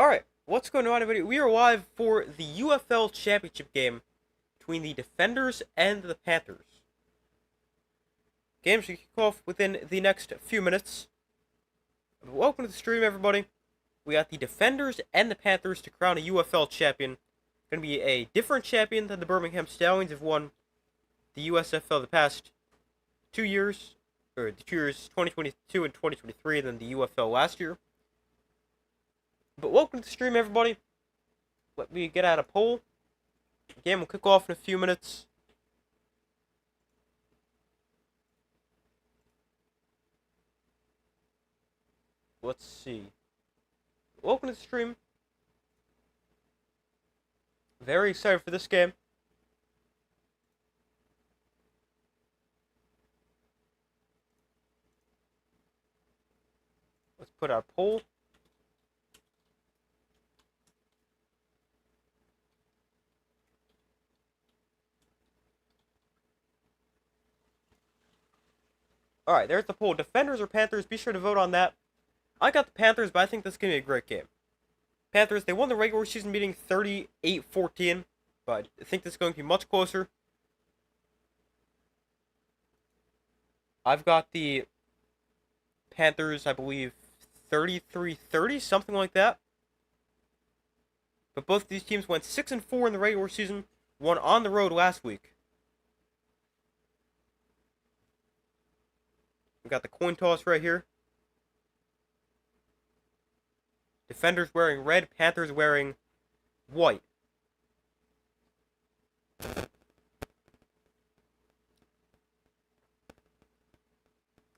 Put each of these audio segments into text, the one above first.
Alright, what's going on, everybody? We are live for the UFL Championship game between the Defenders and the Panthers. Game should kick off within the next few minutes. Welcome to the stream, everybody. We got the Defenders and the Panthers to crown a UFL champion. Going to be a different champion than the Birmingham Stallions have won the USFL the past 2 years, or the 2 years 2022 and 2023, than the UFL last year. But welcome to the stream, everybody. Let me get out a poll. The game will kick off in a few minutes. Let's see. Welcome to the stream. Very excited for this game. Let's put out a poll. Alright, there's the poll. Defenders or Panthers? Be sure to vote on that. I got the Panthers, but I think this is going to be a great game. Panthers, they won the regular season meeting 38-14, but I think this is going to be much closer. I've got the Panthers, I believe, 33-30, something like that. But both of these teams went 6-4 in the regular season, won on the road last week. We got the coin toss right here. Defenders wearing red, Panthers wearing white.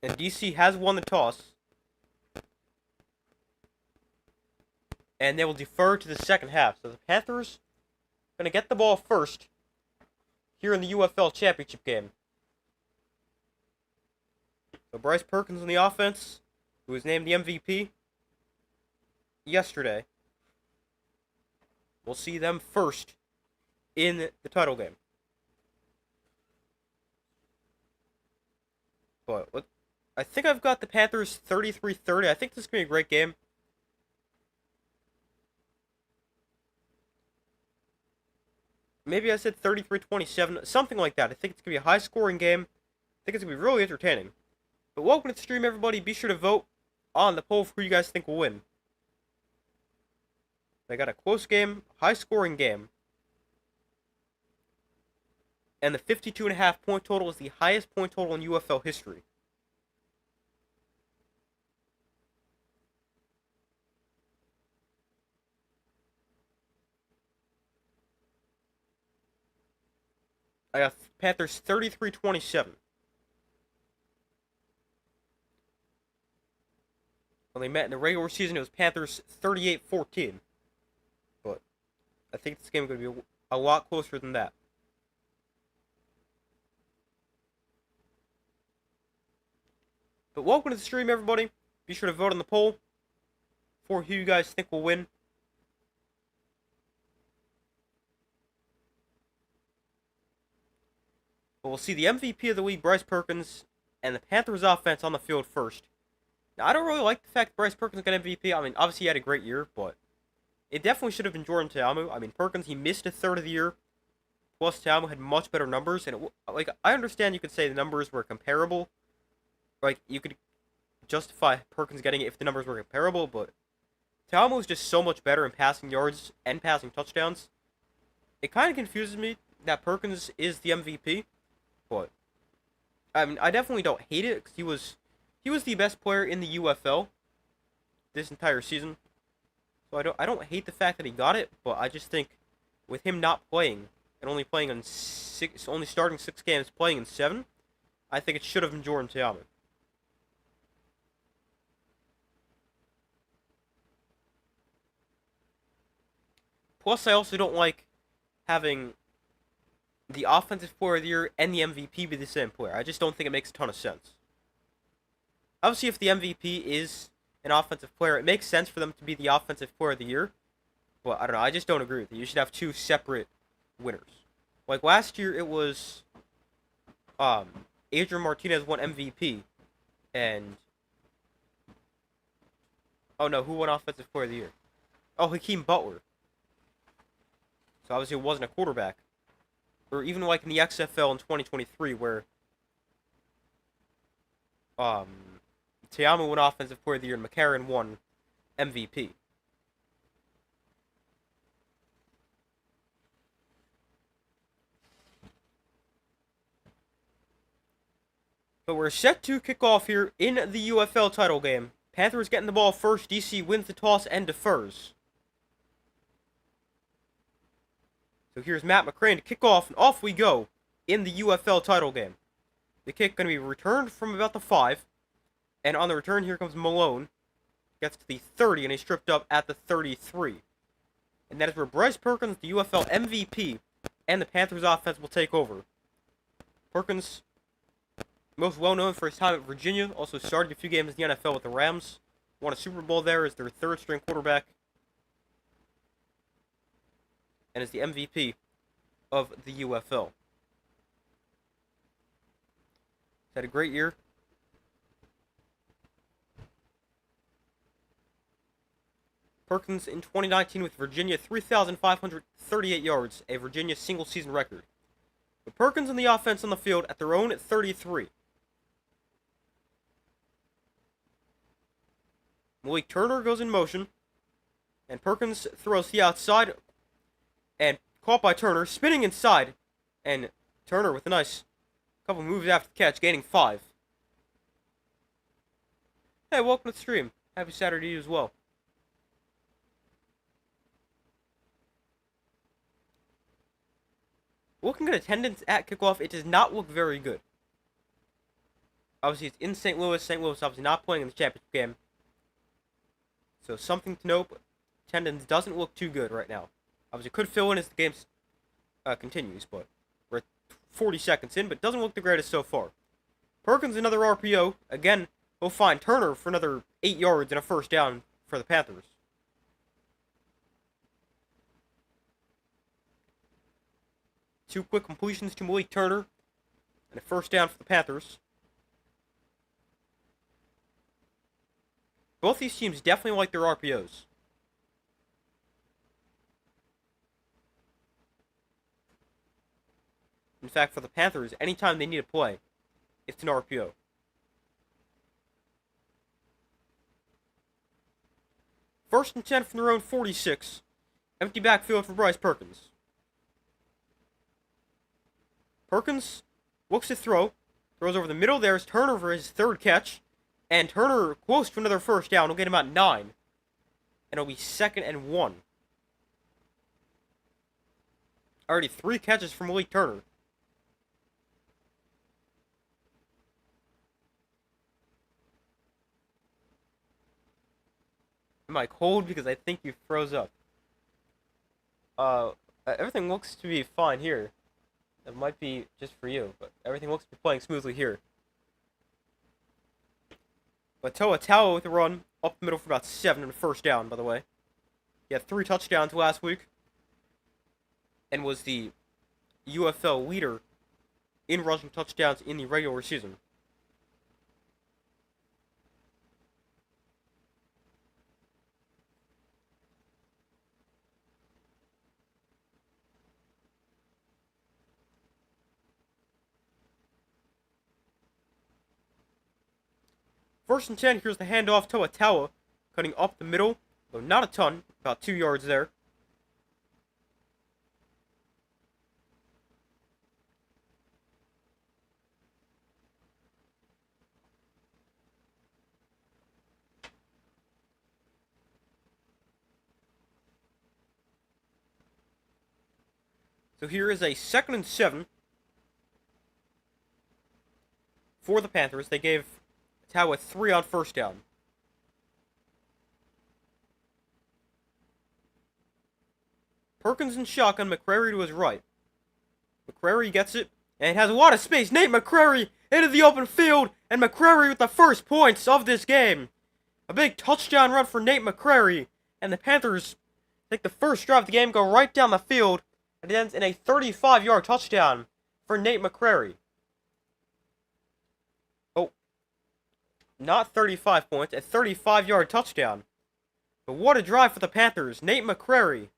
And DC has won the toss. And they will defer to the second half. So the Panthers are going to get the ball first here in the UFL Championship game. So Bryce Perkins on the offense, who was named the MVP yesterday. We'll see them first in the title game. But I think I've got the Panthers 33-30. I think this is going to be a great game. Maybe I said 33-27, something like that. I think it's going to be a high-scoring game. I think it's going to be really entertaining. But welcome to the stream, everybody. Be sure to vote on the poll for who you guys think will win. I got a close game, high-scoring game. And the 52.5 point total is the highest point total in UFL history. I got Panthers 33-27. When they met in the regular season, it was Panthers 38-14. But I think this game is going to be a lot closer than that. But welcome to the stream, everybody. Be sure to vote on the poll for who you guys think will win. But we'll see the MVP of the league, Bryce Perkins, and the Panthers offense on the field first. Now, I don't really like the fact that Bryce Perkins got MVP. I mean, obviously he had a great year, but it definitely should have been Jordan Ta'amu. I mean, Perkins, he missed a third of the year, plus Ta'amu had much better numbers, and I understand you could say the numbers were comparable. Like, you could justify Perkins getting it if the numbers were comparable, but Ta'amu was just so much better in passing yards and passing touchdowns. It kind of confuses me that Perkins is the MVP, but I mean, I definitely don't hate it, because he was the best player in the UFL this entire season. So I don't hate the fact that he got it, but I just think with him not playing and only playing in only starting 6 games, playing in 7, I think it should have been Jordan Ta'amu. Plus, I also don't like having the offensive player of the year and the MVP be the same player. I just don't think it makes a ton of sense. Obviously, if the MVP is an offensive player, it makes sense for them to be the offensive player of the year. But I don't know, I just don't agree with it. You should have 2 separate winners. Like last year, it was Adrian Martinez won MVP, and oh no, who won Offensive Player of the Year? Oh, Hakeem Butler. So obviously it wasn't a quarterback. Or even like in the XFL in 2023 where um, Te'amu won Offensive Player of the Year and McCarron won MVP. But we're set to kick off here in the UFL title game. Panthers getting the ball first. DC wins the toss and defers. So here's Matt McCrane to kick off, and off we go in the UFL title game. The kick going to be returned from about the 5. And on the return, here comes Malone. Gets to the 30, and he's stripped up at the 33. And that is where Bryce Perkins, the UFL MVP, and the Panthers offense will take over. Perkins, most well known for his time at Virginia, also started a few games in the NFL with the Rams. Won a Super Bowl there as their third-string quarterback. And is the MVP of the UFL. He's had a great year. Perkins in 2019 with Virginia, 3,538 yards, a Virginia single-season record. But Perkins and the offense on the field at their own 33. Malik Turner goes in motion, and Perkins throws the outside, and caught by Turner, spinning inside, and Turner with a nice couple moves after the catch, gaining 5. Hey, welcome to the stream. Happy Saturday to you as well. Looking at attendance at kickoff, it does not look very good. Obviously, it's in St. Louis. St. Louis obviously not playing in the championship game. So something to note, attendance doesn't look too good right now. Obviously, it could fill in as the game continues, but we're at 40 seconds in, but doesn't look the greatest so far. Perkins, another RPO. Again, he'll find Turner for another 8 yards and a first down for the Panthers. Two quick completions to Malik Turner, and a first down for the Panthers. Both these teams definitely like their RPOs. In fact, for the Panthers, anytime they need a play, it's an RPO. First and 10 from their own 46. Empty backfield for Bryce Perkins. Perkins looks to throw. Throws over the middle. There's Turner for his third catch. And Turner close to another first down. He'll get him at 9. And it'll be 2nd and 1. Already 3 catches from Malik Turner. Am I cold? Because I think you froze up. Everything looks to be fine here. It might be just for you, but everything looks to be playing smoothly here. But Toa Taua with a run up the middle for about 7 and a first down, by the way. He had 3 touchdowns last week. And was the UFL leader in rushing touchdowns in the regular season. First and 10, here's the handoff to Atawa, cutting up the middle, though not a ton, about 2 yards there. So here is a 2nd and 7 for the Panthers. They gave Taua 3 on first down. Perkins in shotgun, McCrary to his right. McCrary gets it, and has a lot of space. Nate McCrary into the open field, and McCrary with the first points of this game. A big touchdown run for Nate McCrary, and the Panthers take the first drive of the game, go right down the field, and it ends in a 35-yard touchdown for Nate McCrary. Not 35 points, a 35-yard touchdown But what a drive for the Panthers. Nate McCrary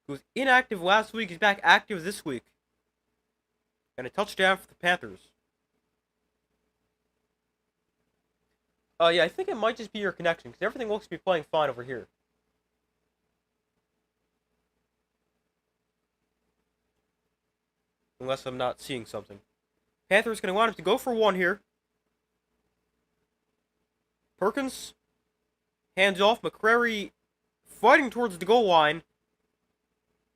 who was inactive last week, is back active this week. And a touchdown for the Panthers. Yeah, I think it might just be your connection, because everything looks to be playing fine over here. Unless I'm not seeing something. Panthers going to want him to go for one here. Perkins. Hands off. McCrary fighting towards the goal line.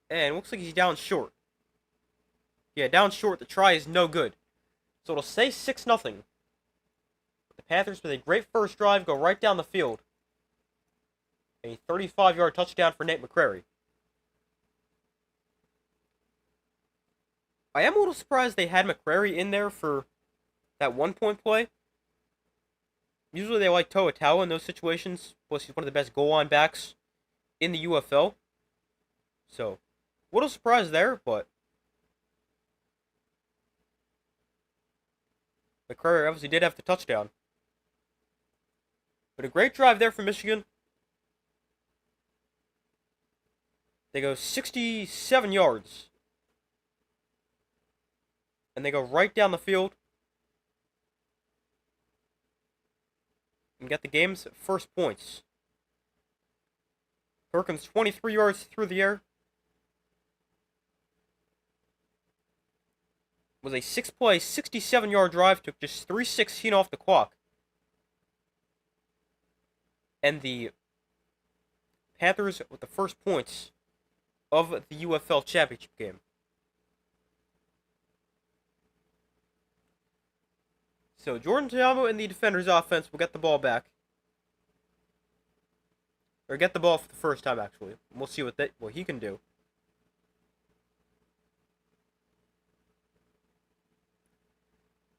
And looks like he's down short. Yeah, down short. The try is no good. So it'll say 6-0. The Panthers, with a great first drive, go right down the field. A 35-yard touchdown for Nate McCrary. I am a little surprised they had McCrary in there for that 1-point play. Usually they like Toa Taua in those situations. Plus, he's one of the best goal line backs in the UFL. So, a little surprised there, but McCrary obviously did have the touchdown. But a great drive there for Michigan. They go 67 yards. And they go right down the field. And get the game's first points. Perkins 23 yards through the air. Was a 6-play, 67-yard drive. Took just 3:16 off the clock. And the Panthers with the first points of the UFL Championship game. So Jordan Ta'amu and the Defenders offense will get the ball back. Or get the ball for the first time, actually. We'll see what he can do.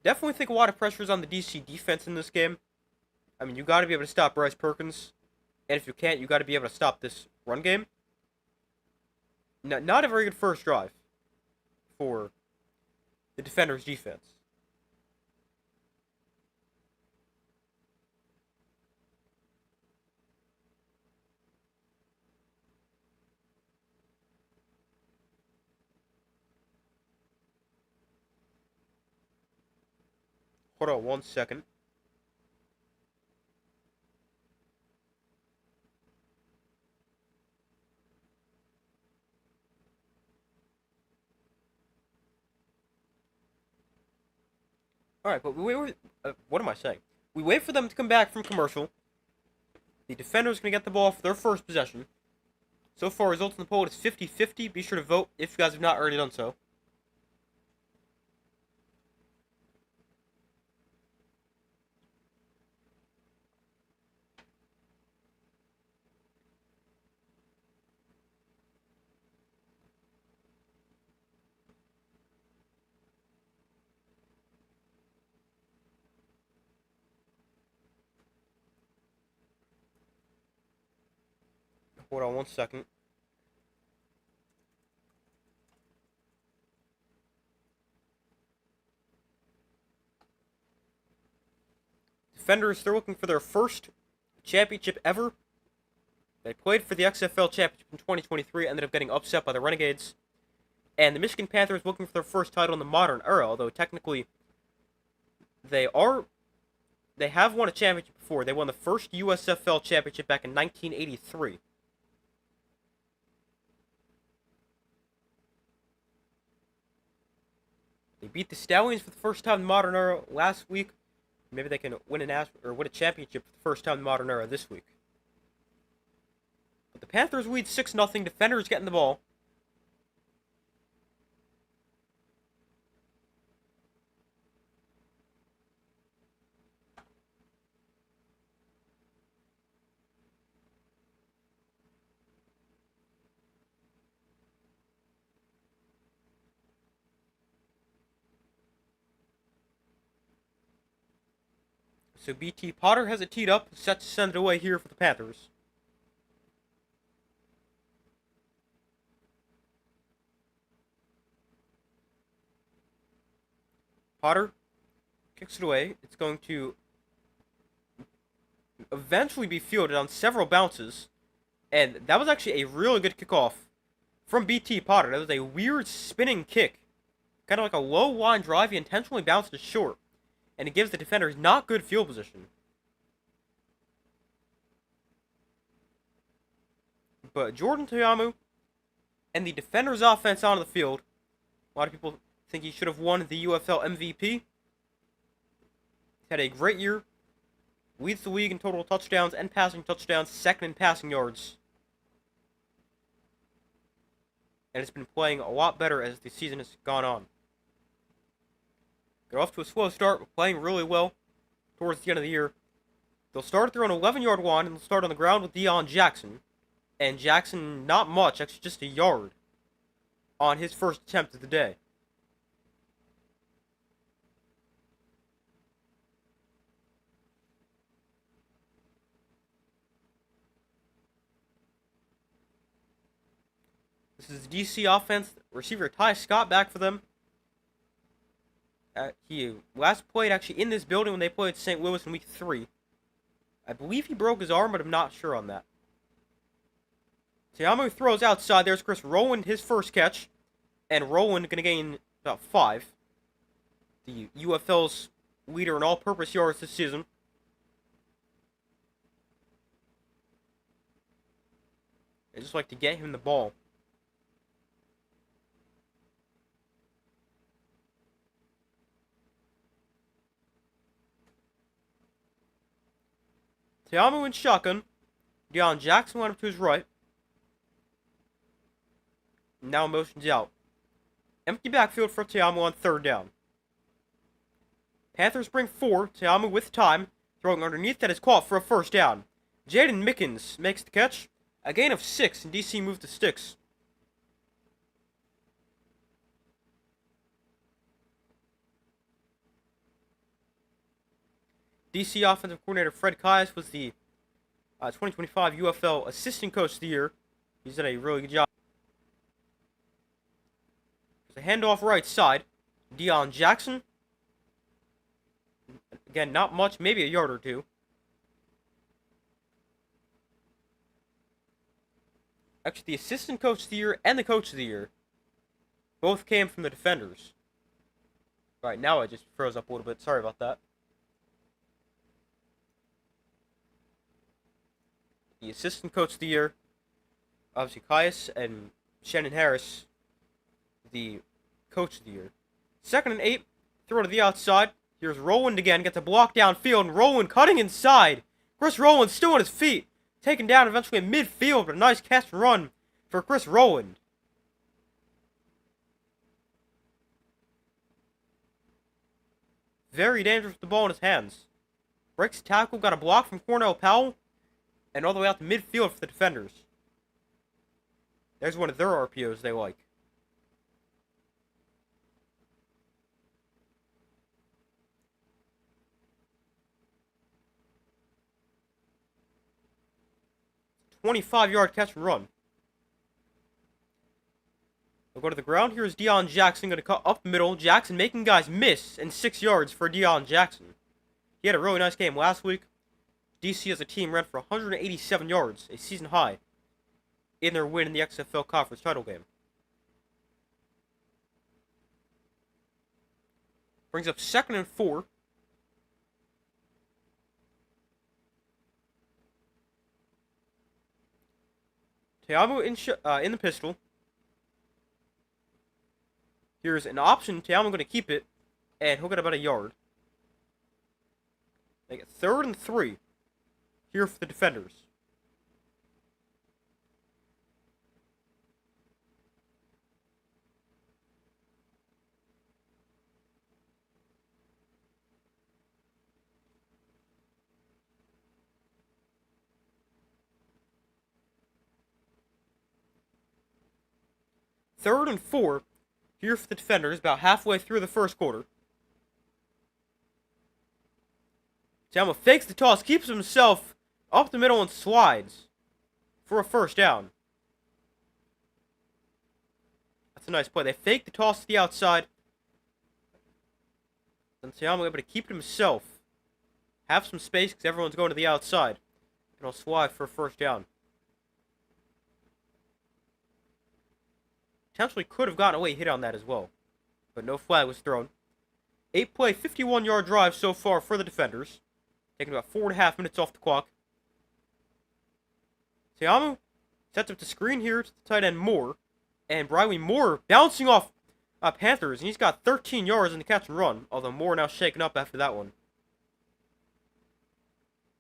Definitely think a lot of pressure is on the DC defense in this game. I mean, you got to be able to stop Bryce Perkins. And if you can't, you got to be able to stop this run game. Not a very good first drive for the Defenders' defense. Hold on 1 second. Alright, but what am I saying? We wait for them to come back from commercial. The Defenders going to get the ball for their first possession. So far, results in the poll is 50-50. Be sure to vote if you guys have not already done so. Hold on 1 second. Defenders, they're looking for their first championship ever. They played for the XFL Championship in 2023, ended up getting upset by the Renegades. And the Michigan Panthers looking for their first title in the modern era, although technically they have won a championship before. They won the first USFL Championship back in 1983. They beat the Stallions for the first time in the modern era last week. Maybe they can win a championship for the first time in the modern era this week. But the Panthers lead 6-0. Defenders getting the ball. So BT Potter has it teed up, set to send it away here for the Panthers. Potter kicks it away. It's going to eventually be fielded on several bounces, and that was actually a really good kickoff from BT Potter. That was a weird spinning kick, kind of like a low line drive. He intentionally bounced it short, and it gives the defenders not good field position. But Jordan Ta'amu and the defenders' offense onto the field. A lot of people think he should have won the UFL MVP. He's had a great year. Leads the league in total touchdowns and passing touchdowns, second in passing yards. And has been playing a lot better as the season has gone on. Got off to a slow start, but playing really well towards the end of the year. They'll start at their own 11-yard line, and they'll start on the ground with Deion Jackson. And Jackson, not much, actually just a yard on his first attempt of the day. This is DC offense. Receiver Ty Scott back for them. He last played actually in this building when they played St. Louis in week 3. I believe he broke his arm, but I'm not sure on that. Ta'amu throws outside. There's Chris Rowland, his first catch. And Rowland going to gain about 5. The UFL's leader in all-purpose yards this season. I just like to get him the ball. Ta'amu in shotgun. Deion Jackson went up to his right. Now motions out. Empty backfield for Ta'amu on third down. Panthers bring 4. Ta'amu with time. Throwing underneath that is caught for a first down. Jaden Mickens makes the catch. A gain of 6, and DC moves to sticks. DC offensive coordinator Fred Kayas was the 2025 UFL assistant coach of the year. He's done a really good job. There's a handoff right side. Deion Jackson. Again, not much, maybe a yard or 2. Actually, the assistant coach of the year and the coach of the year both came from the defenders. Right, now I just froze up a little bit. Sorry about that. The assistant coach of the year, obviously Caius, and Shannon Harris, the coach of the year. 2nd and 8, throw to the outside. Here's Rowland again, gets a block downfield, and Rowland cutting inside. Chris Rowland still on his feet, taken down eventually in midfield, but a nice catch and run for Chris Rowland. Very dangerous with the ball in his hands. Breaks tackle, got a block from Cornell Powell, and all the way out to midfield for the defenders. There's one of their RPOs they like. "25-yard catch and run. They'll go to the ground. Here's Deion Jackson going to cut up the middle. Jackson making guys miss, and 6 yards for Deion Jackson. He had a really nice game last week. DC as a team ran for 187 yards, a season high, in their win in the XFL Conference title game. Brings up 2nd and 4. Ta'amu in the pistol. Here's an option. Ta'amu going to keep it, and he'll get about a yard. Make it 3rd and 3. Here for the defenders. Third and 4. Here for the defenders, about halfway through the first quarter. Ta'amu fakes the toss, keeps himself up the middle and slides for a first down. That's a nice play. They fake the toss to the outside. And Ta'amu able to keep it himself have some space because everyone's going to the outside. And I'll slide for a first down. Potentially could have gotten away hit on that as well. But no flag was thrown. 8-play, 51-yard drive so far for the defenders. Taking about 4.5 minutes off the clock. Teamu sets up the screen here to the tight end Moore. And Briley Moore bouncing off Panthers. And he's got 13 yards in the catch and run. Although Moore now shaken up after that one.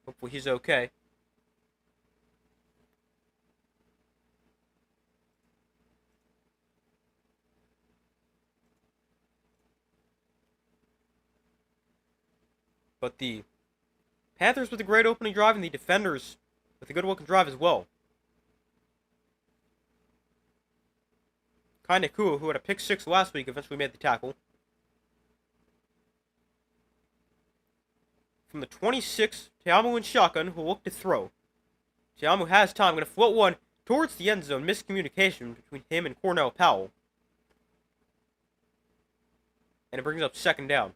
Hopefully he's okay. But the Panthers with a great opening drive and the defenders with a good looking drive as well. Kai Nakua, who had a pick 6 last week, eventually made the tackle. From the 26, Teamu in shotgun, who will look to throw. Teamu has time, going to float one towards the end zone. Miscommunication between him and Cornell Powell. And it brings up second down.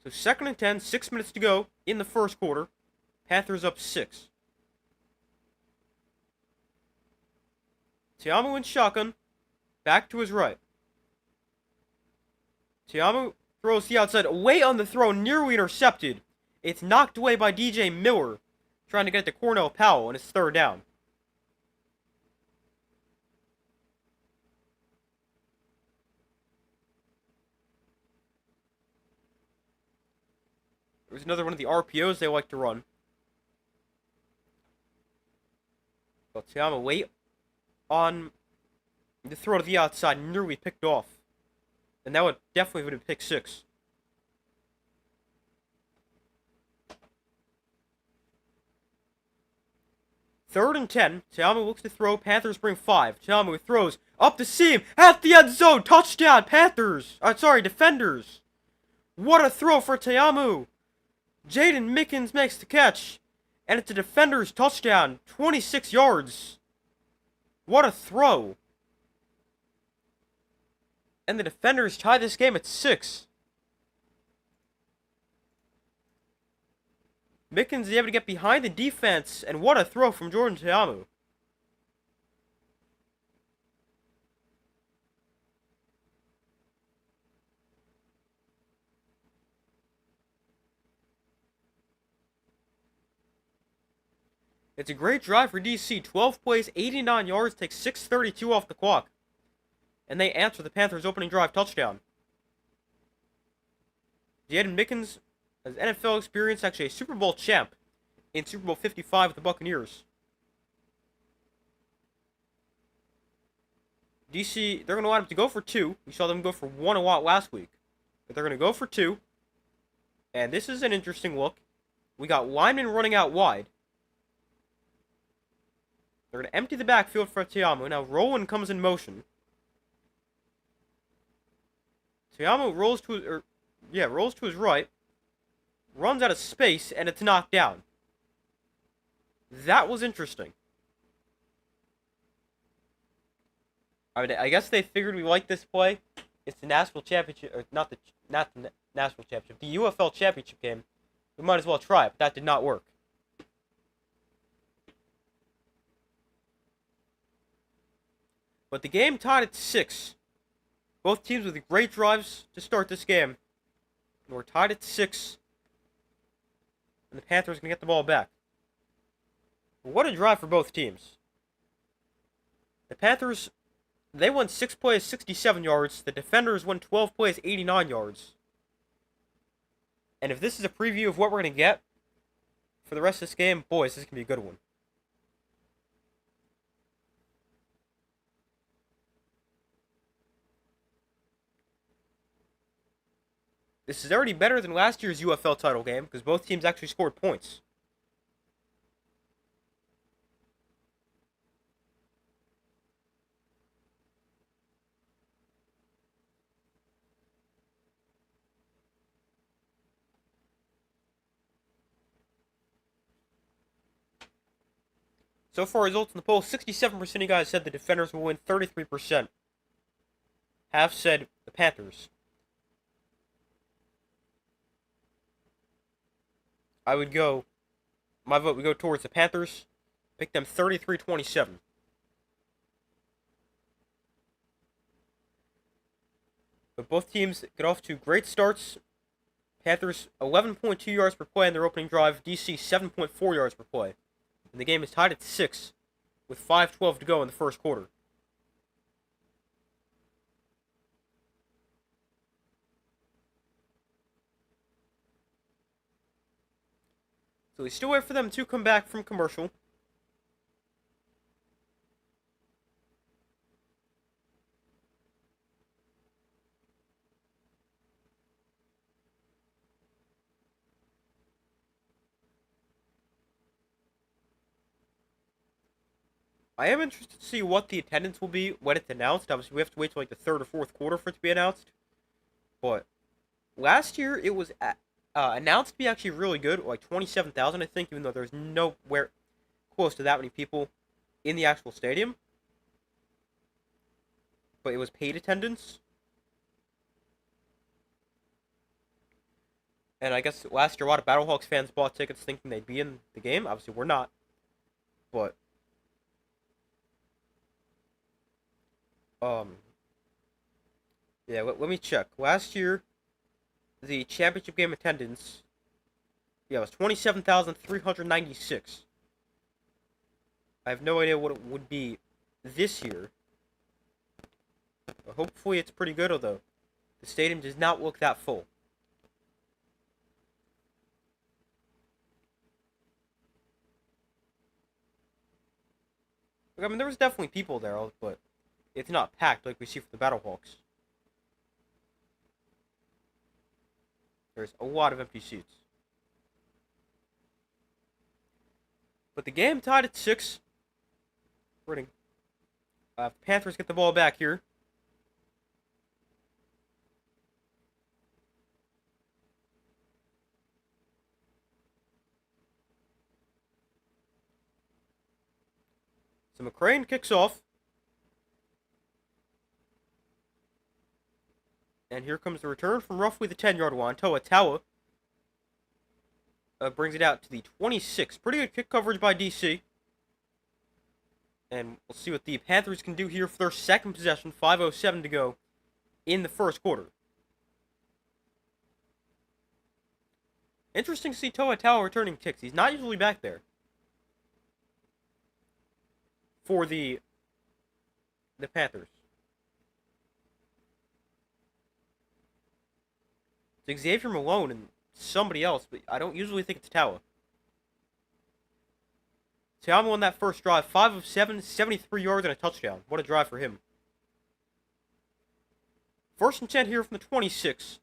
So 2nd and 10, 6 minutes to go in the first quarter. Panthers up 6. Teamu in shotgun. Back to his right. Teamu throws the outside. Away on the throw. Nearly intercepted. It's knocked away by DJ Miller. Trying to get it to Cornell Powell. And it's third down. There's another one of the RPOs they like to run. But Teamu late on the throw to the outside, nearly picked off. And that would definitely have been pick 6. Third and 10. Teamu looks to throw. Panthers bring 5. Teamu throws up the seam at the end zone. Touchdown, Panthers. Defenders. What a throw for Teamu. Jaden Mickens makes the catch. And it's a defender's touchdown. 26 yards. What a throw. And the defenders tie this game at 6. Mickens is able to get behind the defense. And what a throw from Jordan Teamu. It's a great drive for DC. 12 plays, 89 yards, takes 6:32 off the clock. And they answer the Panthers' opening drive touchdown. Jaden Mickens has NFL experience, actually a Super Bowl champ in Super Bowl 55 with the Buccaneers. DC, they're going to want him to go for 2. We saw them go for 1 a lot last week. But they're going to go for 2. And this is an interesting look. We got linemen running out wide. They're going to empty the backfield for Teamu. Now Rowan comes in motion. Teamu rolls to his right. Runs out of space, and it's knocked down. That was interesting. I guess they figured we liked this play. It's the national championship, or not the national championship, the UFL Championship game. We might as well try it, but that did not work. But the game tied at 6. Both teams with great drives to start this game. And we're tied at 6. And the Panthers can get the ball back. What a drive for both teams. The Panthers, they won 6 plays, 67 yards. The defenders won 12 plays, 89 yards. And if this is a preview of what we're going to get for the rest of this game, boys, this is going to be a good one. This is already better than last year's UFL title game because both teams actually scored points. So far, results in the poll: 67% of you guys said the Defenders will win. 33% have said the Panthers. I would go. My vote would go towards the Panthers. Pick them 33-27. But both teams get off to great starts. Panthers 11.2 yards per play in their opening drive. DC 7.4 yards per play. And the game is tied at 6 with 5:12 to go in the first quarter. So we still wait for them to come back from commercial. I am interested to see what the attendance will be when it's announced. Obviously, we have to wait till like the third or fourth quarter for it to be announced. But last year, it was announced to be actually really good, like 27,000, I think, even though there's nowhere close to that many people in the actual stadium. But it was paid attendance. And I guess last year, a lot of Battlehawks fans bought tickets thinking they'd be in the game. Obviously, we're not. But yeah, let me check. Last year, the championship game attendance, yeah, it was 27,396. I have no idea what it would be this year. But hopefully it's pretty good, although the stadium does not look that full. I mean, there was definitely people there, but it's not packed like we see for the Battlehawks. There's a lot of empty seats. But the game tied at 6. The Panthers get the ball back here. So McCrane kicks off. And here comes the return from roughly the 10-yard line. Toa Taua brings it out to the 26. Pretty good kick coverage by DC. And we'll see what the Panthers can do here for their second possession. 5:07 to go in the first quarter. Interesting to see Toa Taua returning kicks. He's not usually back there. For the Panthers. It's Xavier Malone and somebody else, but I don't usually think it's Taua. Taua won that first drive, 5 of 7, 73 yards and a touchdown. What a drive for him. First and 10 here from the 26.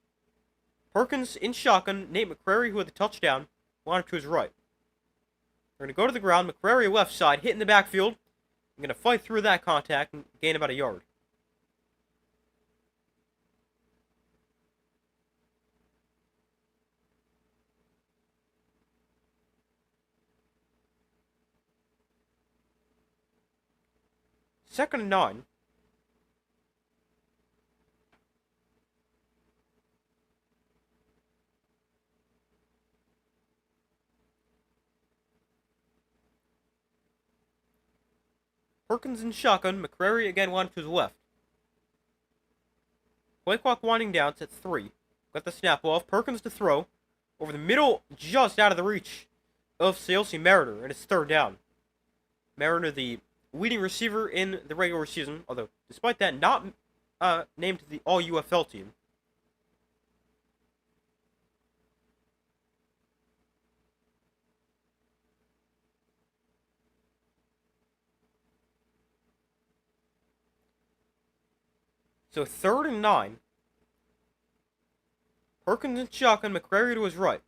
Perkins in shotgun. Nate McCrary, who had the touchdown, lined up to his right. They're going to go to the ground. McCrary left side, hitting the backfield. I'm going to fight through that contact and gain about a yard. Second and 9. Perkins in shotgun. McCrary again lined to his left. Play clock winding down. It's at 3. Got the snap off. Perkins to throw. Over the middle, just out of the reach of Seosi Mariner. And it's third down. Mariner, the leading receiver in the regular season, although despite that, not named to the All UFL team. So third and 9. Perkins in shotgun, McCrary to his right.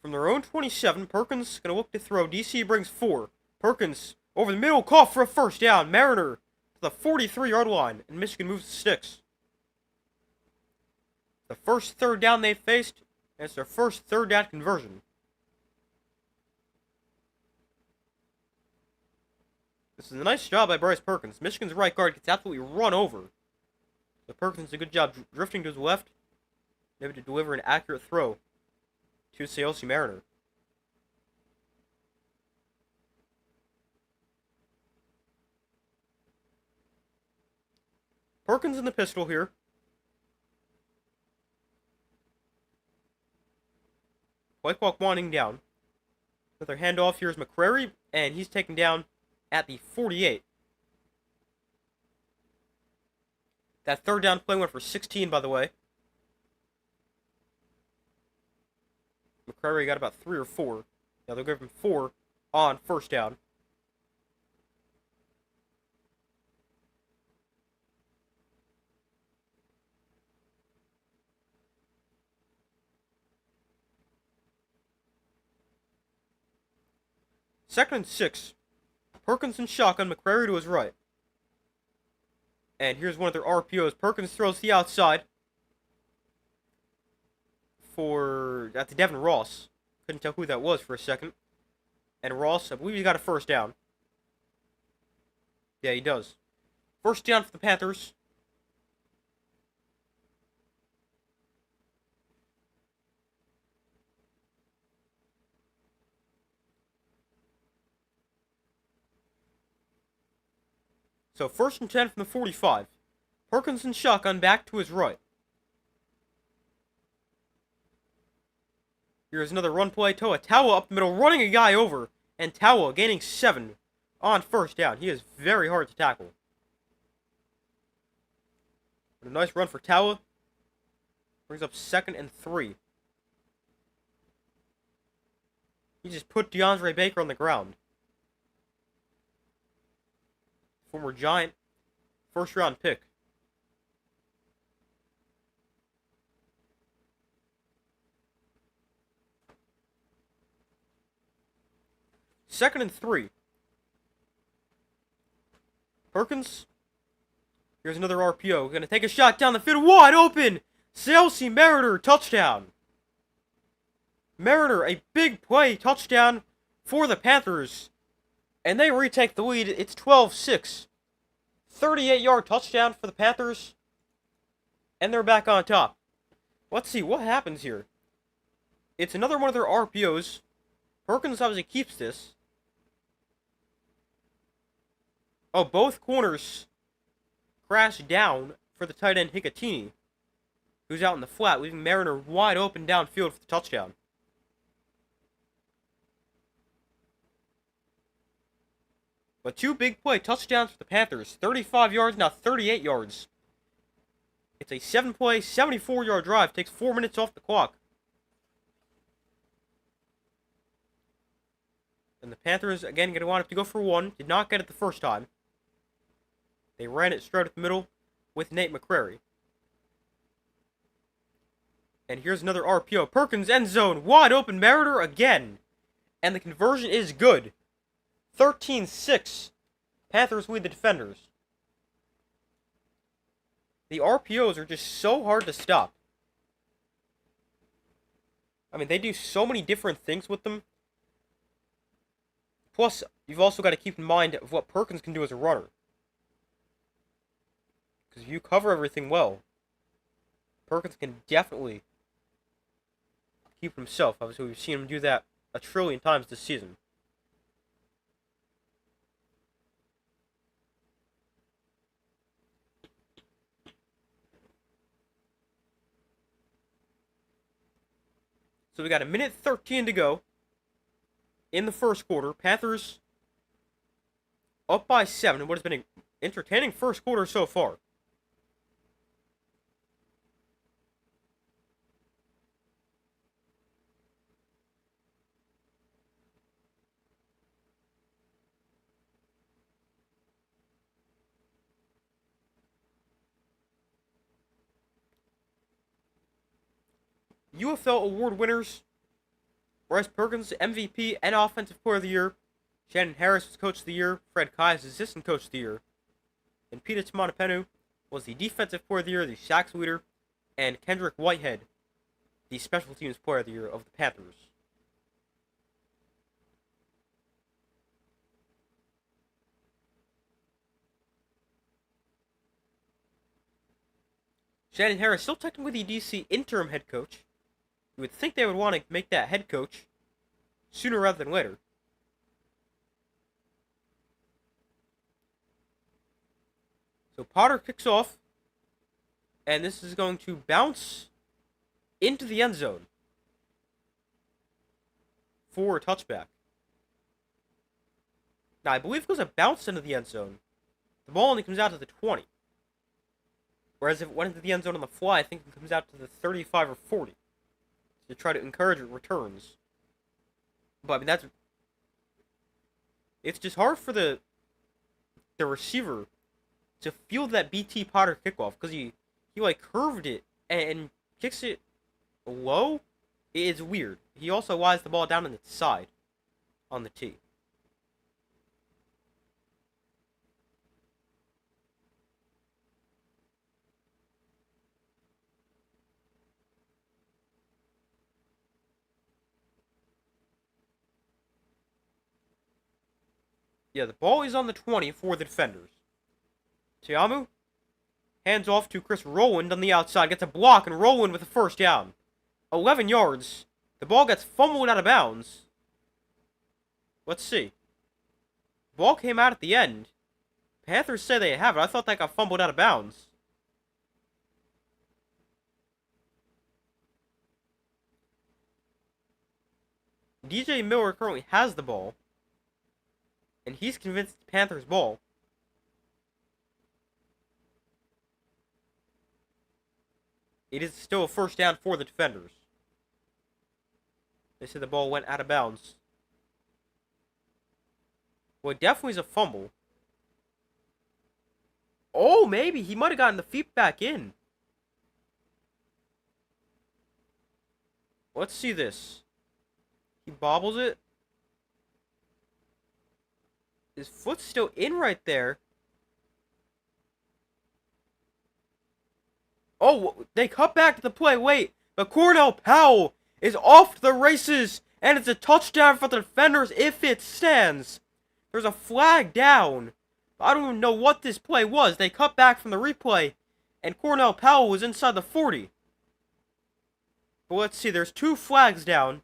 From their own 27, Perkins going to look to throw. DC brings 4. Perkins over the middle, caught for a first down. Mariner to the 43-yard line, and Michigan moves to 6. The first third down they faced And it's their first third down conversion. This is a nice job by Bryce Perkins. Michigan's right guard gets absolutely run over. So Perkins does a good job drifting to his left, maybe to deliver an accurate throw to Chelsea Mariner. Perkins in the pistol here. Play clock winding down. Another handoff here is McCrary, and he's taken down at the 48. That third down play went for 16, by the way. McCrary got about 3 or 4. Now they'll give him 4 on first down. Second and 6. Perkins in shotgun, McCrary to his right. And here's one of their RPOs. Perkins throws to the outside to Devin Ross. Couldn't tell who that was for a second. And Ross, I believe he got a first down. Yeah, he does. First down for the Panthers. So first and 10 from the 45. Perkins in shotgun back to his right. Here's another run play. Taua up the middle, running a guy over. And Taua gaining 7 on first down. He is very hard to tackle. But a nice run for Taua. Brings up 2nd and 3. He just put DeAndre Baker on the ground. Former Giant, first round pick. Second and 3. Perkins. Here's another RPO. Gonna take a shot down the field, wide open. Chelsea Mariner, touchdown. Mariner, a big play, touchdown for the Panthers. And they retake the lead. It's 12-6. 38-yard touchdown for the Panthers. And they're back on top. Let's see what happens here. It's another one of their RPOs. Perkins obviously keeps this. Oh, both corners crash down for the tight end Hicatini, who's out in the flat, leaving Mariner wide open downfield for the touchdown. But 2 big play touchdowns for the Panthers. 35 yards, now 38 yards. It's a 7-play, 74-yard drive. Takes 4 minutes off the clock. And the Panthers, again, going to want to go for 1. Did not get it the first time. They ran it straight up the middle with Nate McCrary. And here's another RPO. Perkins end zone. Wide open. Mariner again. And the conversion is good. 13-6. Panthers lead the defenders. The RPOs are just so hard to stop. I mean, they do so many different things with them. Plus, you've also got to keep in mind of what Perkins can do as a runner. Because if you cover everything well, Perkins can definitely keep himself. Obviously, we've seen him do that a trillion times this season. So we got 1:13 to go in the first quarter. Panthers up by 7 in what has been an entertaining first quarter so far. UFL award winners: Bryce Perkins, MVP and Offensive Player of the Year. Shannon Harris was Coach of the Year. Fred Kais, Assistant Coach of the Year. And Peter Tamanapenu was the Defensive Player of the Year, the sacks leader. And Kendrick Whitehead, the Special Teams Player of the Year of the Panthers. Shannon Harris, still technically the DC interim head coach. You would think they would want to make that head coach sooner rather than later. So Potter kicks off, and this is going to bounce into the end zone for a touchback. Now, I believe it goes a bounce into the end zone. The ball only comes out to the 20. Whereas if it went into the end zone on the fly, I think it comes out to the 35 or 40. To try to encourage returns. But, I mean, that's... It's just hard for the receiver to feel that BT Potter kickoff. Because he like, curved it and kicks it low. It's weird. He also lies the ball down on its side on the tee. Yeah, the ball is on the 20 for the defenders. Tiamu hands off to Chris Rowland on the outside. Gets a block, and Rowland with a first down. 11 yards. The ball gets fumbled out of bounds. Let's see. The ball came out at the end. Panthers say they have it. I thought that got fumbled out of bounds. DJ Miller currently has the ball. And he's convinced it's Panthers' ball. It is still a first down for the defenders. They said the ball went out of bounds. Well, it definitely is a fumble. Oh, maybe. He might have gotten the feet back in. Let's see this. He bobbles it. His foot's still in right there. Oh, they cut back to the play. Wait, but Cornell Powell is off to the races, and it's a touchdown for the defenders if it stands. There's a flag down. I don't even know what this play was. They cut back from the replay, and Cornell Powell was inside the 40. But let's see, there's 2 flags down.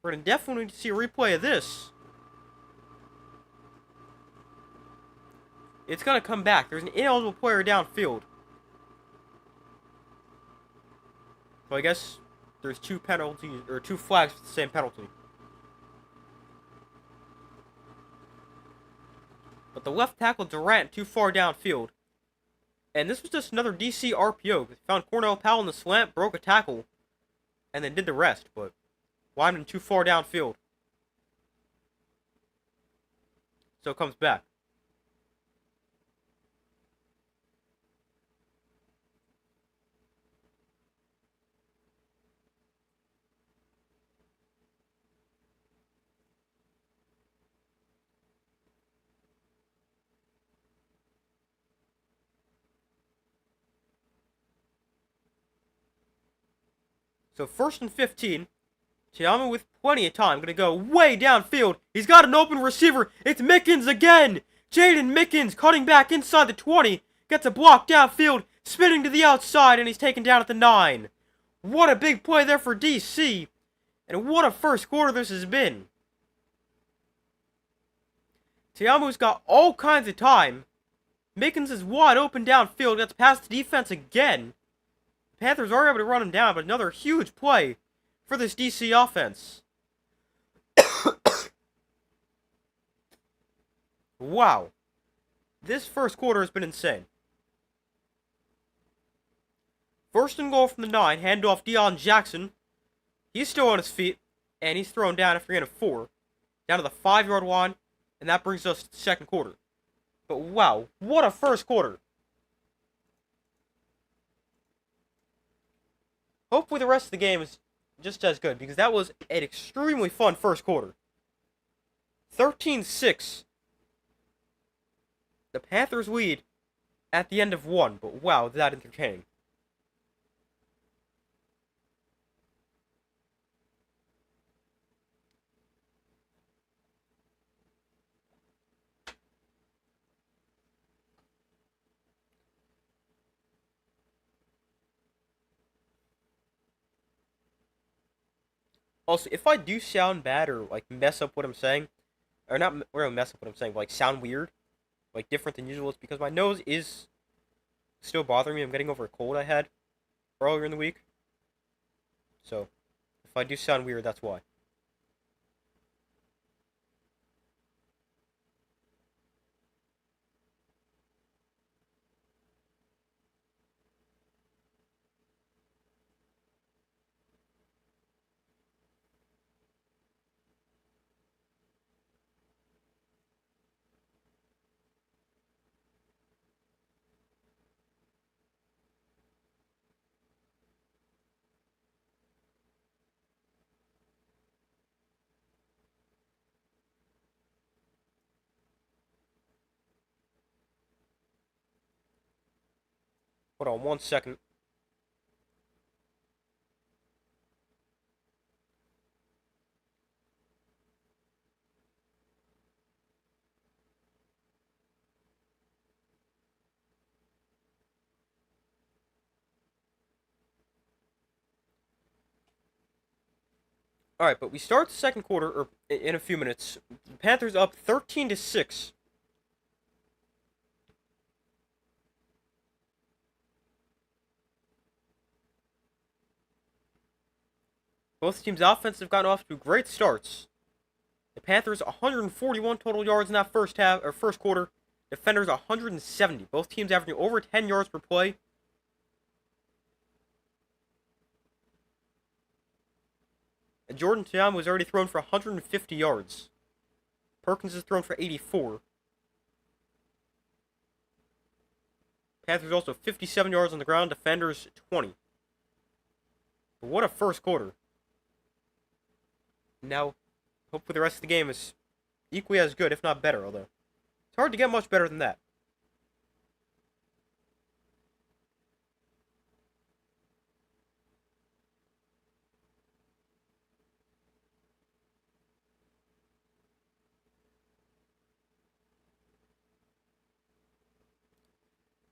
We're going to definitely need to see a replay of this. It's going to come back. There's an ineligible player downfield. So I guess there's 2 penalties, or 2 flags for the same penalty. But the left tackle Durant too far downfield. And this was just another DC RPO. They found Cornell Powell in the slant, broke a tackle, and then did the rest, but Wyman too far downfield. So it comes back. So 1st and 15. Tiamu with plenty of time. Gonna go way downfield. He's got an open receiver. It's Mickens again. Jaden Mickens cutting back inside the 20. Gets a block downfield. Spinning to the outside. And he's taken down at the 9. What a big play there for DC. And what a first quarter this has been. Tiamu's got all kinds of time. Mickens is wide open downfield. Gets past the defense again. The Panthers are able to run him down, but another huge play for this DC offense. Wow. This first quarter has been insane. 1st and goal from the 9. Handoff Deion Jackson. He's still on his feet. And he's thrown down after getting a 4. Down to the 5-yard line. And that brings us to the second quarter. But wow. What a first quarter. Hopefully the rest of the game is just as good, because that was an extremely fun first quarter. 13-6. The Panthers lead at the end of one, but wow, that entertaining. Also, if I do sound bad or like mess up what I'm saying, or not really mess up what I'm saying, but like sound weird, like different than usual, it's because my nose is still bothering me. I'm getting over a cold I had earlier in the week. So, if I do sound weird, that's why. Hold on 1 second. Alright, but we start the second quarter, or in a few minutes. The Panthers up 13-6. Both teams' offenses have gotten off to great starts. The Panthers 141 total yards in that first half or first quarter. Defenders 170. Both teams averaging over 10 yards per play. And Jordan Tiam was already thrown for 150 yards. Perkins is thrown for 84. Panthers also 57 yards on the ground. Defenders 20. But what a first quarter. Now, hopefully the rest of the game is equally as good, if not better, although it's hard to get much better than that.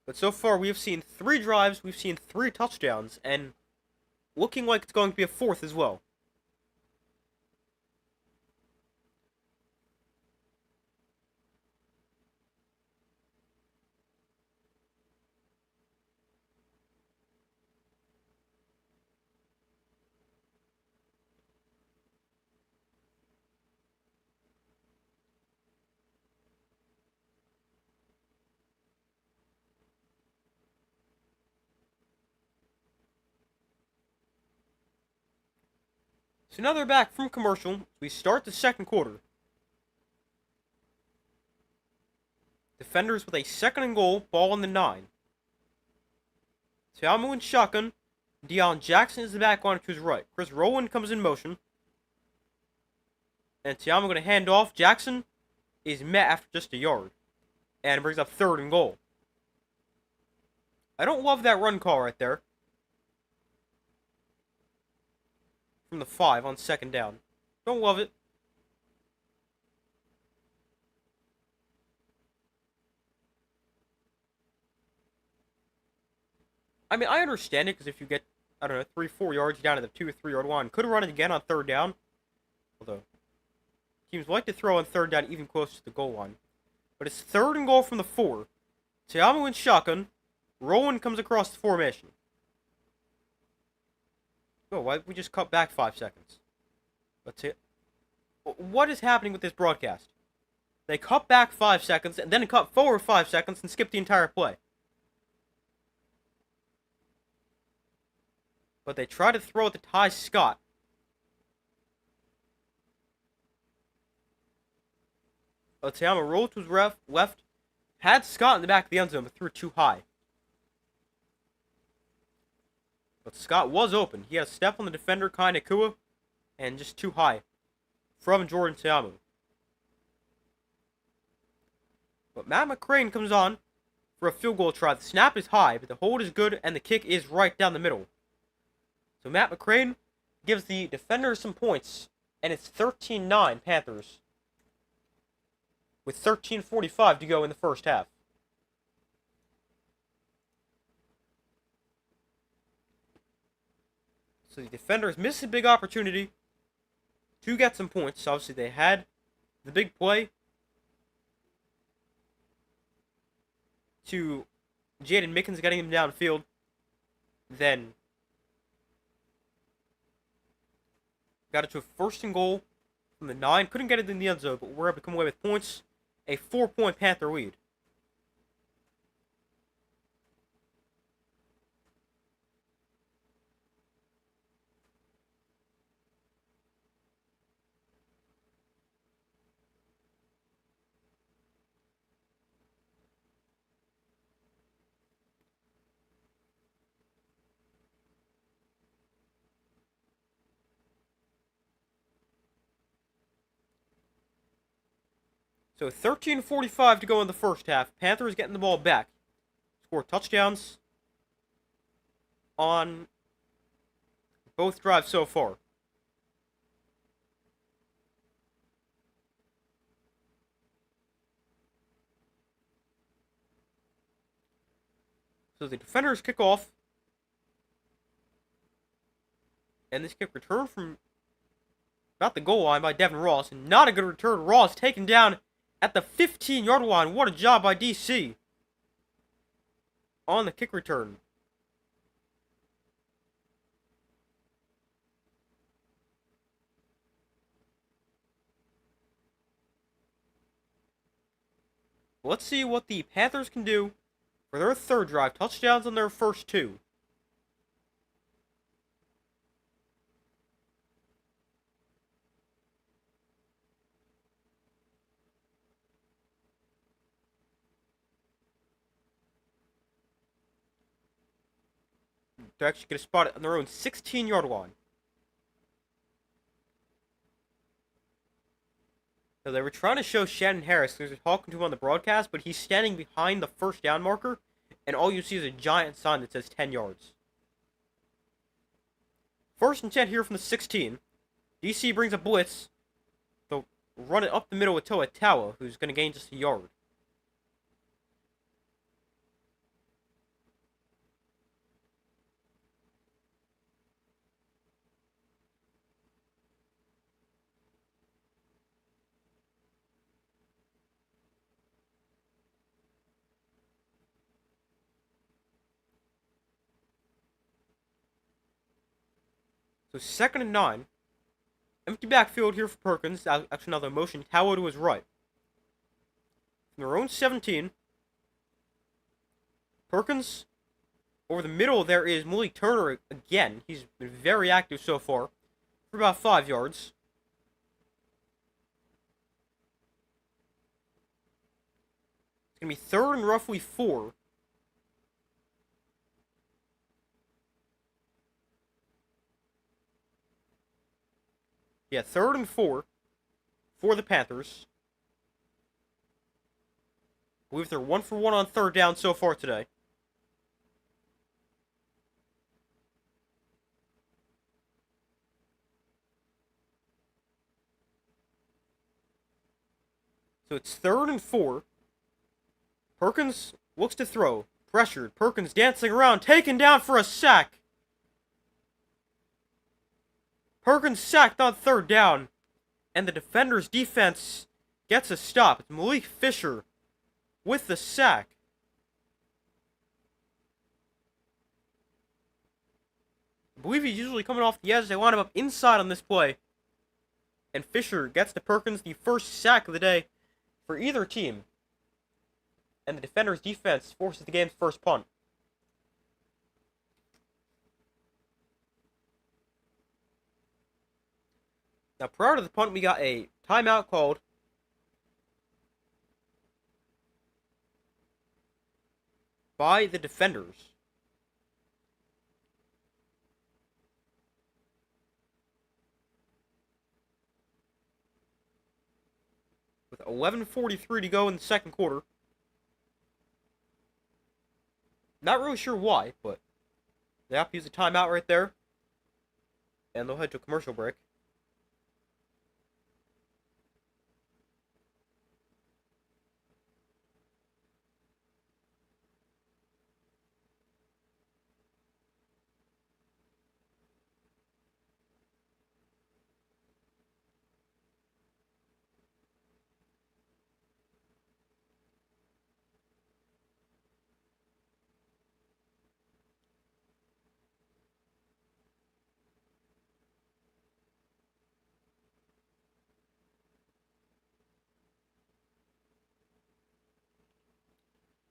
But so far, we have seen 3 drives, we've seen 3 touchdowns, and looking like it's going to be a fourth as well. So now they're back from commercial. We start the second quarter. Defenders with a second and goal, ball on the 9. Tiamu in shotgun. Deion Jackson is the back line to his right. Chris Rowland comes in motion. And Tiamu going to hand off. Jackson is met after just a yard. And brings up third and goal. I don't love that run call right there. From the 5 on second down. Don't love it. I mean, I understand it, because if you get, I don't know, 3-4 yards down to the 2 or 3 yard line, could have run it again on third down. Although, teams like to throw on third down even close to the goal line. But it's third and goal from the 4. Tiamu in shotgun. Rowan comes across the formation. Oh, why we just cut back 5 seconds? Let's see. What is happening with this broadcast? They cut back 5 seconds, and then cut forward 5 seconds, and skip the entire play. But they try to throw it to Ty Scott. Otayama rolled to his left, had Scott in the back of the end zone, but threw it too high. But Scott was open. He had a step on the defender, Kai Nakua, and just too high from Jordan Tiamu. But Matt McCrane comes on for a field goal try. The snap is high, but the hold is good, and the kick is right down the middle. So Matt McCrane gives the defenders some points, and it's 13-9 Panthers, with 13:45 to go in the first half. So the defenders missed a big opportunity to get some points. Obviously, they had the big play to Jaden Mickens getting him downfield. Then got it to a 1st and goal from the 9. Couldn't get it in the end zone, but we're able to come away with points. A 4-point Panther lead. So 13:45 to go in the first half. Panthers getting the ball back. Score touchdowns on both drives so far. So the defenders kick off. And this kick returned from about the goal line by Devin Ross. And not a good return. Ross taken down at the 15-yard line. What a job by DC on the kick return. Let's see what the Panthers can do for their third drive. Touchdowns on their first 2. They're actually going to spot it on their own 16-yard line. So they were trying to show Shannon Harris, who's talking to him on the broadcast, but he's standing behind the first down marker, and all you see is a giant sign that says 10 yards. 1st and 10 here from the 16. DC brings a blitz. They'll run it up the middle with Toa Tawa, who's going to gain just a yard. So 2nd and 9. Empty backfield here for Perkins. Actually, now the motion Tawa to his right. From their own 17. Perkins. Over the middle there is Malik Turner again. He's been very active so far. For about 5 yards. It's going to be 3rd and roughly 4. Yeah, 3rd and 4 for the Panthers. I believe they're 1 for 1 on 3rd down so far today. So it's 3rd and 4. Perkins looks to throw. Pressured. Perkins dancing around. Taken down for a sack. Perkins sacked on 3rd down. And the defender's defense gets a stop. It's Malik Fisher with the sack. I believe he's usually coming off the edge. They line him up inside on this play. And Fisher gets to Perkins the first sack of the day for either team. And the defender's defense forces the game's first punt. Now, prior to the punt, we got a timeout called by the defenders. With 11:43 to go in the second quarter. Not really sure why, but they have to use a timeout right there, and they'll head to a commercial break.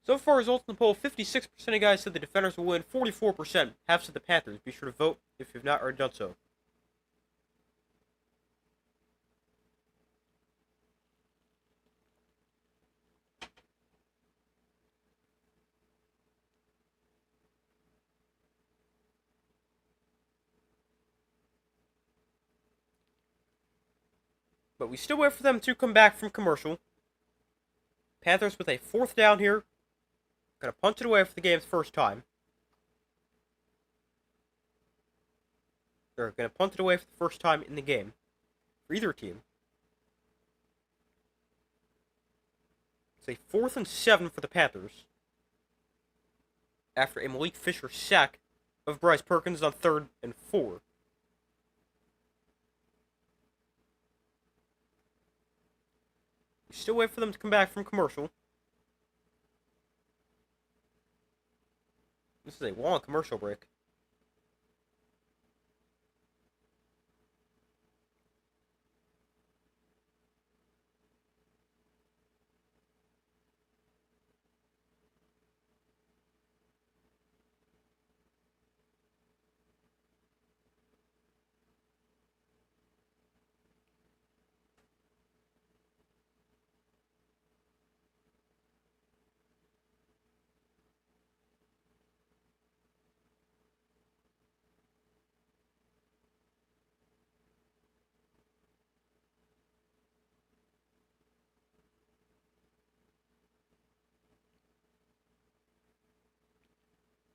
So far, results in the poll: 56% of guys said the Defenders will win. 44% have said the Panthers. Be sure to vote if you've not already done so. But we still wait for them to come back from commercial. Panthers with a 4th down here. Gonna punt it away for the game's first time. They're gonna punt it away for the first time in the game for either team. It's a 4th and 7 for the Panthers. After a Malik Fisher sack of Bryce Perkins on 3rd and 4. We still wait for them to come back from commercial. This is a long commercial break.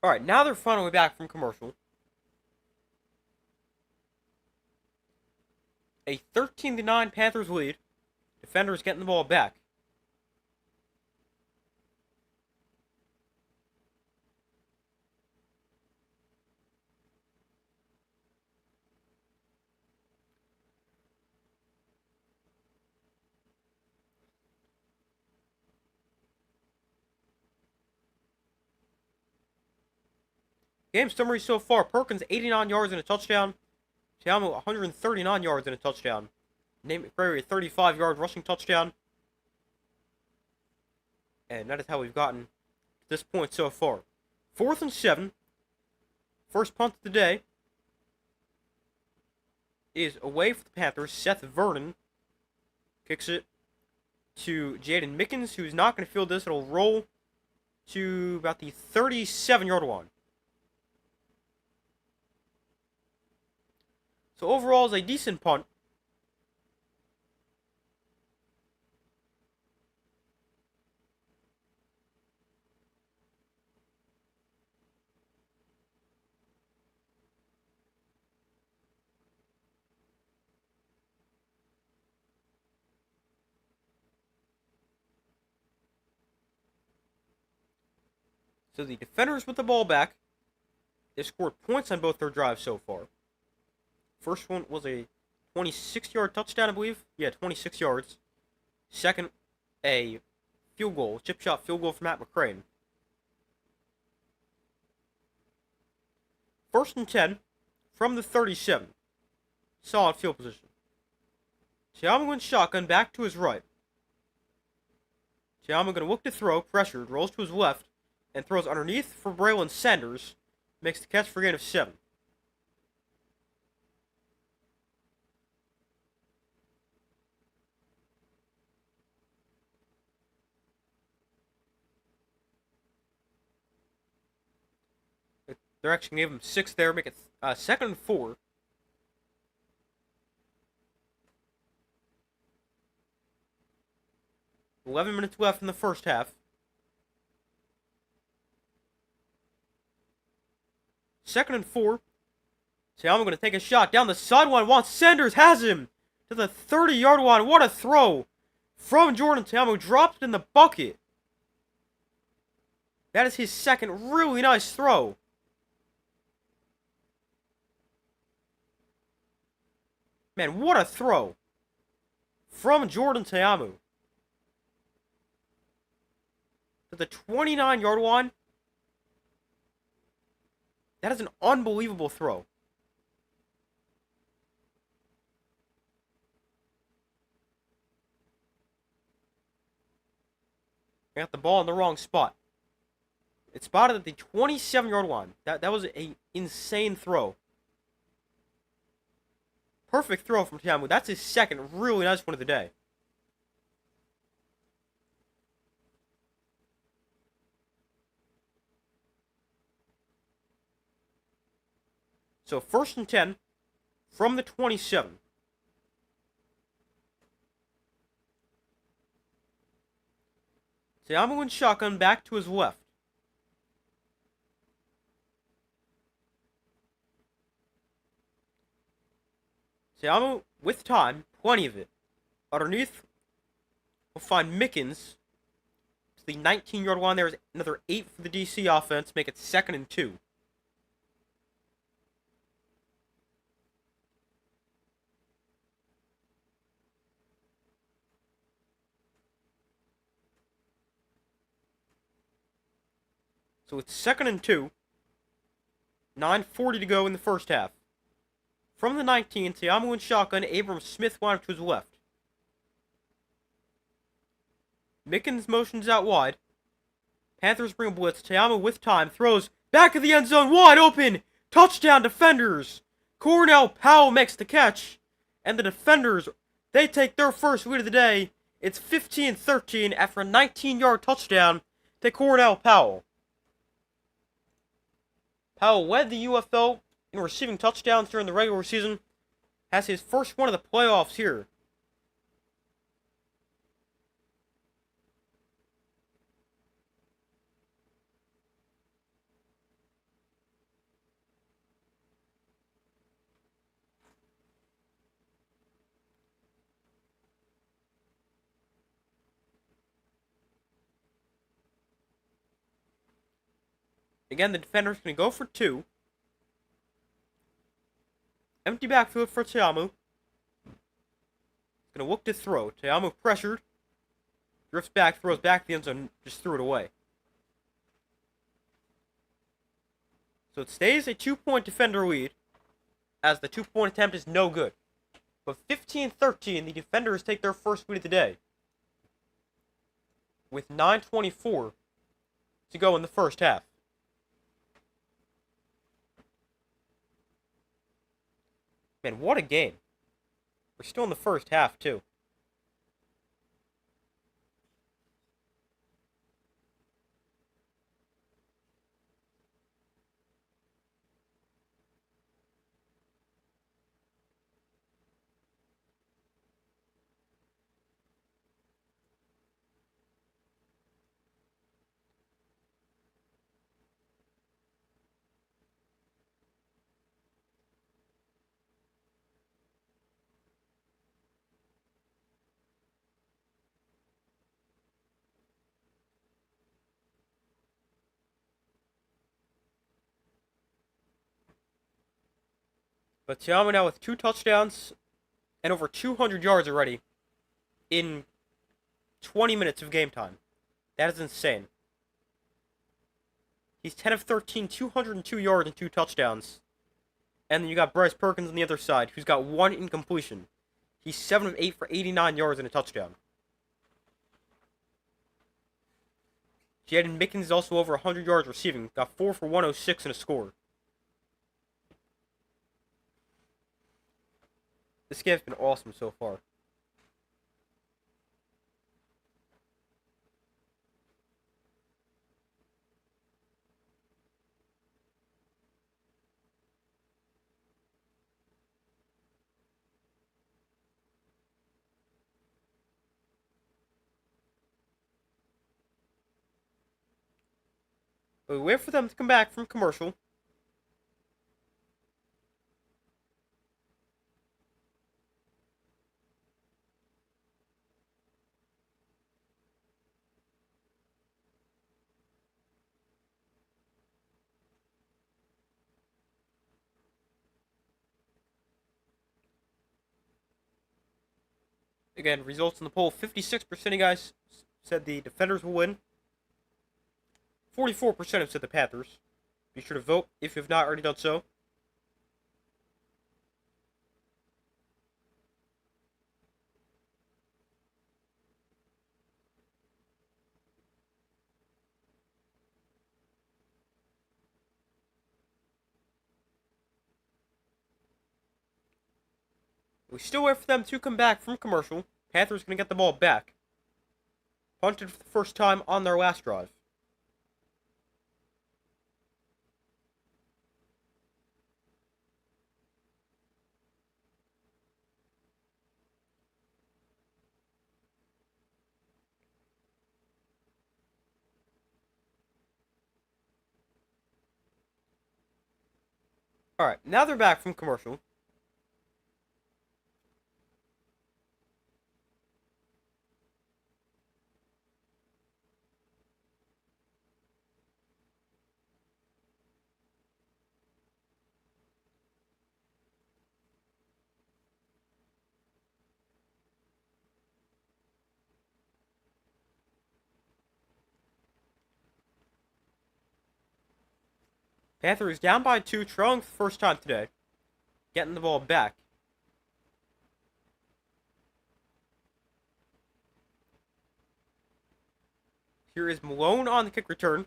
Alright, now they're finally back from commercial. A 13-9 Panthers lead. Defenders getting the ball back. Game summary so far: Perkins 89 yards and a touchdown. Tiamu 139 yards and a touchdown. Nate McCrary a 35-yard rushing touchdown. And that is how we've gotten to this point so far. 4th and 7. First punt of the day is away for the Panthers. Seth Vernon kicks it to Jaden Mickens, who's not going to field this. It'll roll to about the 37-yard line. So overall, it's a decent punt. So the Defenders with the ball back. They've scored points on both their drives so far. First one was a 26-yard touchdown, I believe. Yeah, 26 yards. Second, a field goal, chip shot field goal from Matt McCrane. 1st and 10 from the 37. Solid field position. Tiamu wins shotgun back to his right. Tiamu going to look to throw, pressured, rolls to his left, and throws underneath for Braylon Sanders. Makes the catch for a gain of 7. They're actually going to give him 6 there, make it 2nd and 4. $11 minutes left in the first half. 2nd and 4. Te'amu going to take a shot down the sideline. Juan Sanders has him to the 30-yard line. What a throw from Jordan Te'amu. Dropped it in the bucket. That is his second really nice throw. Man, what a throw from Jordan Te'amu to the 29-yard line. That is an unbelievable throw. I got the ball in the wrong spot. It's spotted at the 27-yard line. That was an insane throw. Perfect throw from Te'amu. That's his second really nice one of the day. So 1st and 10 from the 27. Te'amu in shotgun back to his left. Te'amu with time, plenty of it. Underneath, we'll find Mickens to the 19-yard line. There's another 8 for the DC offense. Make it 2nd and 2. So it's 2nd and 2. 9:40 to go in the first half. From the 19, Te'amu in shotgun. Abram Smith line up to his left. Mickens motions out wide. Panthers bring a blitz. Te'amu with time. Throws back of the end zone. Wide open. Touchdown defenders. Cornell Powell makes the catch. And the defenders, they take their first lead of the day. It's 15-13 after a 19-yard touchdown to Cornell Powell. Powell led the UFL in receiving touchdowns during the regular season. Has his first one of the playoffs here. Again, the defender's going to go for 2. Empty backfield for Te'amu. Going to look to throw. Te'amu pressured. Drifts back, throws back the end zone, just threw it away. So it stays a 2-point defender lead, as the 2-point attempt is no good. But 15-13, the defenders take their first lead of the day, with 9:24 to go in the first half. Man, what a game. We're still in the first half, too. But Te'amu now with 2 touchdowns and over 200 yards already in 20 minutes of game time. That is insane. He's 10 of 13, 202 yards and 2 touchdowns. And then you got Bryce Perkins on the other side, who's got 1 incompletion. He's 7 of 8 for 89 yards and a touchdown. Jaden Mickens is also over 100 yards receiving. Got 4 for 106 and a score. This game's been awesome so far. But we wait for them to come back from commercial. Again, results in the poll: 56% of you guys said the Defenders will win. 44% have said the Panthers. Be sure to vote if you have not already done so. We still wait for them to come back from commercial. Panthers going to get the ball back. Punted for the first time on their last drive. Alright, now they're back from commercial. Panthers down by 2, trailing for the first time today. Getting the ball back. Here is Malone on the kick return.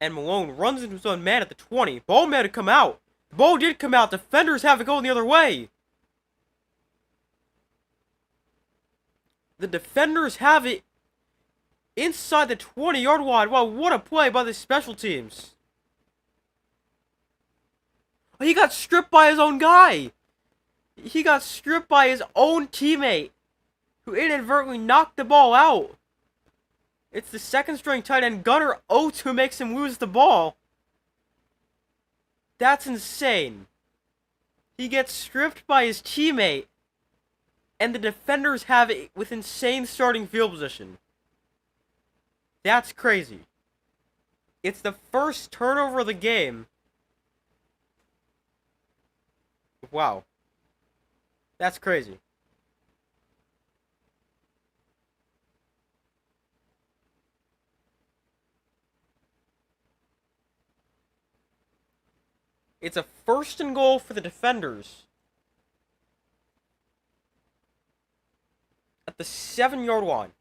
And Malone runs into his own man at the 20. Ball may have come out. The ball did come out. Defenders have it going the other way. The defenders have it inside the 20-yard line. Wow, what a play by the special teams. He got stripped by his own guy. He got stripped by his own teammate, who inadvertently knocked the ball out. It's the second-string tight end, Gunnar Oates, who makes him lose the ball. That's insane. He gets stripped by his teammate, and the defenders have it with insane starting field position. That's crazy. It's the first turnover of the game. Wow. That's crazy. It's a 1st and goal for the defenders. At the 7-yard line.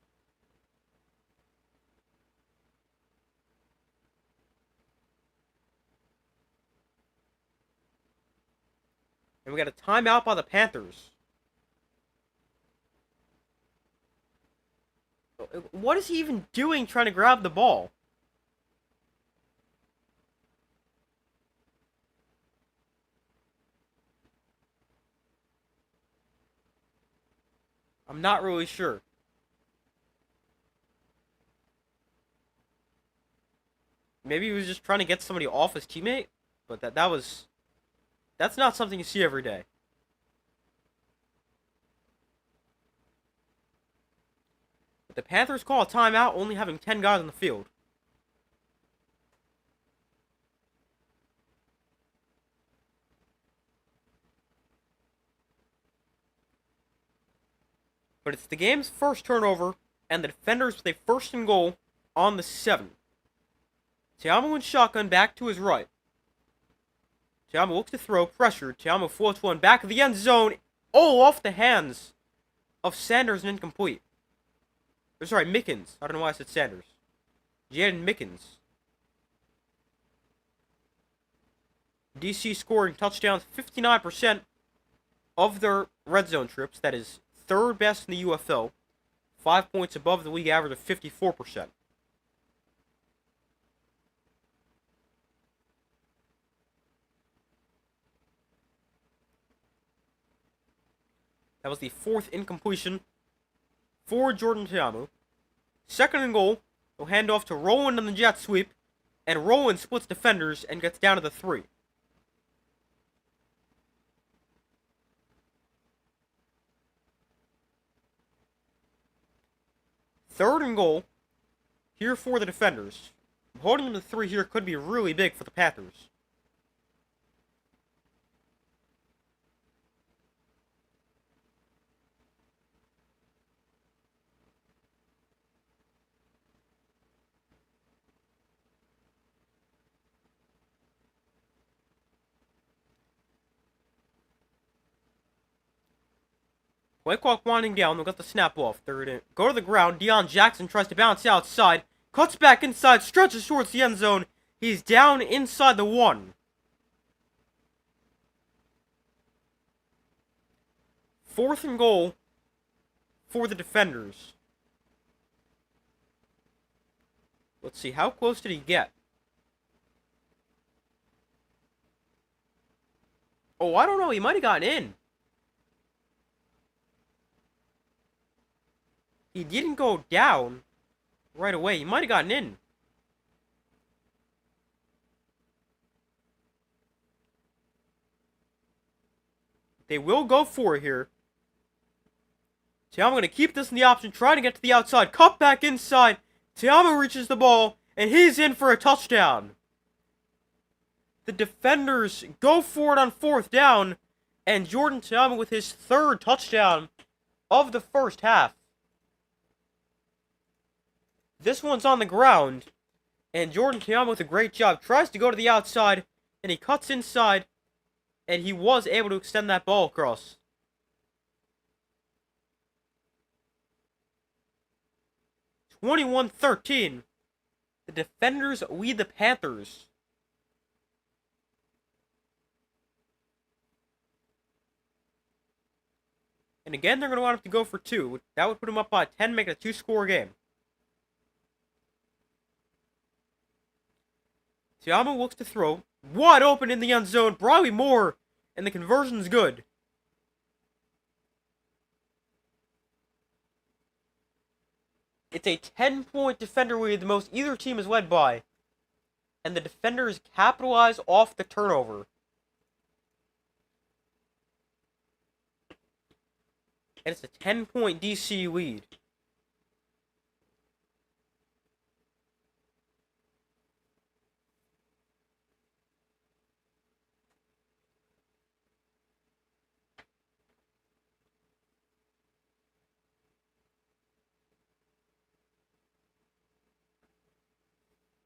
And we got a timeout by the Panthers. What is he even doing trying to grab the ball? I'm not really sure. Maybe he was just trying to get somebody off his teammate, but that's not something you see every day. But the Panthers call a timeout, only having 10 guys on the field. But it's the game's first turnover, and the defenders with a 1st and goal on the 7. Tiamu in shotgun back to his right. Tiamu looks to throw, pressure. Tiamu floats one back of the end zone. Oh, off the hands of Sanders and incomplete. Or, sorry, Mickens. I don't know why I said Sanders. Jaden Mickens. DC scoring touchdowns 59% of their red zone trips. That is 3rd best in the UFL. 5 points above the league average of 54%. That was the 4th incompletion for Jordan Tiamu. 2nd and goal. They'll hand off to Roland on the jet sweep. And Roland splits defenders and gets down to the 3. Third and goal. Here for the defenders. Holding them to 3 here could be really big for the Panthers. Play clock winding down. They'll get the snap off. They're going to go to the ground. Deion Jackson tries to bounce outside. Cuts back inside. Stretches towards the end zone. He's down inside the 1. 4th and goal for the defenders. Let's see. How close did he get? Oh, I don't know. He might have gotten in. He didn't go down right away. He might have gotten in. They will go for it here. Tiama going to keep this in the option, trying to get to the outside. Cut back inside. Tiama reaches the ball, and he's in for a touchdown. The defenders go for it on 4th down, and Jordan Tiama with his 3rd touchdown of the first half. This one's on the ground, and Jordan Tiama with a great job. Tries to go to the outside, and he cuts inside, and he was able to extend that ball across. (21-13). The defenders lead the Panthers. And again, they're going to want to go for 2. That would put them up by 10, make it a 2-score game. Tiama looks to throw. Wide open in the end zone. Briley Moore. And the conversion's good. It's a 10-point defender lead, the most either team is led by. And the defenders capitalize off the turnover. And it's a 10-point DC lead.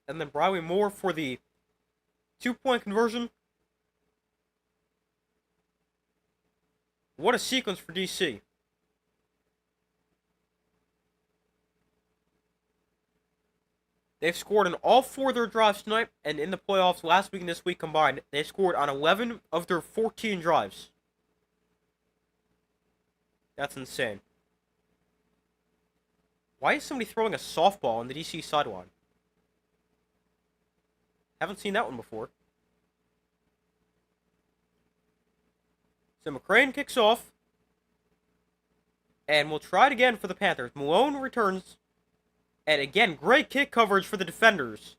And then Briley Moore for the 2-point conversion. What a sequence for DC. They've scored on all 4 of their drives tonight, and in the playoffs last week and this week combined, they scored on 11 of their 14 drives. That's insane. Why is somebody throwing a softball on the DC sideline? Haven't seen that one before. So McCrane kicks off. And we'll try it again for the Panthers. Malone returns. And again, great kick coverage for the defenders.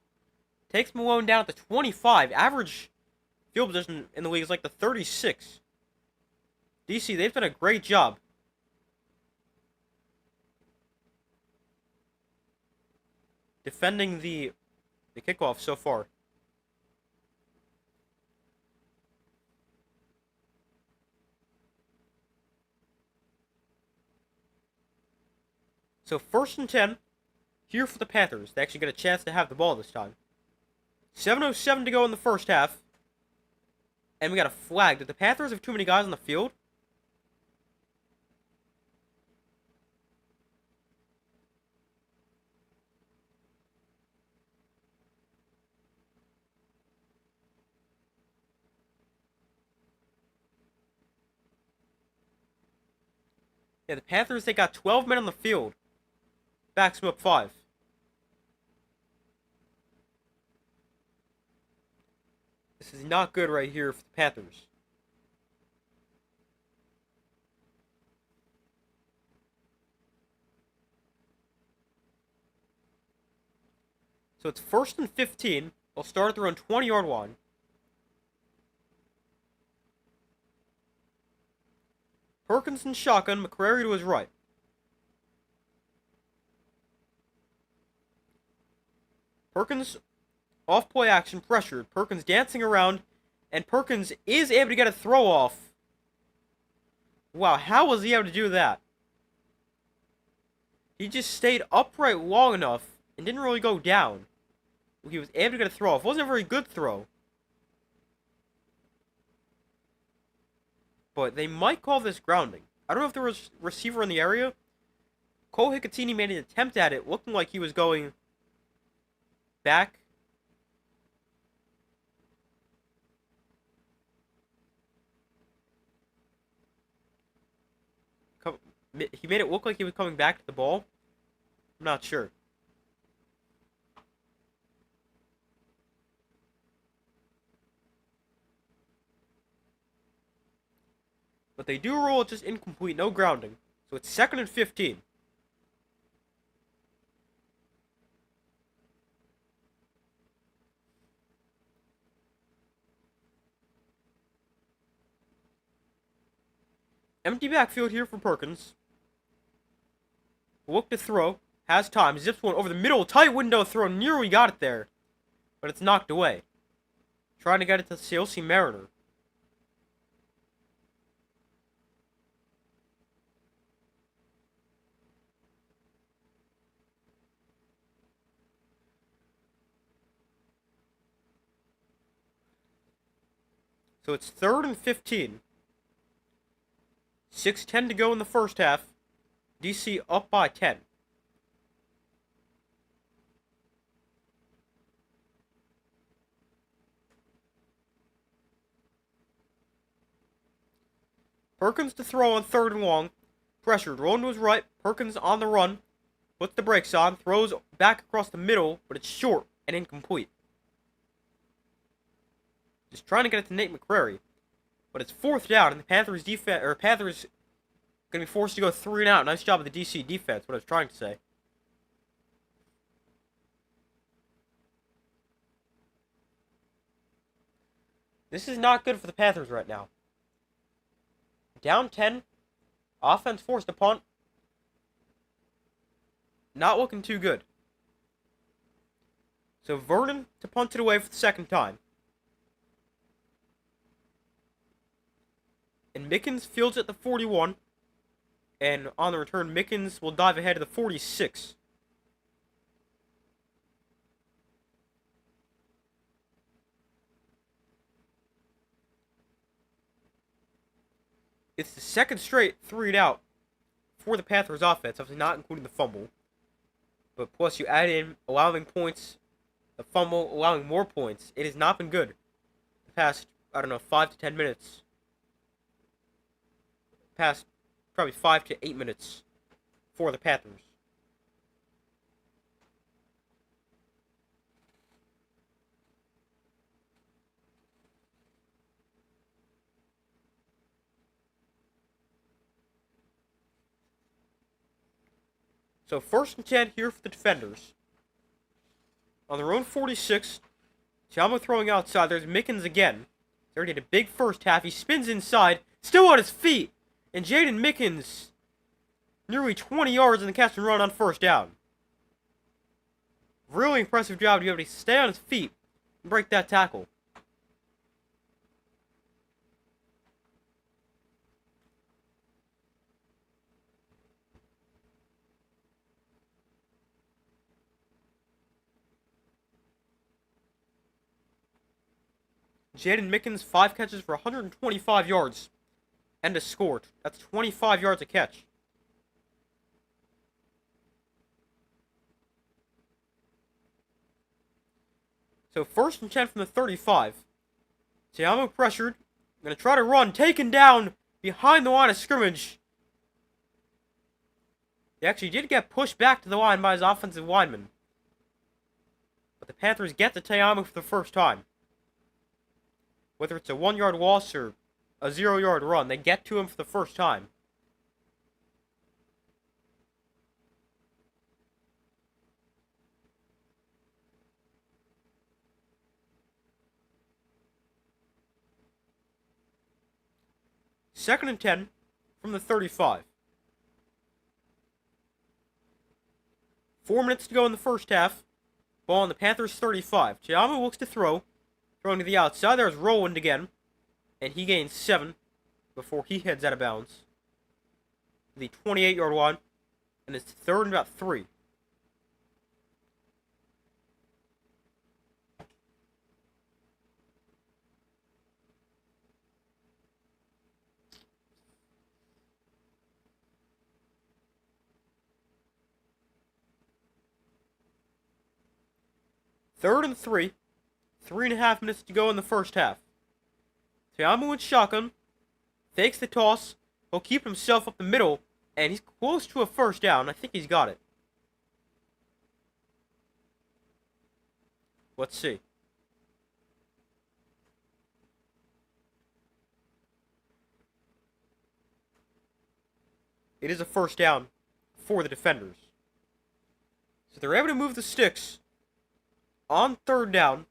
Takes Malone down at the 25. Average field position in the league is like the 36. DC, they've done a great job. Defending the kickoff so far. So 1st and 10 here for the Panthers. They actually get a chance to have the ball this time. 7:07 to go in the first half. And we got a flag. Did the Panthers have too many guys on the field? Yeah, the Panthers, they got 12 men on the field. Backs them up 5. This is not good right here for the Panthers. So it's 1st and 15. They'll start at their own 20-yard line. Perkins in shotgun, McCrary to his right. Perkins, off-play action, pressured. Perkins dancing around, and Perkins is able to get a throw off. Wow, how was he able to do that? He just stayed upright long enough and didn't really go down. He was able to get a throw off. It wasn't a very good throw. But they might call this grounding. I don't know if there was a receiver in the area. Cole Hicatini made an attempt at it, looking like he was going back. He made it look like he was coming back to the ball. I'm not sure. But they do roll it just incomplete, no grounding. So it's 2nd and 15. Empty backfield here for Perkins. Look to throw. Has time. Zips one over the middle. Tight window throw. Nearly got it there. But it's knocked away. Trying to get it to Chelsea Mariner. So it's 3rd and 15. 6:10 to go in the first half. DC up by 10. Perkins to throw on 3rd and long. Pressured. Rolling to his right. Perkins on the run. Puts the brakes on. Throws back across the middle, but it's short and incomplete. Just trying to get it to Nate McCrary. But it's 4th down, and the Panthers going to be forced to go 3 and out. Nice job of the DC defense, what I was trying to say. This is not good for the Panthers right now. Down 10. Offense forced to punt. Not looking too good. So Vernon to punt it away for the 2nd time. And Mickens fields at the 41. And on the return, Mickens will dive ahead of the 46. It's the 2nd straight 3 out for the Panthers offense, obviously not including the fumble. But plus you add in allowing points, the fumble, allowing more points. It has not been good the past, 5 to 10 minutes. Past probably 5 to 8 minutes for the Panthers. So 1st and 10 here for the defenders. On their own 46, Tiamo throwing outside. There's Mickens again. He already had a big first half. He spins inside, still on his feet. And Jaden Mickens, nearly 20 yards in the catch and run on 1st down. Really impressive job to be able to stay on his feet and break that tackle. Jaden Mickens, 5 catches for 125 yards. And a score. That's 25 yards a catch. So 1st and 10 from the 35. Tiamo pressured. Going to try to run. Taken down behind the line of scrimmage. He actually did get pushed back to the line by his offensive lineman. But the Panthers get to Tiamo for the 1st time. Whether it's a 1-yard loss or a 0-yard run, they get to him for the 1st time. Second and 10 from the 35. 4 minutes to go in the first half. Ball on the Panthers 35. Tiamo looks to throw. Throwing to the outside. There's Rowland again. And he gains 7 before he heads out of bounds. The 28-yard line. And it's 3rd and about 3. Third and 3. 3.5 minutes to go in the first half. Te'amu in shotgun. Fakes the toss. He'll keep himself up the middle. And he's close to a first down. I think he's got it. Let's see. It is a first down for the defenders. So they're able to move the sticks on third down.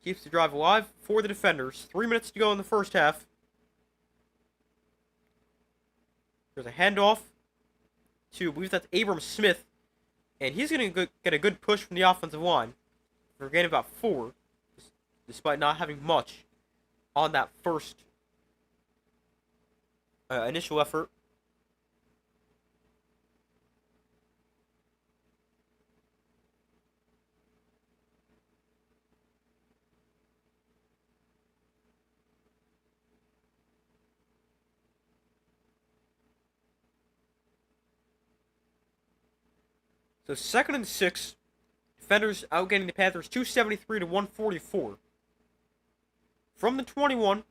Keeps the drive alive for the defenders. 3 minutes to go in the first half. There's a handoff to, I believe that's Abram Smith. And he's going to get a good push from the offensive line. We're getting about 4, despite not having much on that first initial effort. So 2nd and 6. Defenders outgaining the Panthers 273 to 144. From the 21,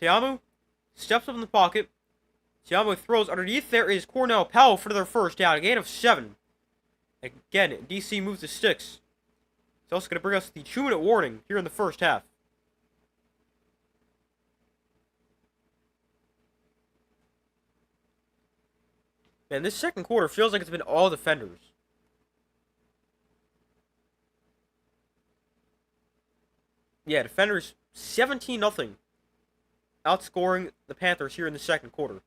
Te'amu steps up in the pocket. Te'amu throws underneath. There is Cornell Powell for their first down. A gain of 7. Again, DC moves the sticks. It's also going to bring us the 2-minute warning here in the first half. Man, this second quarter feels like it's been all defenders. Yeah, defenders 17-0, outscoring the Panthers here in the second quarter.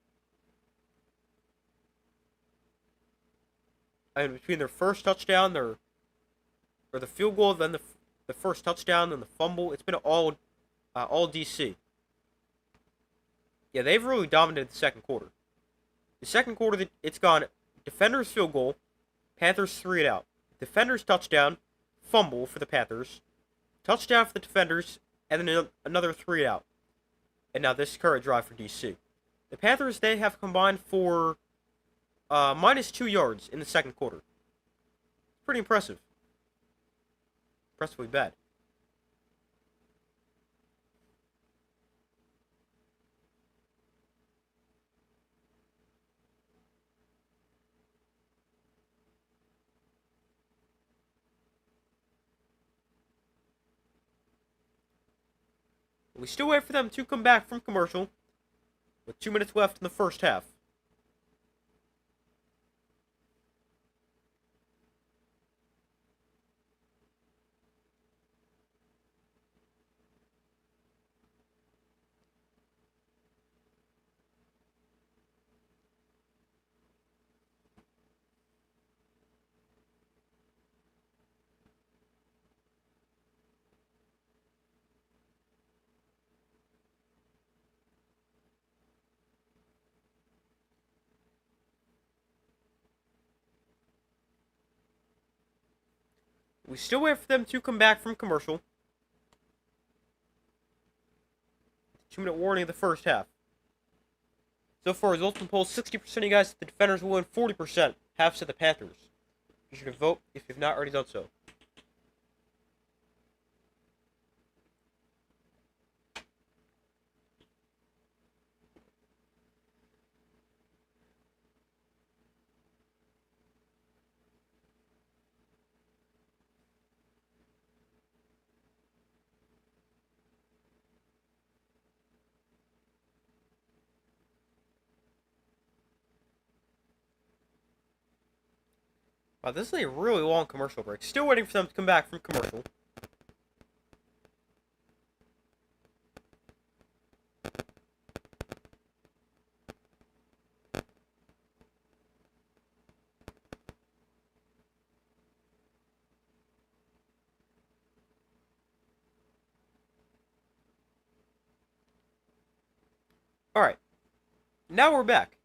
And between their first touchdown, or the field goal, then the first touchdown, then the fumble, it's been all DC. Yeah, they've really dominated the second quarter. The second quarter, it's gone defenders field goal, Panthers 3 it out. Defenders touchdown, fumble for the Panthers. Touchdown for the defenders, and then another 3 out. And now this current drive for DC. The Panthers, they have combined for minus 2 yards in the second quarter. Pretty impressive. Impressively bad. We still wait for them to come back from commercial, with 2 minutes left in the first half. We still wait for them to come back from commercial. 2-minute warning of the first half. So far, results from polls, 60% of you guys said the defenders will win, 40% have said the Panthers. Be sure to vote if you've not already done so. Wow, this is a really long commercial break. Still waiting for them to come back from commercial. Alright. Now we're back.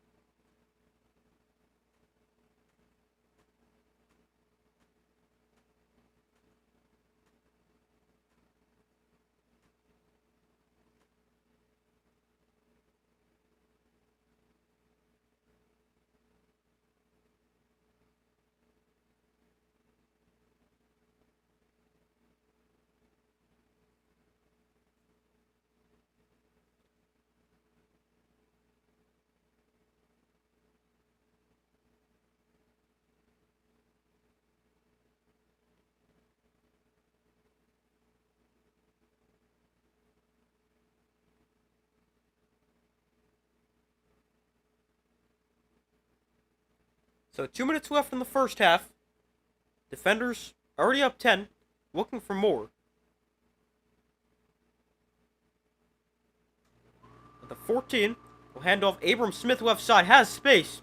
So 2 minutes left in the first half. Defenders already up 10, looking for more. At the 14, will hand off. Abram Smith left side, has space.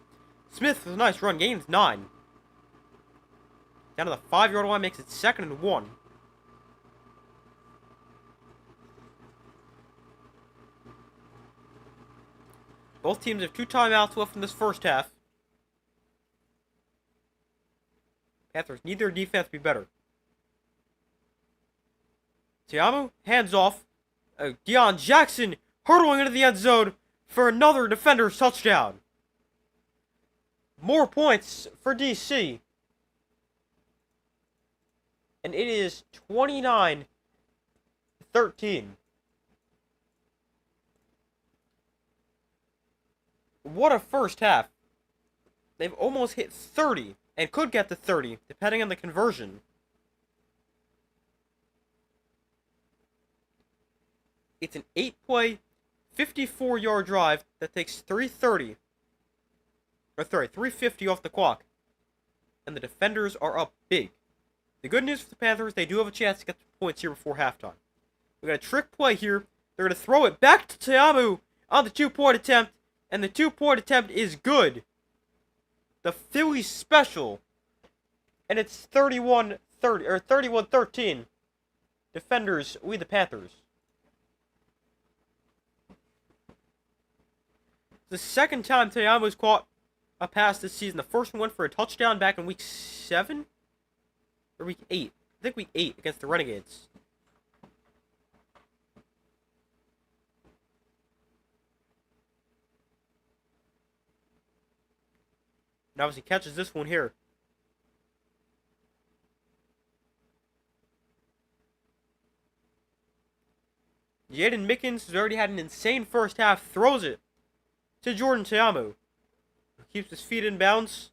Smith with a nice run, gains 9. Down to the 5-yard line, makes it 2nd and 1. Both teams have 2 timeouts left in this first half. Panthers need their defense to be better. Tiamu, hands off. Deion Jackson hurtling into the end zone for another defender's touchdown. More points for DC. And it is 29-13. What a first half. They've almost hit 30 and could get to 30, depending on the conversion. It's an 8-play, 54-yard drive that takes 350 off the clock. And the defenders are up big. The good news for the Panthers, they do have a chance to get the points here before halftime. We got a trick play here. They're going to throw it back to Tiamu on the 2-point attempt. And the 2-point attempt is good. The Phillies special. And it's 31-13. Defenders lead the Panthers. The second time Tiamu's caught a pass this season. The first one went for a touchdown back in week 7? Or week 8? I think week 8 against the Renegades. And obviously catches this one here. Jaden Mickens, who's already had an insane first half, throws it to Jordan Tiamu, who keeps his feet in bounds.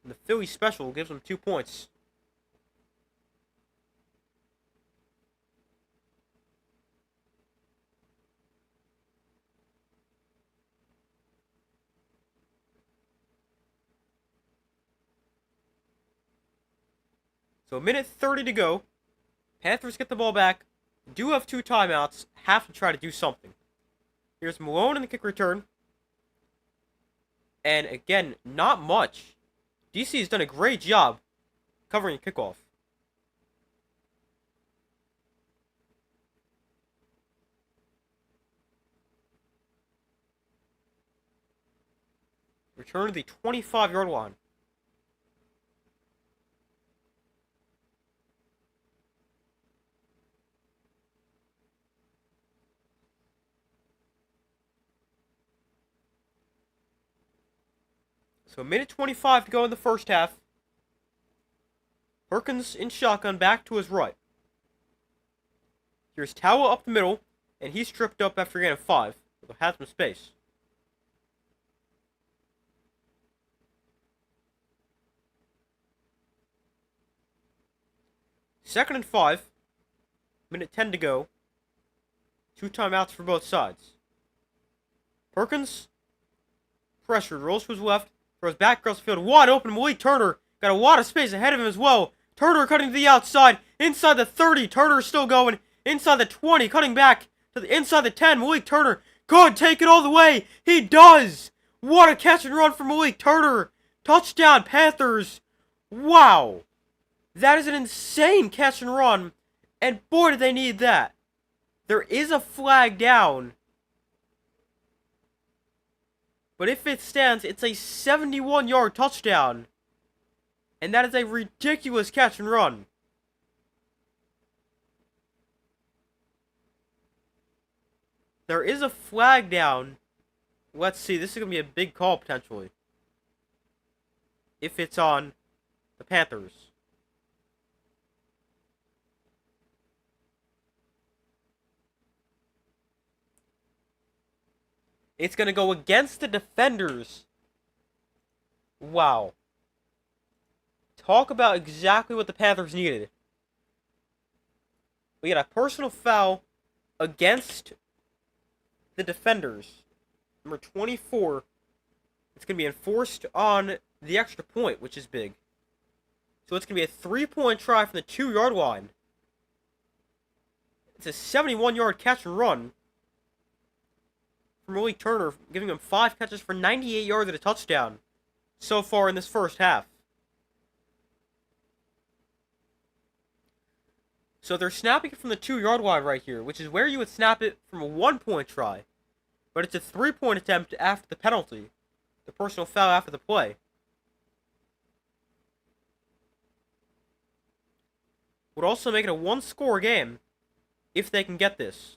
And the Philly special gives him 2 points. So a minute 30 to go. Panthers get the ball back. Do have 2 timeouts. Have to try to do something. Here's Malone in the kick return. And again, not much. DC has done a great job covering the kickoff. Return to the 25-yard line. So a minute 25 to go in the first half. Perkins in shotgun back to his right. Here's Tawa up the middle, and he's tripped up after getting 5. He'll have some space. Second and 5. Minute 10 to go. 2 timeouts for both sides. Perkins. Pressure. Rolls to his left. Throws back across the field. Wide open. Malik Turner. Got a lot of space ahead of him as well. Turner cutting to the outside. Inside the 30. Turner still going. Inside the 20. Cutting back to the inside the 10. Malik Turner could take it all the way. He does. What a catch and run for Malik Turner. Touchdown Panthers. Wow. That is an insane catch and run. And boy, did they need that. There is a flag down. But if it stands, it's a 71-yard touchdown. And that is a ridiculous catch and run. There is a flag down. Let's see. This is going to be a big call, potentially. If it's on the Panthers. It's going to go against the defenders. Wow. Talk about exactly what the Panthers needed. We got a personal foul against the defenders. Number 24, it's going to be enforced on the extra point, which is big. So it's going to be a 3-point try from the 2-yard line. It's a 71-yard catch and run from Malik Turner, giving him 5 catches for 98 yards and a touchdown so far in this first half. So they're snapping it from the 2-yard line right here, which is where you would snap it from a 1-point try. But it's a 3-point attempt after the penalty. The personal foul after the play. Would also make it a 1-score game if they can get this.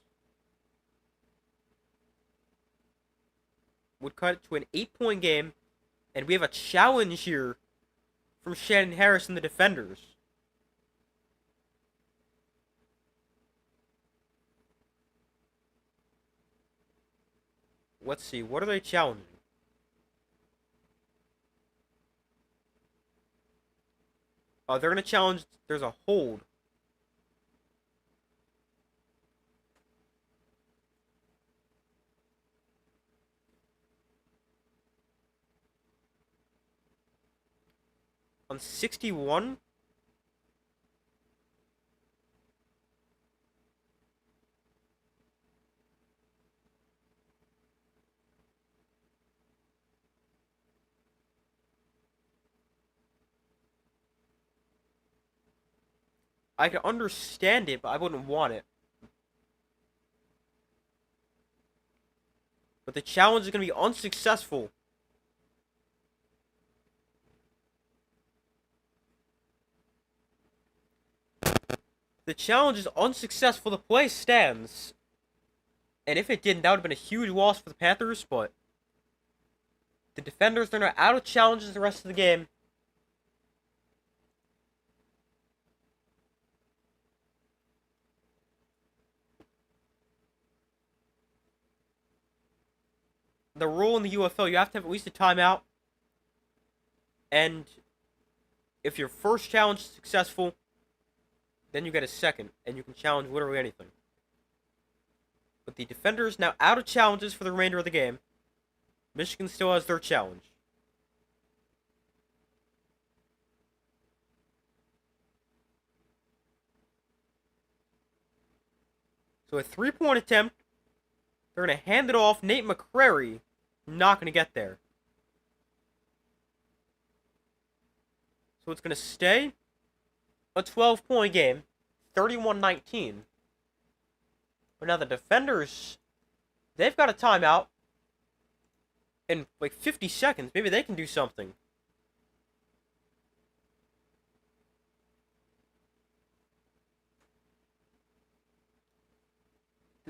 Would cut it to an 8-point game. And we have a challenge here from Shannon Harris and the defenders. Let's see, what are they challenging? They're going to challenge, there's a hold. On 61? I can understand it, but I wouldn't want it. But the challenge is going to be unsuccessful. The challenge is unsuccessful. The play stands. And if it didn't, that would have been a huge loss for the Panthers, but the defenders, they're not out of challenges the rest of the game. The rule in the UFL, you have to have at least a timeout. And if your first challenge is successful, then you get a second, and you can challenge literally anything. But the defenders now out of challenges for the remainder of the game. Michigan still has their challenge. So a 3-point attempt. They're going to hand it off. Nate McCrary not going to get there. So it's going to stay a 12-point game. 31-19. But now the defenders, they've got a timeout. In like 50 seconds. Maybe they can do something.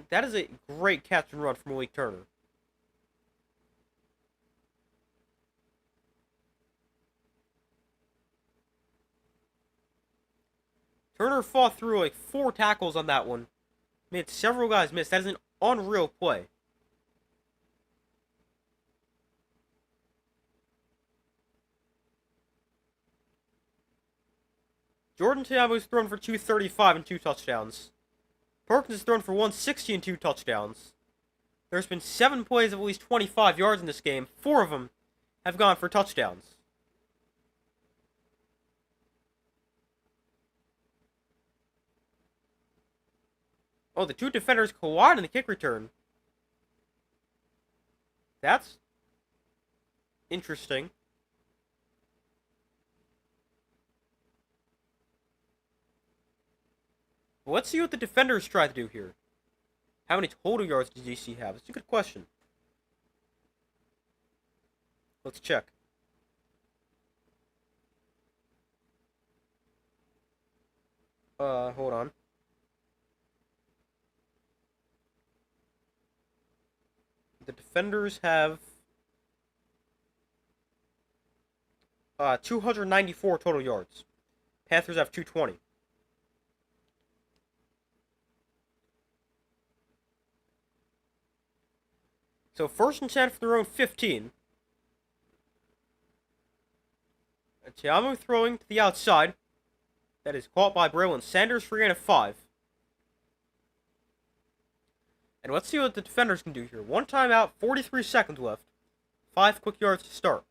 That is a great catch and run from Malik Turner. Turner fought through like 4 tackles on that one. Made several guys miss. That is an unreal play. Jordan Ta'amu's thrown for 235 and 2 touchdowns. Perkins has thrown for 160 and 2 touchdowns. There's been 7 plays of at least 25 yards in this game. 4 of them have gone for touchdowns. Oh, the 2 defenders collide in the kick return. That's interesting. Well, let's see what the defenders try to do here. How many total yards does DC have? It's a good question. Let's check. Hold on. The defenders have 294 total yards. Panthers have 220. So 1st and 10 from their own 15. Ta'amu throwing to the outside. That is caught by Braylon Sanders for a gain of 5. And let's see what the defenders can do here. One timeout, 43 seconds left. 5 quick yards to start.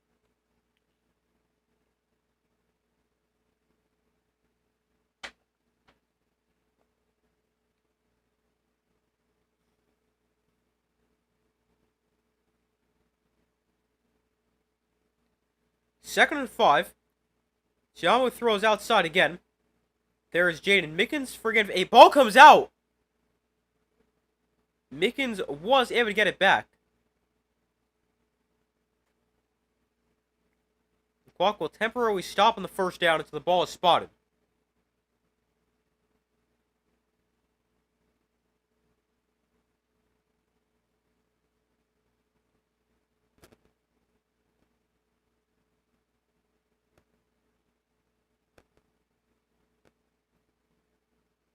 Second and 5. Tiamo throws outside again. There is Jaden Mickens. Forget a ball comes out. Mickens was able to get it back. The clock will temporarily stop on the first down until the ball is spotted.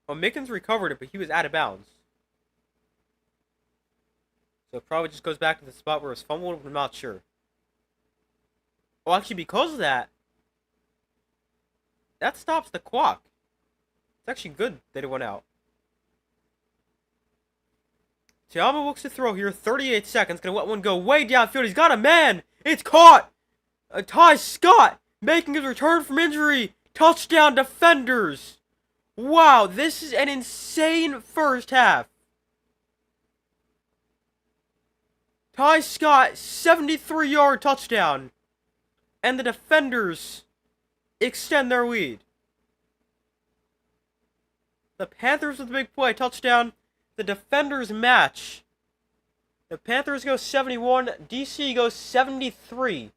Well, Mickens recovered it, but he was out of bounds. So it probably just goes back to the spot where it was fumbled, but I'm not sure. Well, actually, because of that, that stops the clock. It's actually good that it went out. Tiamo looks to throw here, 38 seconds, gonna let one go way downfield. He's got a man! It's caught! Ty Scott making his return from injury. Touchdown, Defenders! Wow, this is an insane first half. Ty Scott, 73-yard touchdown. And the Defenders extend their lead. The Panthers with the big play, touchdown. The Defenders match. The Panthers go 71, DC goes 73.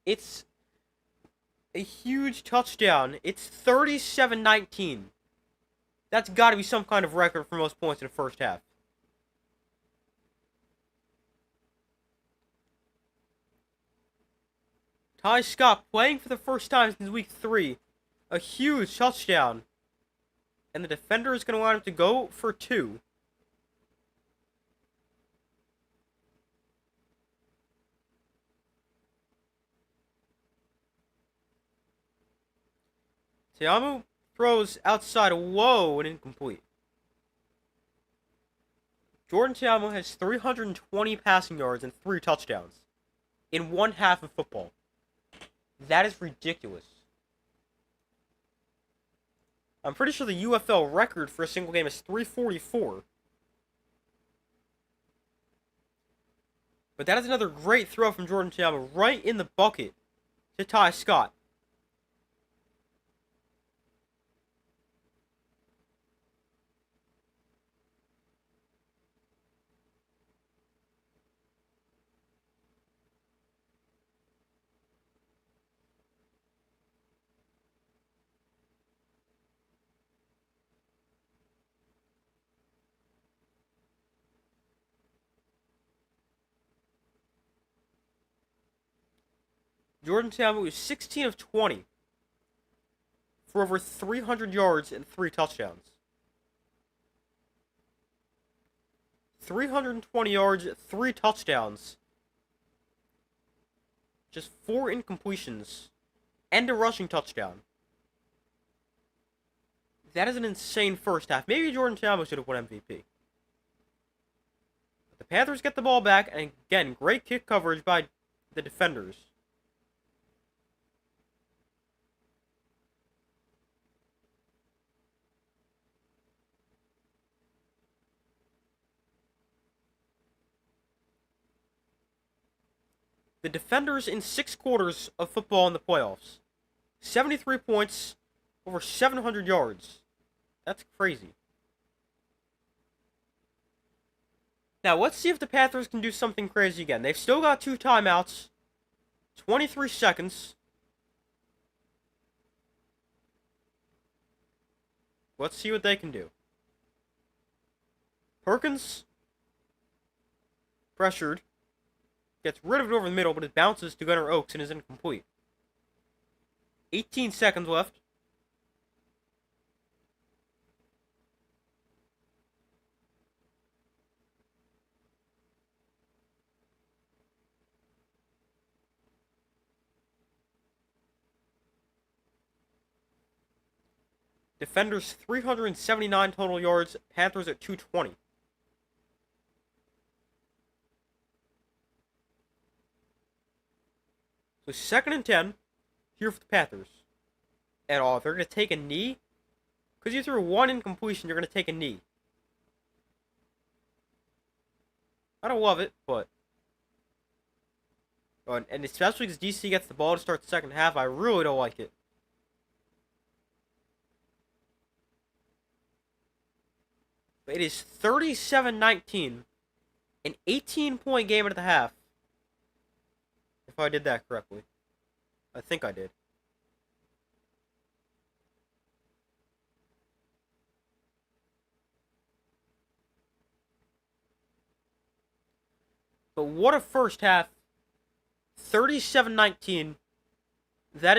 It's a huge touchdown. It's 37-19. That's got to be some kind of record for most points in the first half. Ty Scott playing for the first time since week 3. A huge touchdown. And the defender is going to line up to go for 2. Tiamu throws outside low and incomplete. Jordan Tiamu has 320 passing yards and 3 touchdowns in one half of football. That is ridiculous. I'm pretty sure the UFL record for a single game is 344. But that is another great throw from Jordan Tiamu right in the bucket to Ty Scott. Jordan Tiamu is 16 of 20 for over 300 yards and 3 touchdowns. 320 yards, 3 touchdowns. Just 4 incompletions and a rushing touchdown. That is an insane first half. Maybe Jordan Tiamu should have won MVP. But the Panthers get the ball back, and again, great kick coverage by the defenders. The Defenders in 6 quarters of football in the playoffs. 73 points, over 700 yards. That's crazy. Now, let's see if the Panthers can do something crazy again. They've still got 2 timeouts. 23 seconds. Let's see what they can do. Perkins. Pressured. Gets rid of it over the middle, but it bounces to Gunnar Oaks and is incomplete. 18 seconds left. Defenders 379 total yards. Panthers at 220. So 2nd and 10 here for the Panthers. And they're going to take a knee. Because you threw one incompletion, you're going to take a knee. I don't love it, but... And especially because DC gets the ball to start the second half, I really don't like it. But it is 37-19. An 18-point game at the half. If I did that correctly. I think I did. But what a first half. 37-19. That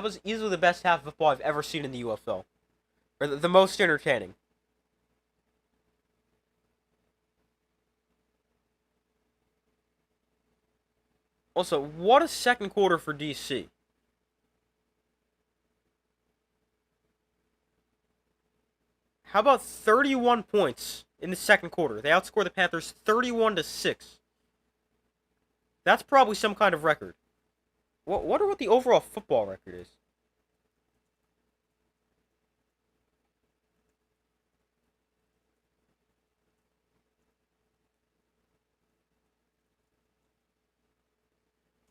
was easily the best half of football I've ever seen in the UFL. Or the most entertaining. Also, what a second quarter for DC. How about 31 points in the second quarter? They outscored the Panthers 31-6. That's probably some kind of record. Wonder what the overall football record is.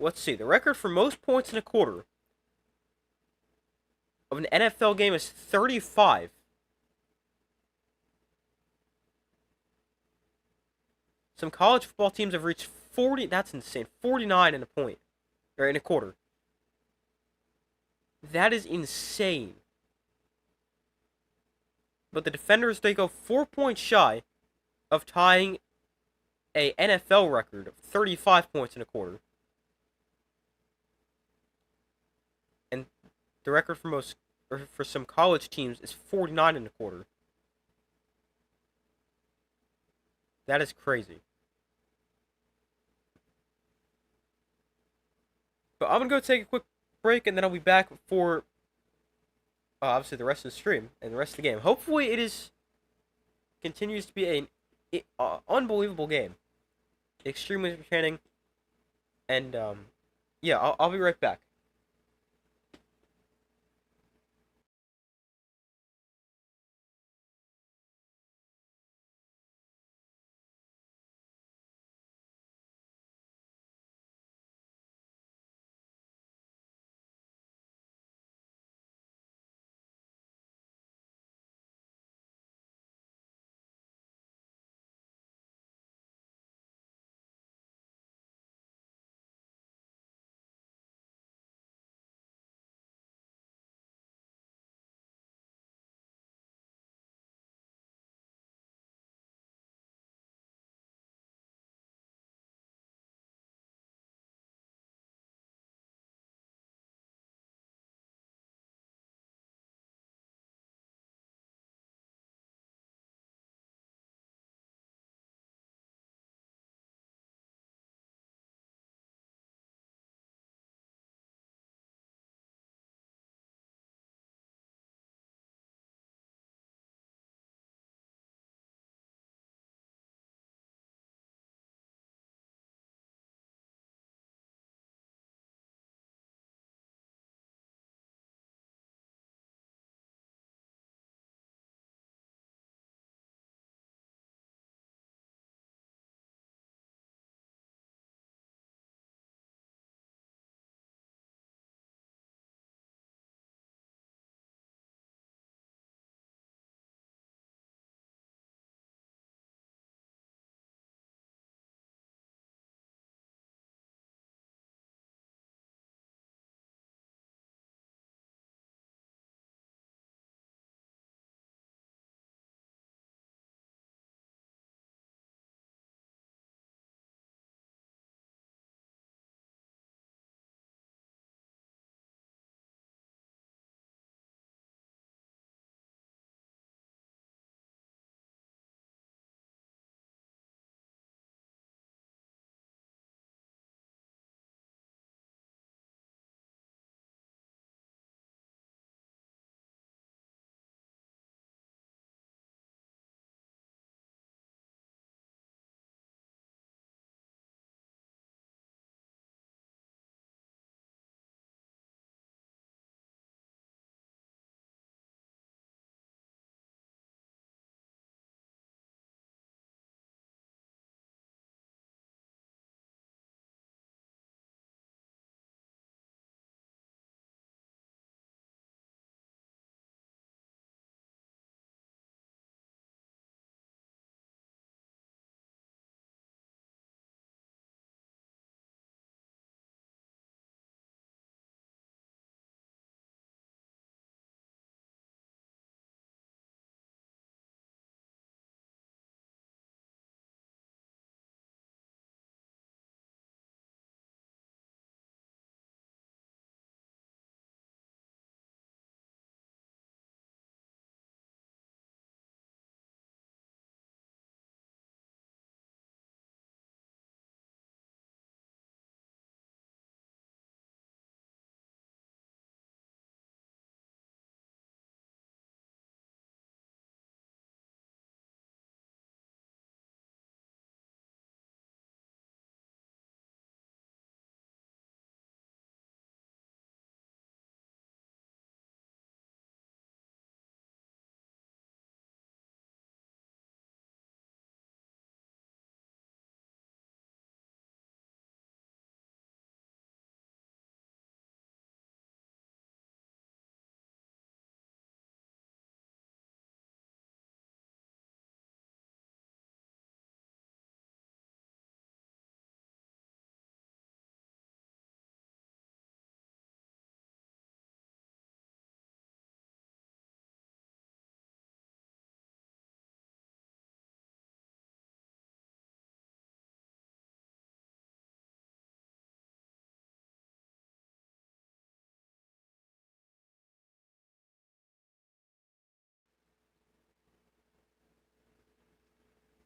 Let's see. The record for most points in a quarter of an NFL game is 35. Some college football teams have reached 40. That's insane. 49 in a point. Or in a quarter. That is insane. But the Defenders, they go 4 points shy of tying a NFL record of 35 points in a quarter. And the record for some college teams is 49 in a quarter. That is crazy. But I'm going to go take a quick break, and then I'll be back for, obviously, the rest of the stream and the rest of the game. Hopefully, continues to be an unbelievable game. Extremely entertaining. And, yeah, I'll be right back.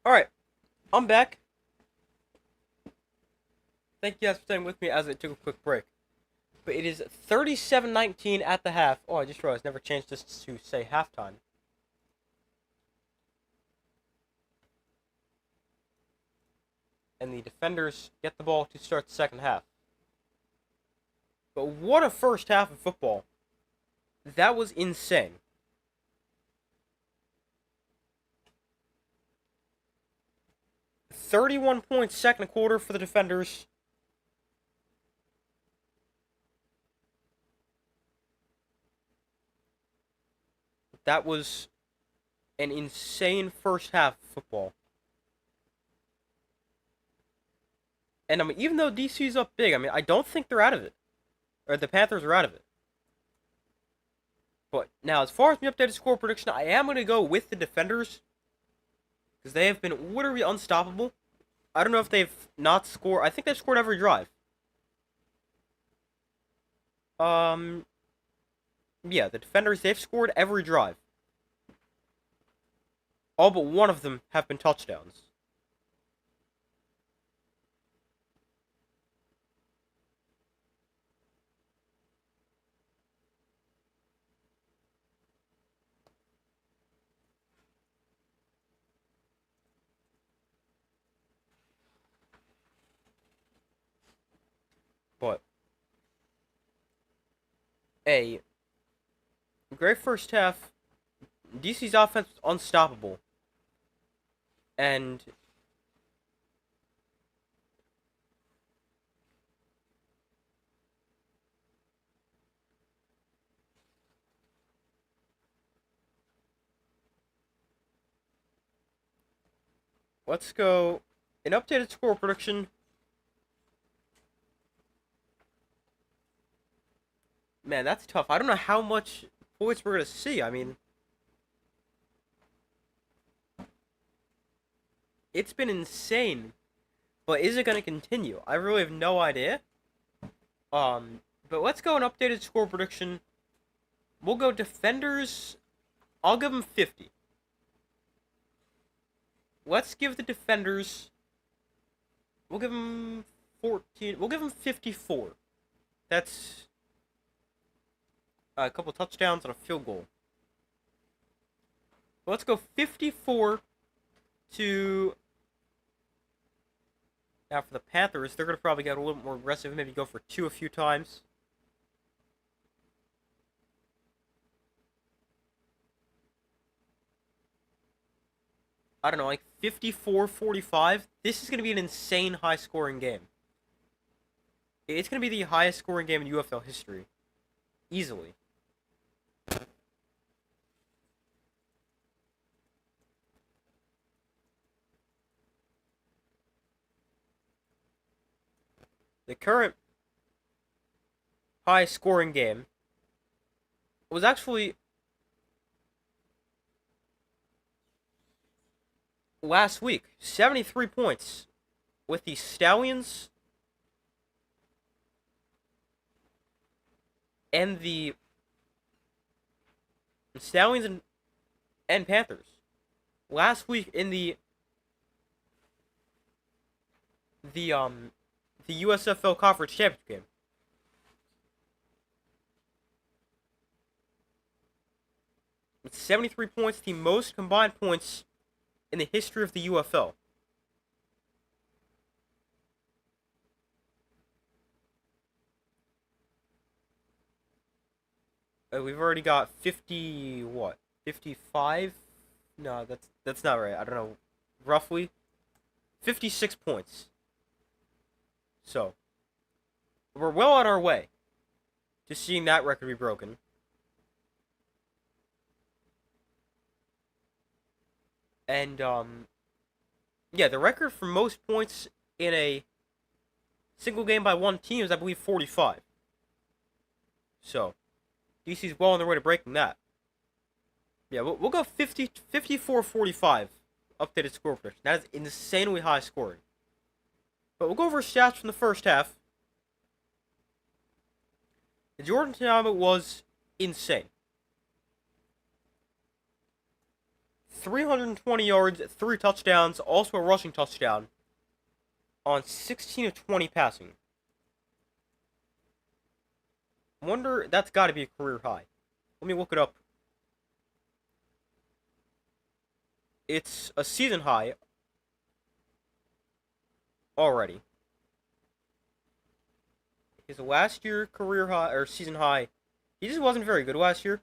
Alright, I'm back. Thank you guys for staying with me as I took a quick break. But it is 37-19 at the half. Oh, I just realized I never changed this to say halftime. And the defenders get the ball to start the second half. But what a first half of football. That was insane. .31 second quarter for the defenders. That was an insane first half of football. And I mean, even though DC's up big, I mean, I don't think they're out of it. Or the Panthers are out of it. But now, as far as the updated score prediction, I am going to go with the defenders. Because they have been literally unstoppable. I don't know if they've not scored. I think they've scored every drive. Yeah, the defenders, they've scored every drive. All but one of them have been touchdowns. But a great first half. DC's offense was unstoppable. And let's go an updated score prediction. Man, that's tough. I don't know how much points we're going to see. I mean, it's been insane. But is it going to continue? I really have no idea. But let's go an updated score prediction. We'll go defenders. I'll give them 50. Let's give the defenders. We'll give them 14. We'll give them 54. That's a couple touchdowns and a field goal. Let's go 54 to. Now for the Panthers, they're going to probably get a little more aggressive, maybe go for 2 a few times. I don't know, like 54-45. This is going to be an insane high-scoring game. It's going to be the highest-scoring game in UFL history. Easily. The current high-scoring game was actually last week. 73 points with the Stallions and the Stallions and Panthers. Last week in the USFL Conference Championship game. With 73 points, the most combined points in the history of the UFL. We've already got 50, what? 55? No, that's not right. I don't know. Roughly 56 points. So, we're well on our way to seeing that record be broken. And, yeah, the record for most points in a single game by one team is, I believe, 45. So, DC's well on their way to breaking that. Yeah, we'll go 54-45 updated score prediction. That is insanely high scoring. But we'll go over stats from the first half. The Jordan Tayama was insane. 320 yards, 3 touchdowns, also a rushing touchdown on 16 of 20 passing. I wonder, that's got to be a career high. Let me look it up. It's a season high already. His last year career high, or season high, he just wasn't very good last year.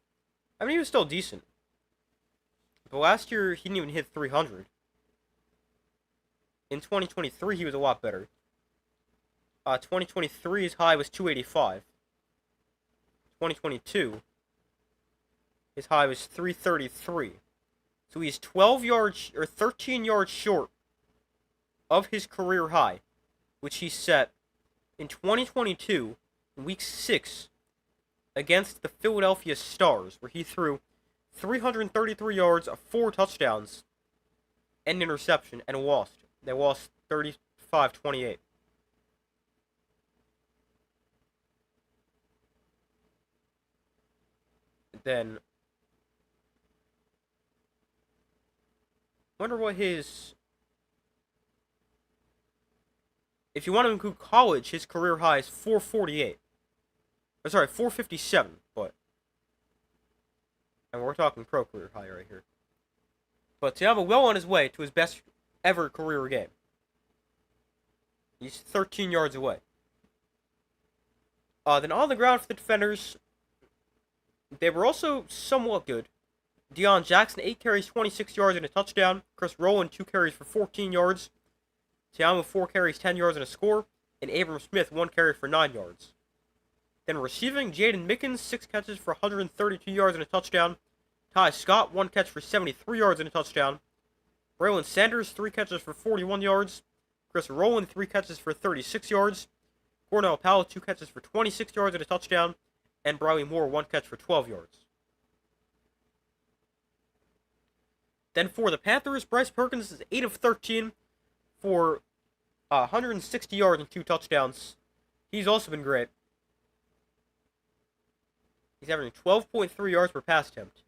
I mean, he was still decent. But last year, he didn't even hit 300. In 2023, he was a lot better. 2023, his high was 285. 2022, his high was 333. So he's 12 yards, or 13 yards short of his career high, which he set in 2022, in Week 6, against the Philadelphia Stars, where he threw 333 yards, 4 touchdowns, and an interception, and lost. They lost 35-28. Then, wonder what his... If you want to include college, his career high is 448. Or sorry, 457, but... And we're talking pro career high right here. But Tiago well on his way to his best ever career game. He's 13 yards away. Then on the ground for the defenders, they were also somewhat good. Deion Jackson, 8 carries, 26 yards, and a touchdown. Chris Rowland, 2 carries for 14 yards. Tiamu, 4 carries, 10 yards, and a score. And Abram Smith, 1 carry for 9 yards. Then receiving, Jaden Mickens, 6 catches for 132 yards and a touchdown. Ty Scott, 1 catch for 73 yards and a touchdown. Braylon Sanders, 3 catches for 41 yards. Chris Rowland, 3 catches for 36 yards. Cornell Powell, 2 catches for 26 yards and a touchdown. And Briley Moore, 1 catch for 12 yards. Then for the Panthers, Bryce Perkins is 8 of 13 for 160 yards and 2 touchdowns. He's also been great. He's averaging 12.3 yards per pass attempt.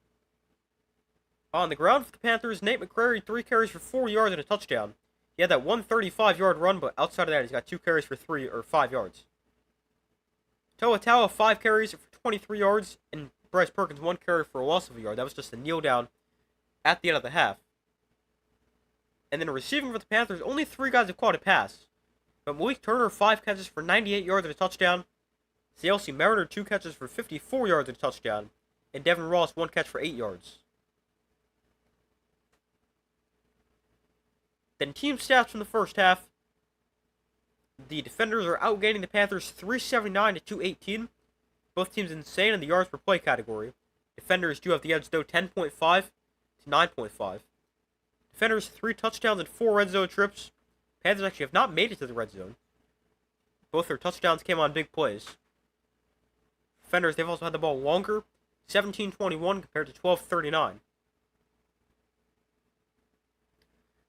On the ground for the Panthers, Nate McCrary, 3 carries for 4 yards and a touchdown. He had that 135-yard run, but outside of that, he's got 2 carries for 5 yards. Toa Taua, 5 carries for 23 yards, and Bryce Perkins, 1 carry for a loss of a yard. That was just a kneel down at the end of the half. And then receiving for the Panthers, only 3 guys have caught a pass. But Malik Turner, 5 catches for 98 yards and a touchdown. CLC Mariner, 2 catches for 54 yards and a touchdown. And Devin Ross, 1 catch for 8 yards. Then team stats from the first half. The defenders are outgaining the Panthers 379 to 218. Both teams insane in the yards per play category. Defenders do have the edge though, 10.5 to 9.5. Defenders 3 touchdowns and 4 red zone trips. Panthers actually have not made it to the red zone. Both their touchdowns came on big plays. Defenders, they've also had the ball longer, 17-21 compared to 12-39.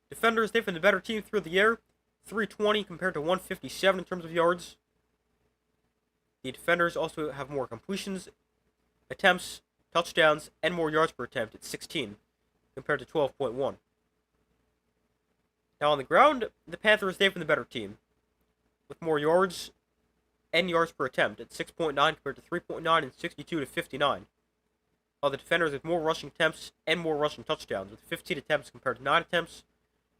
Defenders, they've been the better team through the air, 320 compared to 157 in terms of yards. The defenders also have more completions, attempts, touchdowns, and more yards per attempt at 16 compared to 12.1. Now on the ground, the Panthers, they've been the better team, with more yards and yards per attempt at 6.9 compared to 3.9 and 62 to 59. While the defenders with more rushing attempts and more rushing touchdowns, with 15 attempts compared to 9 attempts,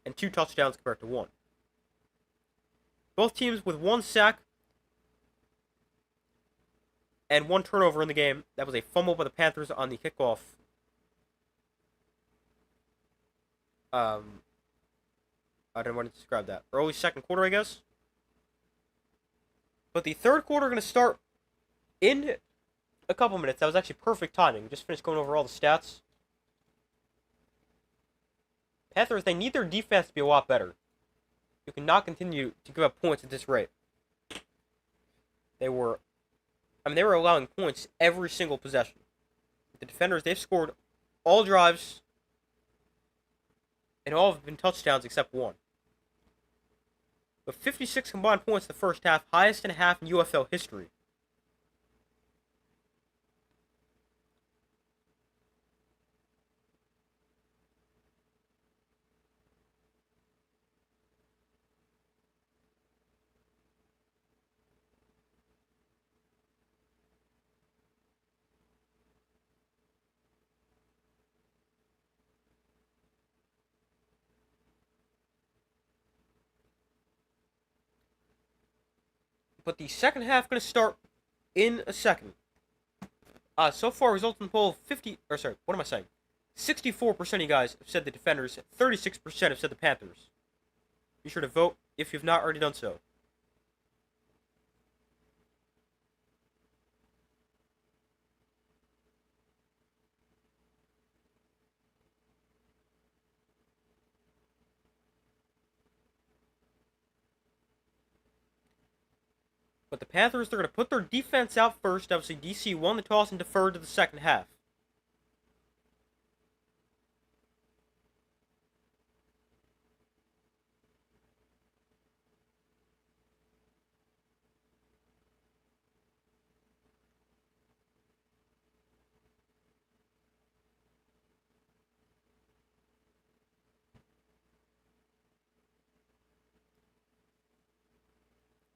and 2 touchdowns compared to 1. Both teams with 1 sack and 1 turnover in the game. That was a fumble by the Panthers on the kickoff. I don't know how to describe that. Early second quarter, I guess. But the third quarter going to start in a couple minutes. That was actually perfect timing. We just finished going over all the stats. Panthers, they need their defense to be a lot better. You cannot continue to give up points at this rate. They were allowing points every single possession. The defenders, they've scored all drives, and all have been touchdowns except 1. With 56 combined points in the first half, highest in a half in UFL history. But the second half going to start in a second. So far, results in the poll: 64% of you guys have said the Defenders. 36% have said the Panthers. Be sure to vote if you've not already done so. But the Panthers, they're going to put their defense out first. Obviously, DC won the toss and deferred to the second half.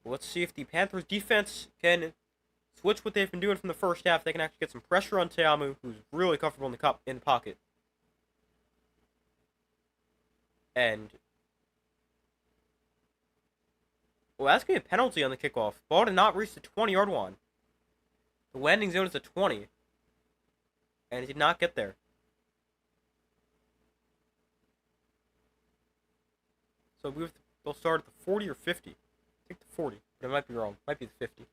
Let's see if the Panthers defense can switch what they've been doing from the first half. They can actually get some pressure on Teamu, who's really comfortable in the pocket. And well, that's going to be a penalty on the kickoff. Ball did not reach the 20-yard line. The landing zone is a 20. And it did not get there. So they'll start at the 40 or 50. I think the 40, but I might be wrong. Might be the 50.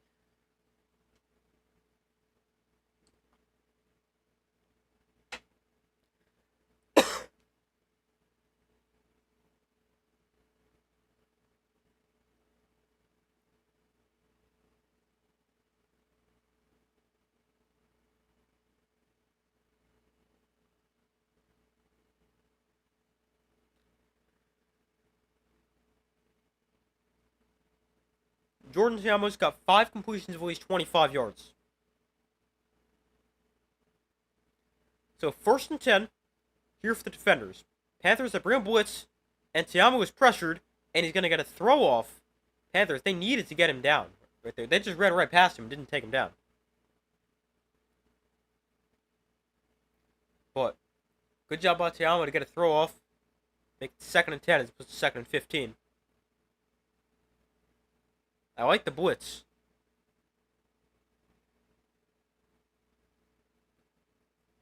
Jordan Teamu's got 5 completions of at least 25 yards. So 1st and 10, here for the Defenders. Panthers have bring blitz, and Teamu is pressured, and he's going to get a throw off. Panthers, they needed to get him down right there. They just ran right past him and didn't take him down. But good job by Teamu to get a throw off. Make it 2nd and 10 as opposed to 2nd and 15. I like the blitz.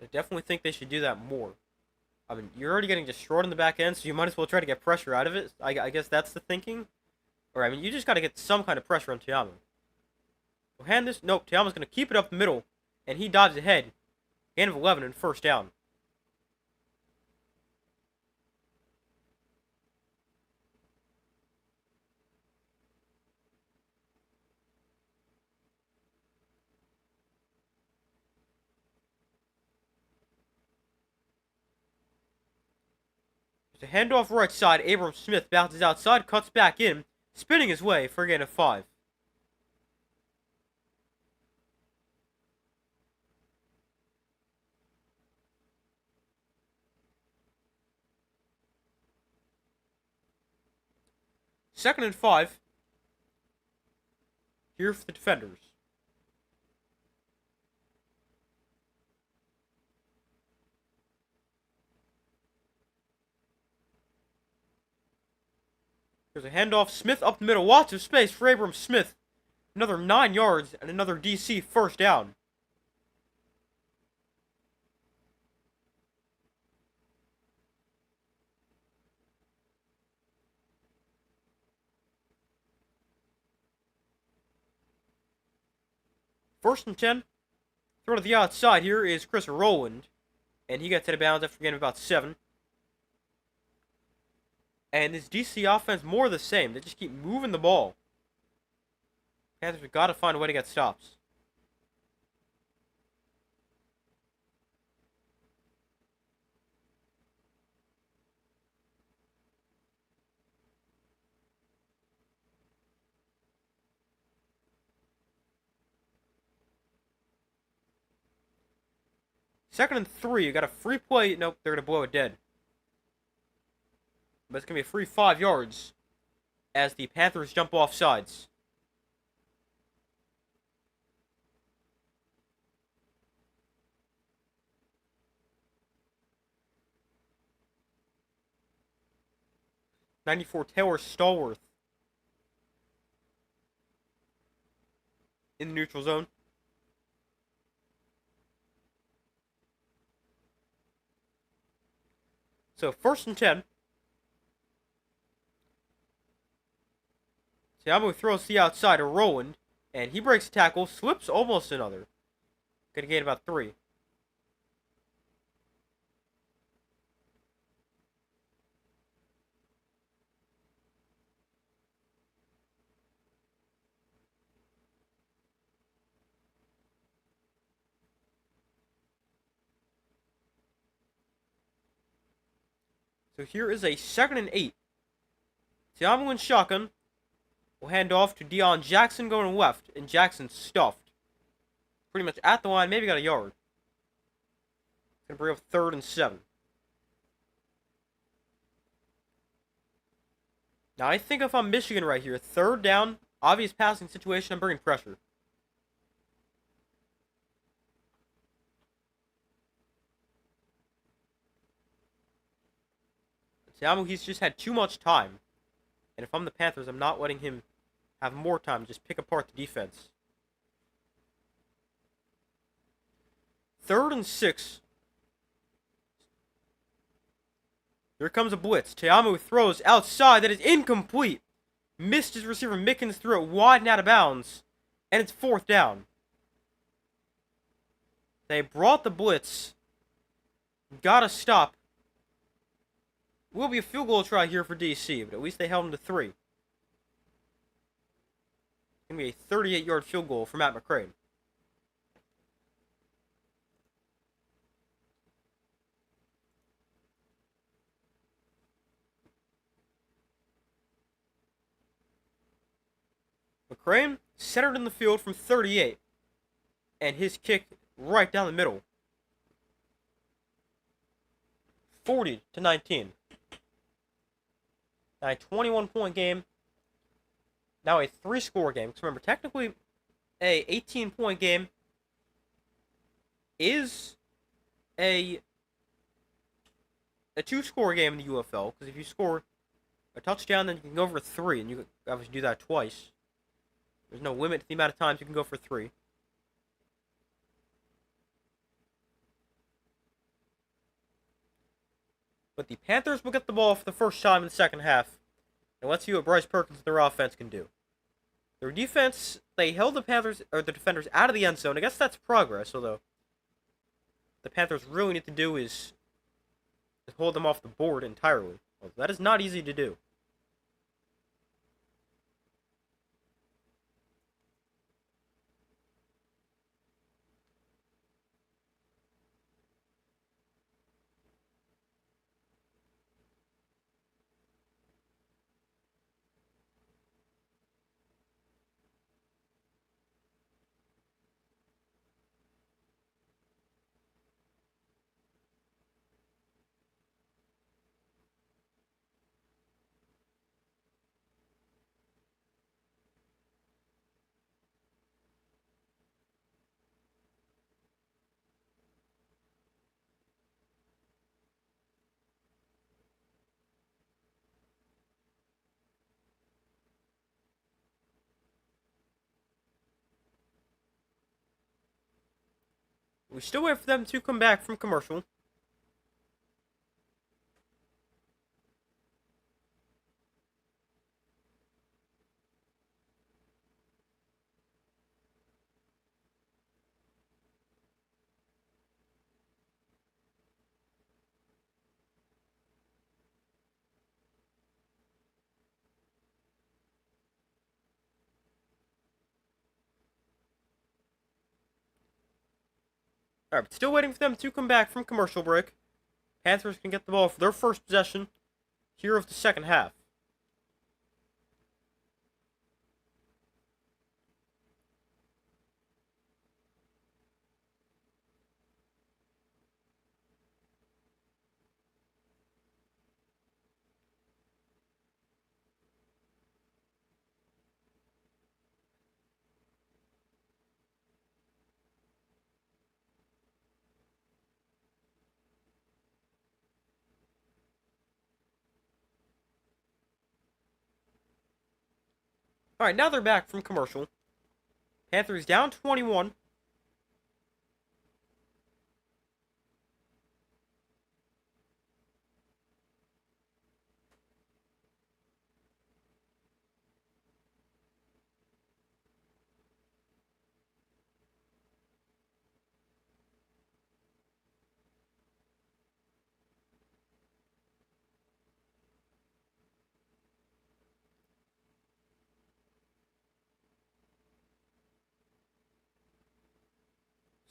I definitely think they should do that more. I mean, you're already getting destroyed in the back end, so you might as well try to get pressure out of it. I guess that's the thinking. Or, I mean, you just got to get some kind of pressure on Teamu. We'll hand this. Nope, Teamu's going to keep it up the middle, and he dives ahead. Gain of 11 and 1st down. To hand off right side, Abram Smith bounces outside, cuts back in, spinning his way for a gain of 5. Second and 5. Here for the Defenders. There's a handoff. Smith up the middle. Lots of space for Abram Smith. Another 9 yards and another DC 1st down. First and 10. Throw to the outside here is Chris Rowland. And he gets out of bounds after getting about 7. And this DC offense, more the same. They just keep moving the ball. Panthers have got to find a way to get stops. Second and 3. You got a free play. Nope, they're going to blow it dead. But it's going to be a free 5 yards as the Panthers jump off sides. '94 Taylor Stallworth. in the neutral zone. So 1st and 10. Tiamu throws to the outside to Roland, and he breaks a tackle, slips almost another. Gonna gain about 3. So here is a 2nd and 8. Tiamu in shotgun will hand off to Deion Jackson going left, and Jackson stuffed. Pretty much at the line, maybe got a yard. Gonna bring up 3rd and 7. Now I think if I'm Michigan right here, 3rd down, obvious passing situation, I'm bringing pressure. Tiamu, he's just had too much time. And if I'm the Panthers, I'm not letting him have more time to just pick apart the defense. 3rd and 6. Here comes a blitz. Tiamu throws outside. That is incomplete. Missed his receiver. Mickens threw it wide and out of bounds. And it's 4th down. They brought the blitz. Gotta stop. Will be a field goal try here for DC, but at least they held him to 3. It's going to be a 38-yard field goal for Matt McCrane. McCrane centered in the field from 38. And his kick right down the middle. 40-19. Now a 21-point game. Now a 3-score game. Because remember, technically, a 18-point game is a 2-score game in the UFL. Because if you score a touchdown, then you can go for 3. And you can obviously do that twice. There's no limit to the amount of times you can go for 3. But the Panthers will get the ball for the first time in the second half. And let's see what Bryce Perkins and their offense can do. Their defense, they held the Panthers, or the defenders, out of the end zone. I guess that's progress, although the Panthers really need to do is hold them off the board entirely. Well, that is not easy to do. We still wait for them to come back from commercial. Alright, but still waiting for them to come back from commercial break. Panthers can get the ball for their first possession here of the second half. Alright, now they're back from commercial. Panthers down 21.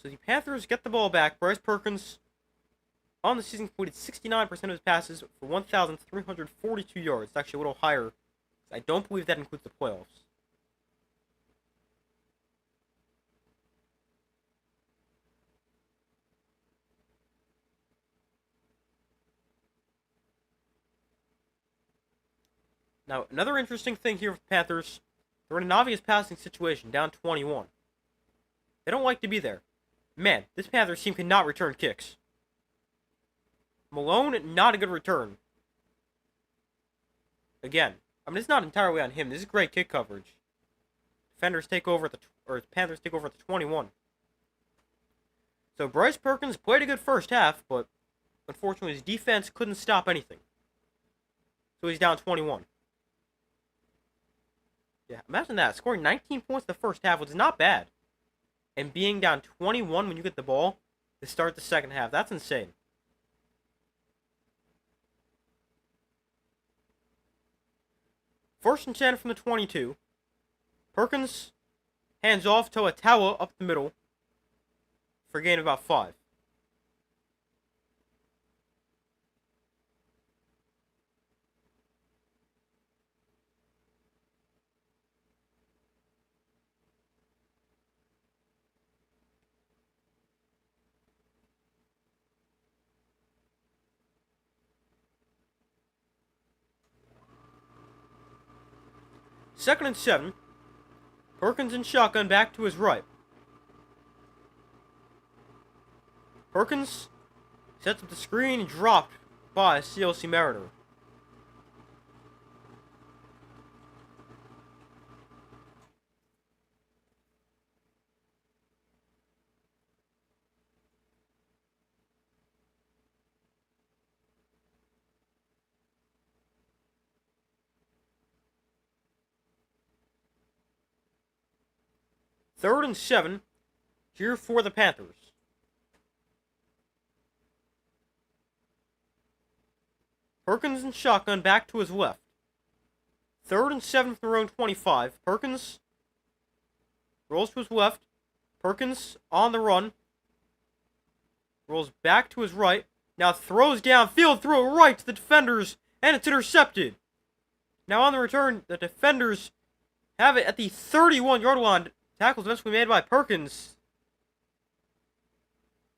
So the Panthers get the ball back. Bryce Perkins on the season completed 69% of his passes for 1,342 yards. It's actually a little higher. I don't believe that includes the playoffs. Now, another interesting thing here with the Panthers, they're in an obvious passing situation, down 21. They don't like to be there. Man, this Panthers team cannot return kicks. Malone, not a good return. Again, I mean, it's not entirely on him. This is great kick coverage. Panthers take over at the 21. So Bryce Perkins played a good first half, but unfortunately his defense couldn't stop anything. So he's down 21. Yeah, imagine that. Scoring 19 points in the first half, which is not bad. And being down 21 when you get the ball to start the second half. That's insane. First and 10 from the 22. Perkins hands off to Atawa up the middle for a gain of about 5. Second and 7. Perkins in shotgun back to his right. Perkins sets up the screen, dropped by a CLC Mariner. Third and 7 here for the Panthers. Perkins in shotgun back to his left. Third and 7 from their own 25. Perkins rolls to his left. Perkins on the run. Rolls back to his right. Now throws downfield, throw right to the defenders, and it's intercepted. Now on the return, the defenders have it at the 31-yard line. Tackle's eventually made by Perkins.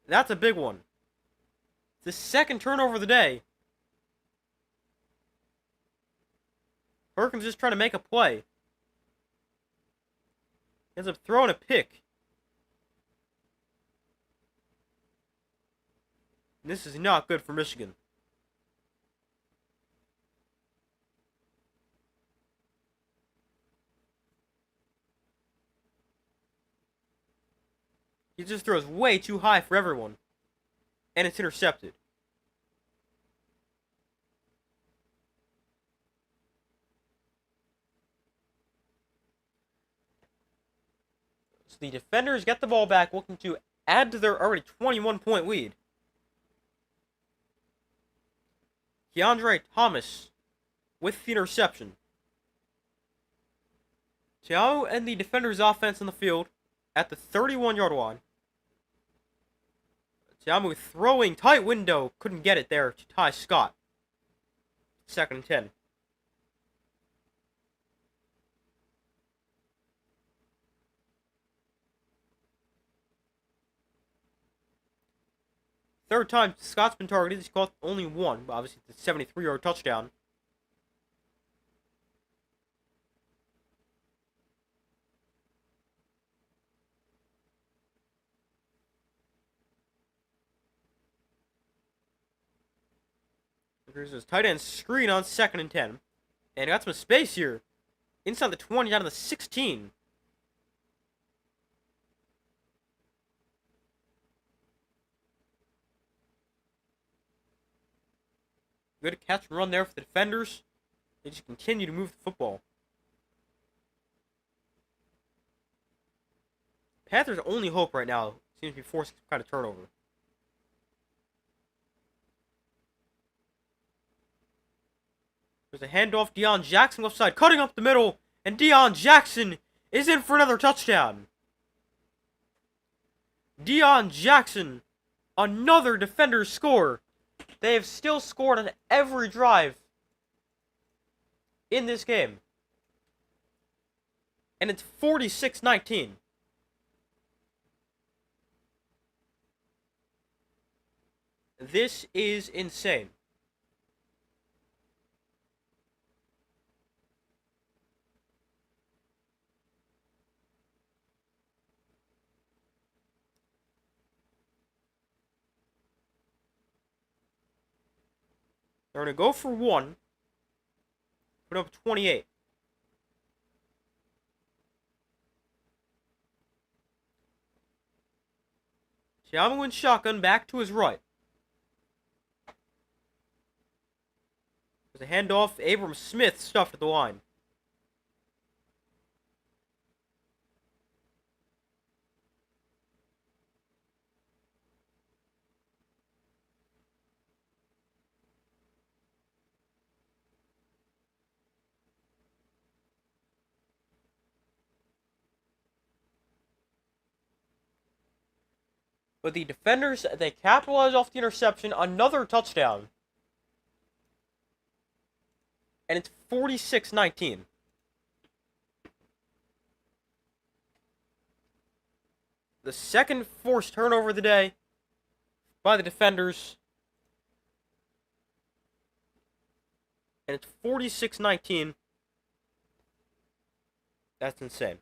That's a big one. The second turnover of the day. Perkins just trying to make a play. Ends up throwing a pick. And this is not good for Michigan. He just throws way too high for everyone. And it's intercepted. So the defenders get the ball back, looking to add to their already 21-point lead. Keandre Thomas with the interception. Tiao and the defenders' offense on the field at the 31-yard line. Tiamu throwing tight window, couldn't get it there to tie Scott. Second and 10. Third time Scott's been targeted. He's caught only one, but obviously it's a 73-yard touchdown. There's his tight end screen on second and 10. And got some space here. Inside the 20, down to the 16. Good catch and run there for the defenders. They just continue to move the football. Panthers' only hope right now seems to be forcing some kind of turnover. There's a handoff. Deion Jackson left side, cutting up the middle, and Deion Jackson is in for another touchdown. Deion Jackson, another defender's score. They have still scored on every drive in this game. And it's 46-19. This is insane. They're going to go for one. Put up 28. Tiamu in shotgun, back to his right. There's a handoff. Abram Smith stuffed at the line. But the defenders, they capitalize off the interception. Another touchdown. And it's 46-19. The second forced turnover of the day by the defenders. And it's 46-19. That's insane.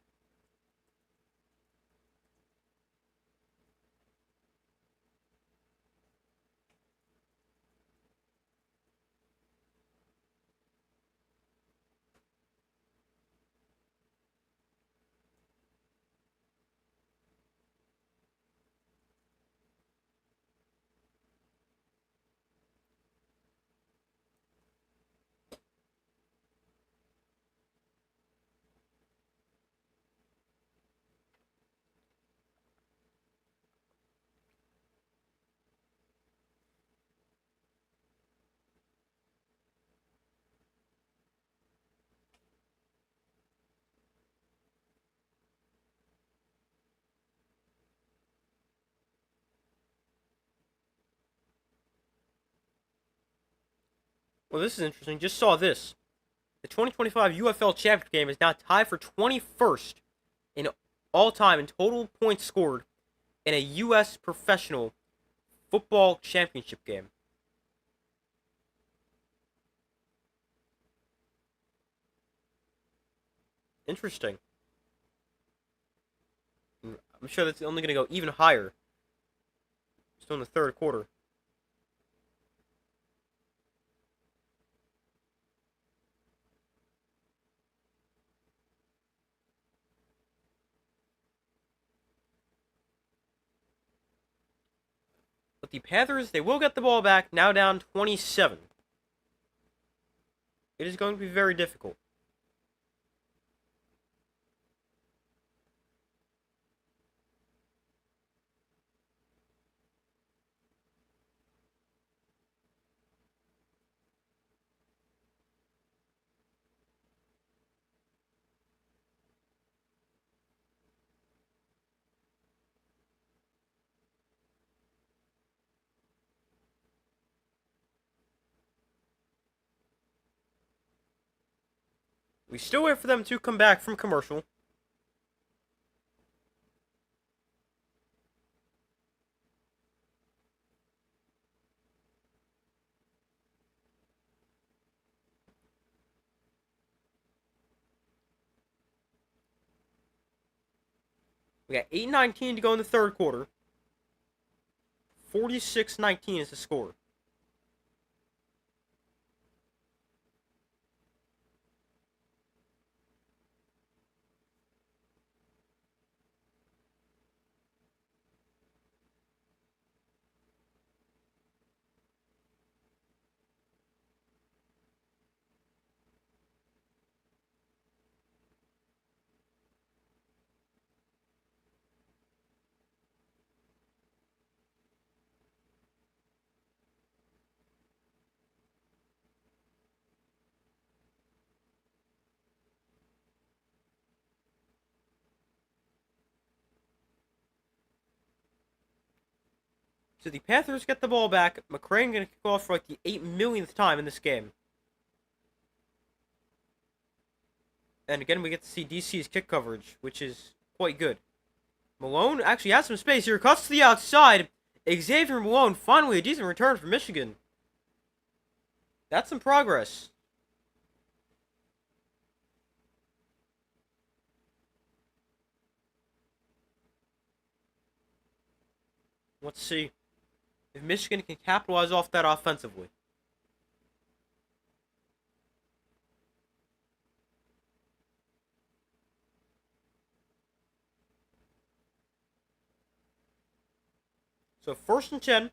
Well, this is interesting. Just saw this. The 2025 UFL Championship game is now tied for 21st in all time in total points scored in a U.S. professional football championship game. Interesting. I'm sure that's only going to go even higher. Still in the third quarter. But the Panthers, they will get the ball back, now down 27. It is going to be very difficult. We still wait for them to come back from commercial. We got 8:19 to go in the third quarter. 46-19 is the score. So the Panthers get the ball back. McCray going to kick off for like the 8 millionth time in this game. And again, we get to see DC's kick coverage, which is quite good. Malone actually has some space here. Cuts to the outside. Xavier Malone, finally a decent return for Michigan. That's some progress. Let's see if Michigan can capitalize off that offensively. So 1st and 10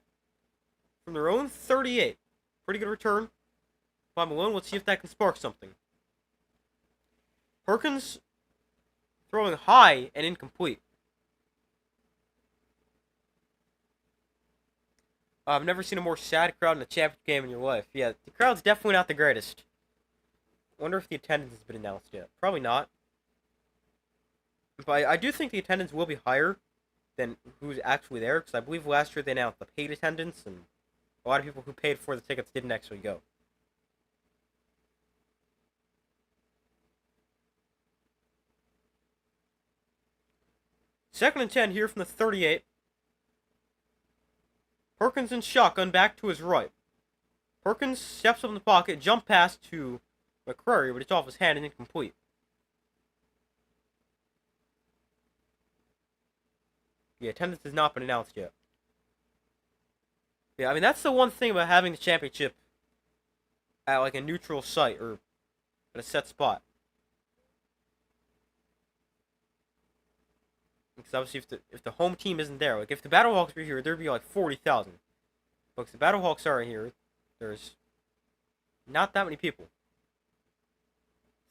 from their own 38. Pretty good return by Malone. Let's see if that can spark something. Perkins throwing high and incomplete. I've never seen a more sad crowd in a championship game in your life. Yeah, the crowd's definitely not the greatest. Wonder if the attendance has been announced yet. Probably not. But I do think the attendance will be higher than who's actually there, because I believe last year they announced the paid attendance, and a lot of people who paid for the tickets didn't actually go. Second and 10 here from the 38. Perkins in shotgun back to his right. Perkins steps up in the pocket, jump pass to McCrary, but it's off his hand and incomplete. The attendance has not been announced yet. Yeah, I mean, that's the one thing about having the championship at like a neutral site or at a set spot. Because obviously if the home team isn't there, like if the Battlehawks were here, there'd be like 40,000. But if the Battlehawks are here, there's not that many people.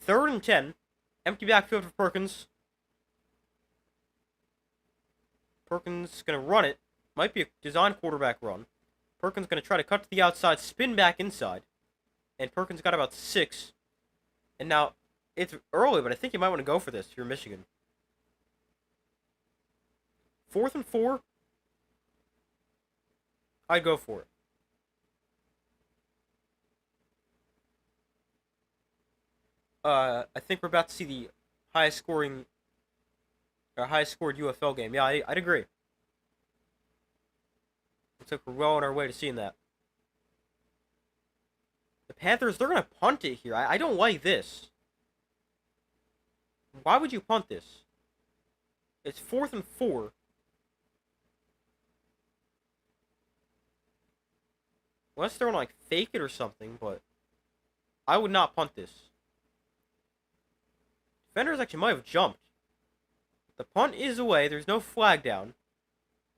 3rd and 10. Empty backfield for Perkins. Perkins going to run it. Might be a design quarterback run. Perkins going to try to cut to the outside, spin back inside. And Perkins got about 6. And now, it's early, but I think you might want to go for this if you're Michigan. 4th and 4. I'd go for it. I think we're about to see the highest scored UFL game. Yeah, I'd agree. Looks like we're well on our way to seeing that. The Panthers, they're going to punt it here. I don't like this. Why would you punt this? It's 4th and 4. Unless they're going to like fake it or something, but I would not punt this. Defenders actually might have jumped. The punt is away. There's no flag down.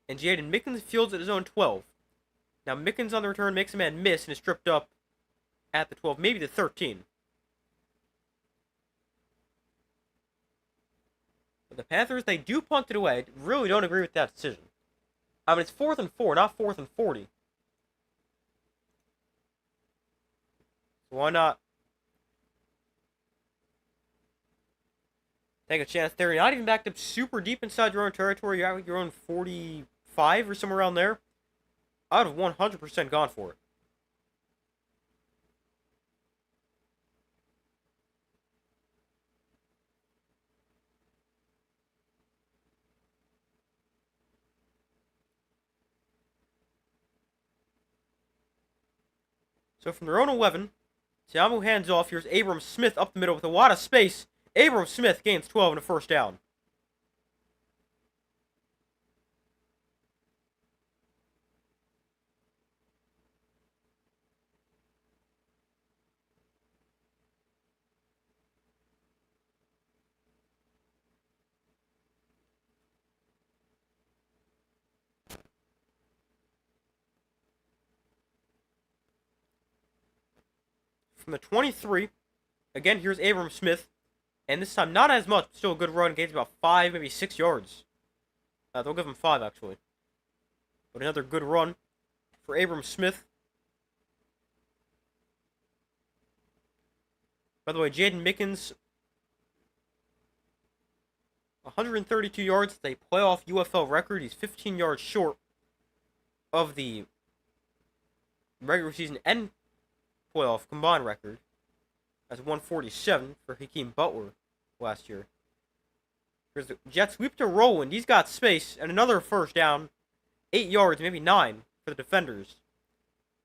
And Jaden Mickens fields at his own 12. Now Mickens on the return makes a man miss and is stripped up at the 12, maybe the 13. But the Panthers, they do punt it away. I really don't agree with that decision. I mean, it's 4th and 4, not 4th and 40. So why not take a chance there? You're not even backed up super deep inside your own territory. You're at your own 45 or somewhere around there. I would have 100% gone for it. So from their own 11, Tiamu hands off. Here's Abram Smith up the middle with a lot of space. Abram Smith gains 12 and a first down. From the 23, again, here's Abram Smith. And this time, not as much, but still a good run. Gains about 5, maybe 6 yards. They'll give him 5, actually. But another good run for Abram Smith. By the way, Jaden Mickens, 132 yards. It's a playoff UFL record. He's 15 yards short of the regular season and playoff combined record. That's 147 for Hakeem Butler last year. Here's the Jets sweep to Rowland. He's got space and another first down. 8 yards, maybe 9 for the defenders.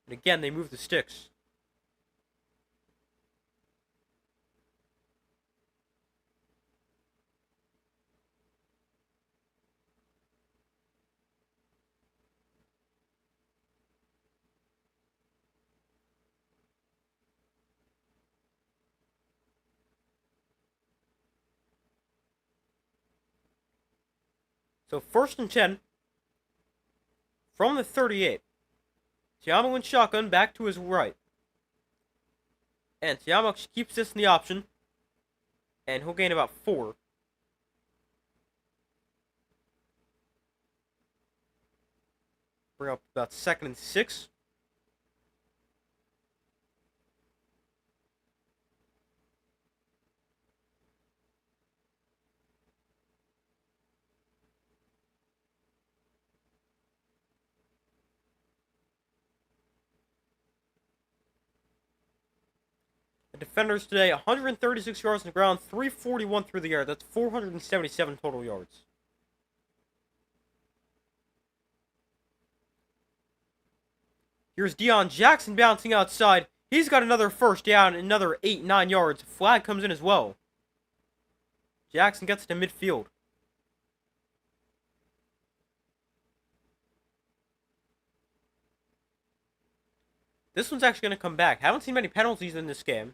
And again, they move the sticks. So 1st and 10 from the 38. Tiamo in shotgun back to his right. And Tiamo keeps this in the option. And he'll gain about 4. Bring up about 2nd and 6. The defenders today, 136 yards on the ground, 341 through the air. That's 477 total yards. Here's Deion Jackson bouncing outside. He's got another first down, another 8-9 yards. Flag comes in as well. Jackson gets to midfield. This one's actually going to come back. Haven't seen many penalties in this game.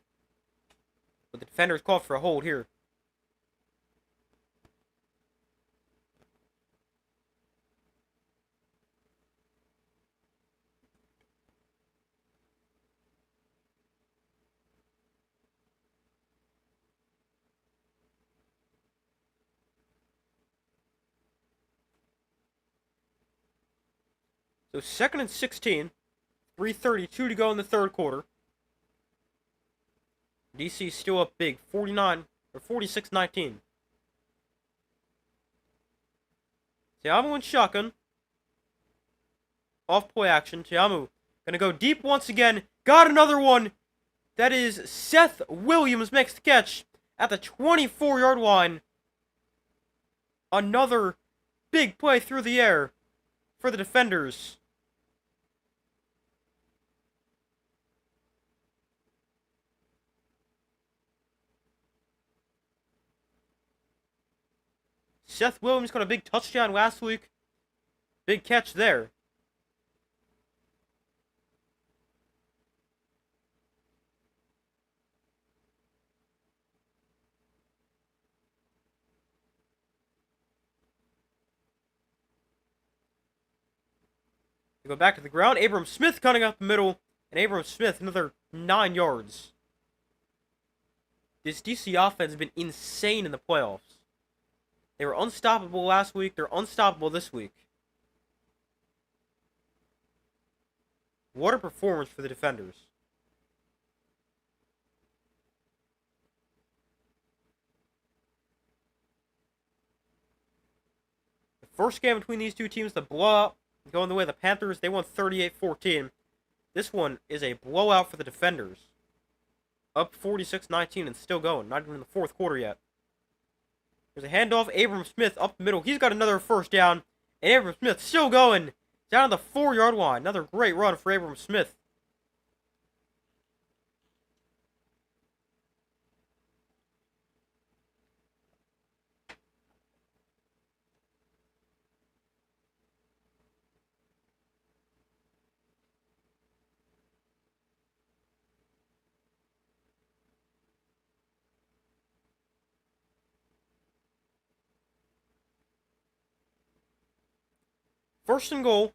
But the defender's called for a hold here. So 2nd and 16. 3:32 to go in the third quarter. DC still up big, 46-19. Tiamu in shotgun. Off play action. Tiamu gonna go deep once again. Got another one. That is Seth Williams makes the catch at the 24-yard line. Another big play through the air for the defenders. Seth Williams got a big touchdown last week. Big catch there. We go back to the ground. Abram Smith cutting up the middle. And Abram Smith, another 9 yards. This DC offense has been insane in the playoffs. They were unstoppable last week. They're unstoppable this week. What a performance for the defenders. The first game between these two teams, the blowout, going the way of the Panthers. They won 38-14. This one is a blowout for the defenders. Up 46-19 and still going. Not even in the fourth quarter yet. There's a handoff. Abram Smith up the middle. He's got another first down. And Abram Smith still going down the 4-yard line. Another great run for Abram Smith. First and goal.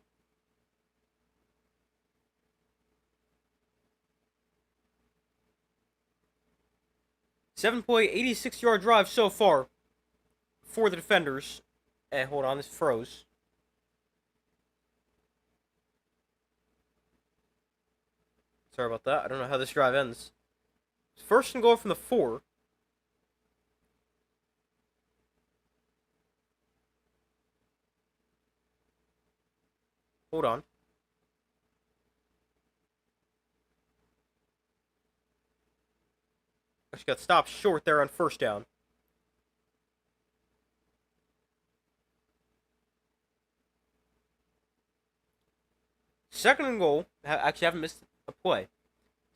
Seven-play, 86-yard drive so far for the defenders. And hold on, this froze. Sorry about that. I don't know how this drive ends. First and goal from the 4. Hold on. She got stopped short there on first down. Second and goal. Actually, I haven't missed a play.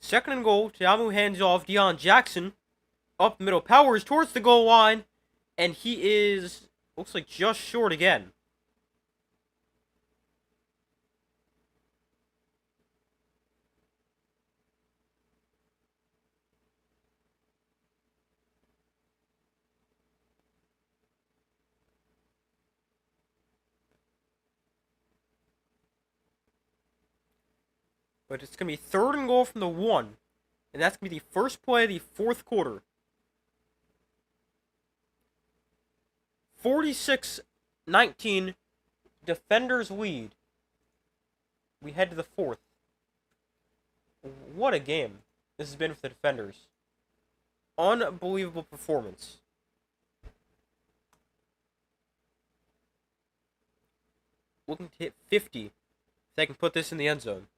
Second and goal. Tiamu hands off. Deion Jackson up the middle. Powers towards the goal line. And he is, looks like, just short again. But it's going to be third and goal from the 1. And that's going to be the first play of the fourth quarter. 46-19. Defenders lead. We head to the fourth. What a game this has been for the Defenders. Unbelievable performance. Looking to hit 50 if they can put this in the end zone.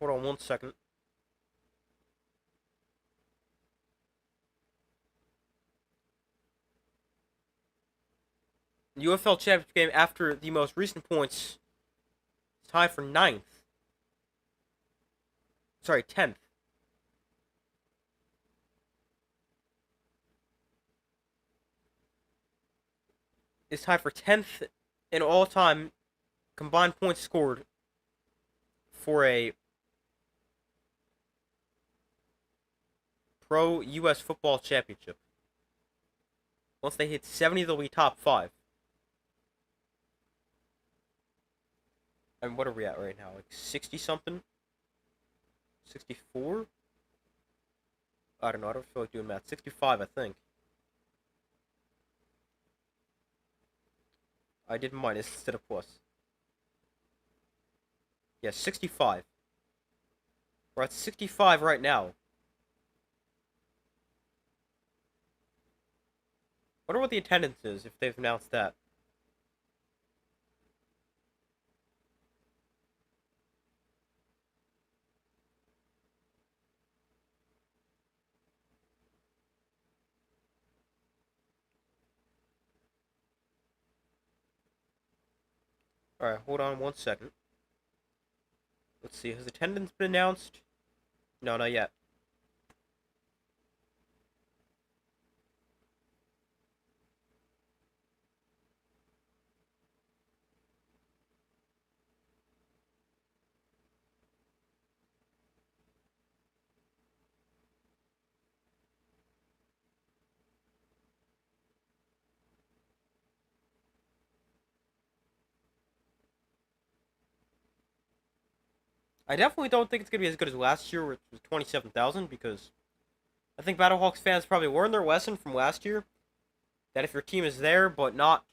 Hold on 1 second. UFL Championship game after the most recent points. It's tied for 9th. Sorry, 10th. It's tied for 10th in all-time combined points scored for a Pro U.S. Football Championship. Once they hit 70, they'll be top 5. And what are we at right now? Like 60-something? 64? I don't know. I don't feel like doing math. 65, I think. I did minus instead of plus. Yeah, 65. We're at 65 right now. Wonder what the attendance is, if they've announced that. Alright, hold on 1 second. Let's see, has attendance been announced? No, not yet. I definitely don't think it's going to be as good as last year, which was 27,000, because I think Battlehawks fans probably learned their lesson from last year, that if your team is there but not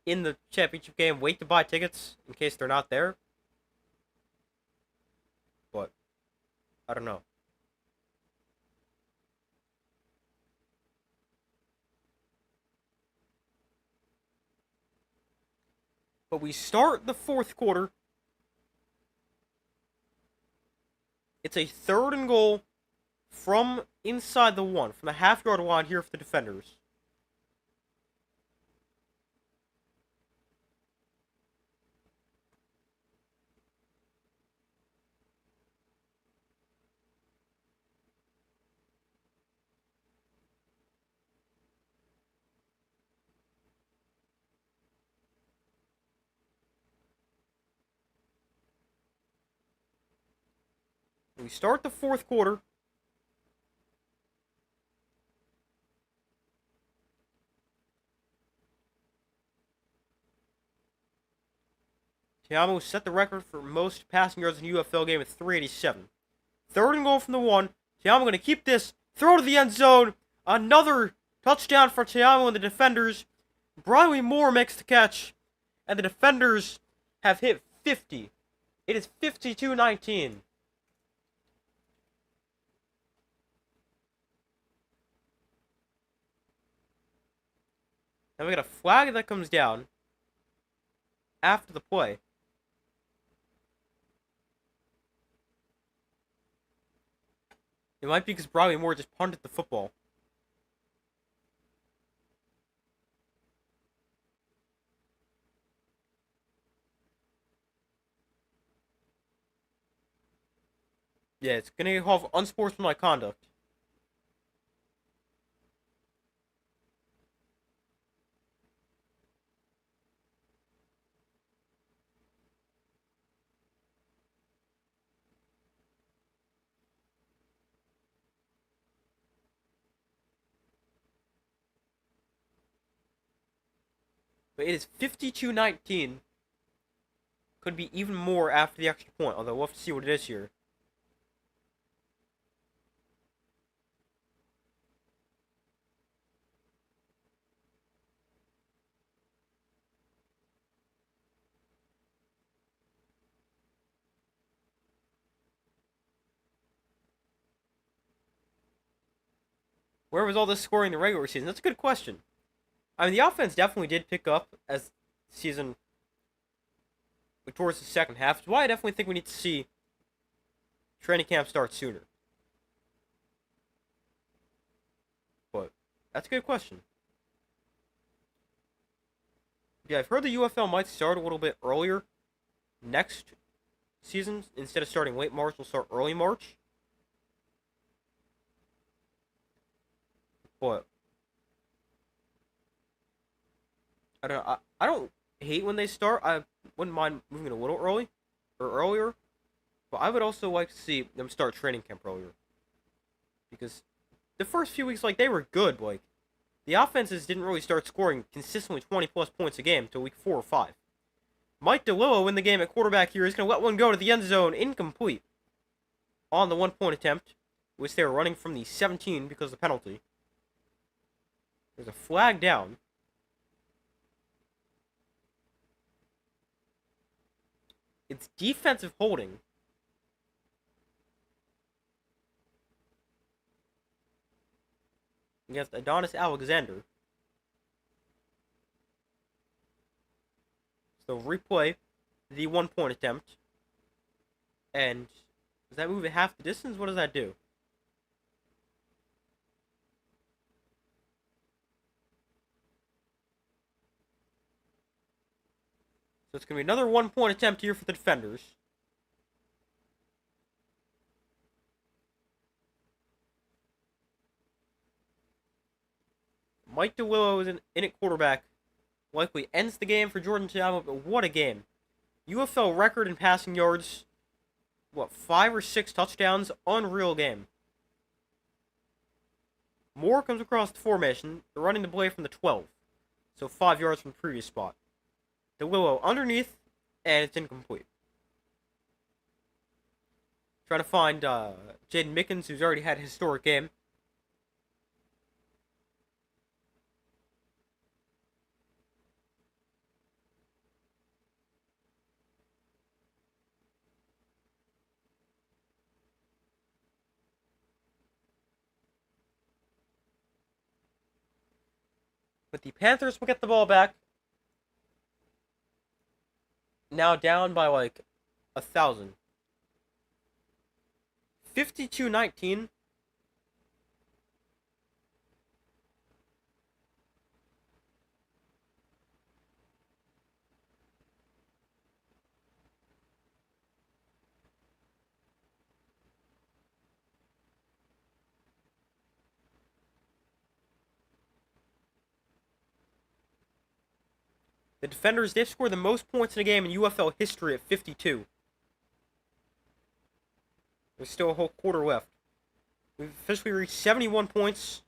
in the championship game, wait to buy tickets in case they're not there. But, I don't know. But we start the fourth quarter. It's a third and goal from inside the 1, from the half-yard line here for the Defenders. We start the fourth quarter. Tiamo set the record for most passing yards in a UFL game at 387. Third and goal from the 1. Tiamo going to keep this. Throw to the end zone. Another touchdown for Tiamo and the defenders. Briley Moore makes the catch. And the defenders have hit 50. It is 52-19. Now we got a flag that comes down after the play. It might be because Briley Moore just punted the football. Yeah, it's going to involve unsportsmanlike conduct. But it is 52-19. Could be even more after the extra point, although we'll have to see what it is here. Where was all this scoring in the regular season? That's a good question. I mean, the offense definitely did pick up as the season towards the second half. That's why I definitely think we need to see training camp start sooner. But that's a good question. Yeah, I've heard the UFL might start a little bit earlier next season. Instead of starting late March, we'll start early March. But I don't know. I don't hate when they start. I wouldn't mind moving a little early or earlier. But I would also like to see them start training camp earlier. Because the first few weeks, like, they were good. Like, the offenses didn't really start scoring consistently 20-plus points a game until week 4 or 5. Mike DeLillo in the game at quarterback here is going to let one go to the end zone, incomplete. On the 1-point attempt, which they were running from the 17 because of the penalty. There's a flag down. It's defensive holding. Against Adonis Alexander. So replay the 1-point attempt. And does that move it half the distance? What does that do? So it's going to be another 1-point attempt here for the defenders. Mike DeWillow is in at quarterback. Likely ends the game for Jordan Tiamo, but what a game. UFL record in passing yards. What, 5 or 6 touchdowns? Unreal game. Moore comes across the formation. They're running the play from the 12. So 5 yards from the previous spot. DeWillow underneath, and it's incomplete. Trying to find Jaden Mickens, who's already had a historic game. But the Panthers will get the ball back. Now down by like 1,000. 52-19. The defenders, they've scored the most points in a game in UFL history at 52. There's still a whole quarter left. We've officially reached 71 points.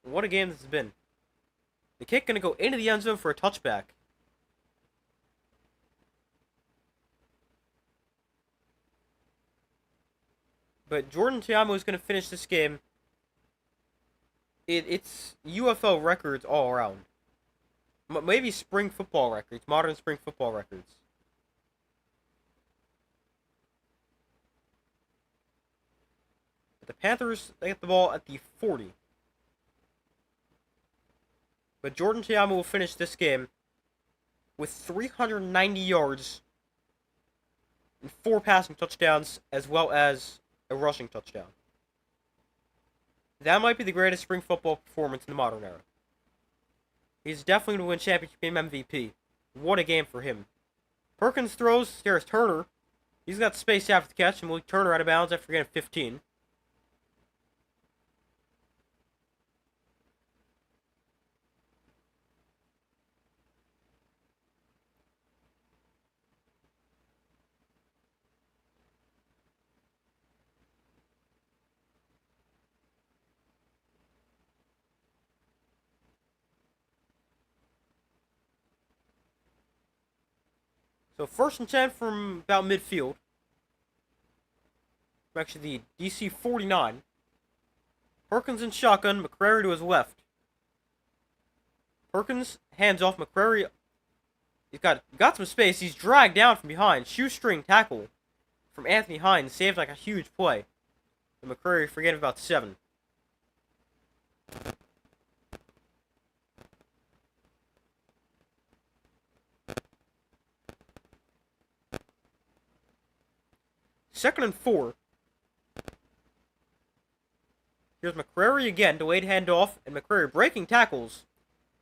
What a game this has been. The kick going to go into the end zone for a touchback. But Jordan Tiamo is going to finish this game. It's UFL records all around. Maybe spring football records, modern spring football records. But the Panthers, they get the ball at the 40. But Jordan Tiamo will finish this game with 390 yards and 4 passing touchdowns, as well as a rushing touchdown. That might be the greatest spring football performance in the modern era. He's definitely going to win championship game MVP. What a game for him. Perkins throws, there's Turner. He's got space after the catch, and Malik Turner out of bounds after getting 15. So 1st and 10 from about midfield. Actually, the DC 49. Perkins in shotgun, McCrary to his left. Perkins hands off McCrary. He's got some space. He's dragged down from behind. Shoestring tackle from Anthony Hines. Saved like a huge play. And McCrary forgetting about 7. Second and 4. Here's McCrary again, delayed handoff, and McCrary breaking tackles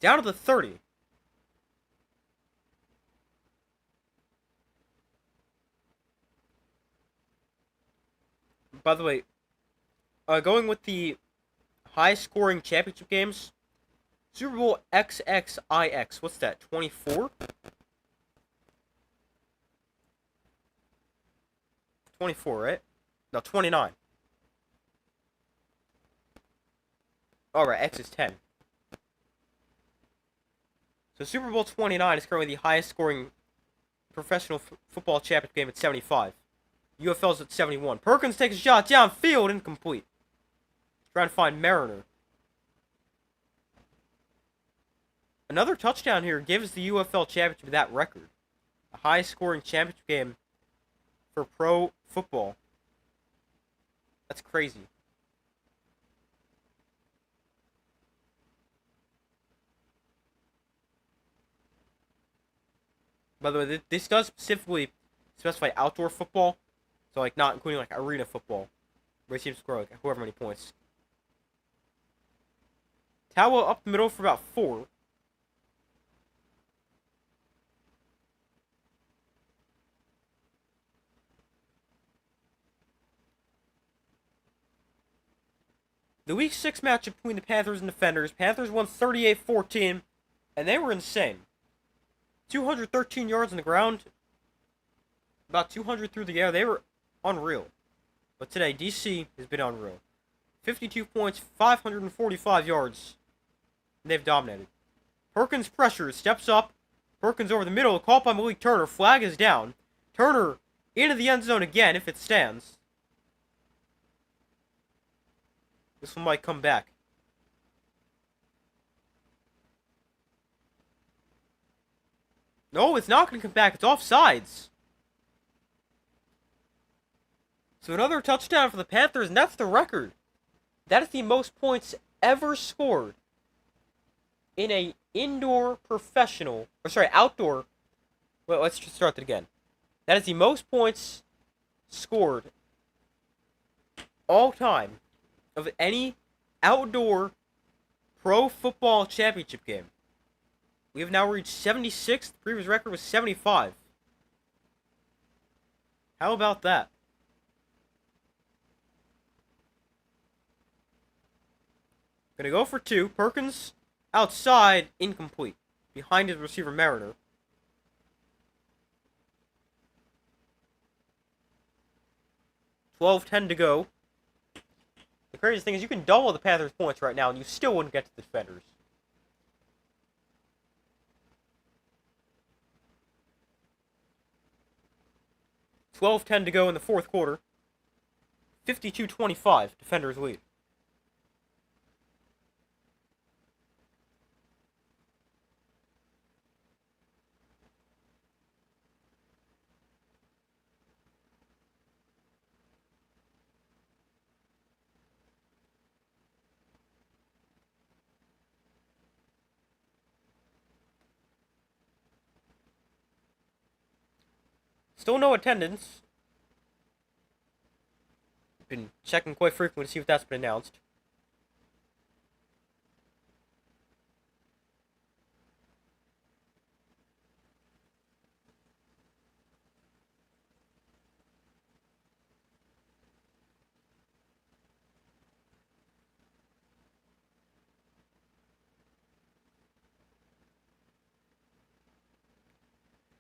down to the 30. By the way, going with the high-scoring championship games, Super Bowl XXIX, what's that, 24? 24, right? No, 29. Alright, X is 10. So Super Bowl 29 is currently the highest scoring professional football championship game at 75. UFL's at 71. Perkins takes a shot downfield, incomplete. Trying to find Mariner. Another touchdown here gives the UFL championship that record. The highest scoring championship game for pro football. That's crazy. By the way, this does specifically specify outdoor football, so like not including like arena football, where teams score like however many points. Tawa up the middle for about 4. The Week 6 matchup between the Panthers and Defenders. Panthers won 38-14, and they were insane. 213 yards on the ground, about 200 through the air. They were unreal. But today, DC has been unreal. 52 points, 545 yards. And they've dominated. Perkins pressures, steps up. Perkins over the middle, caught by Malik Turner. Flag is down. Turner into the end zone again if it stands. This one might come back. No, it's not going to come back. It's offsides. So another touchdown for the Panthers, and that's the record. That is the most points ever scored in a outdoor. Well, let's just start that again. That is the most points scored all time of any outdoor pro football championship game. We have now reached 76. The previous record was 75. How about that? Gonna go for two. Perkins outside, incomplete. Behind his receiver, Mariner. 12-10 to go. The craziest thing is you can double the Panthers' points right now, and you still wouldn't get to the defenders. $12-10 to go in the fourth quarter. 52-25, defenders lead. Still no attendance. Been checking quite frequently to see if that's been announced.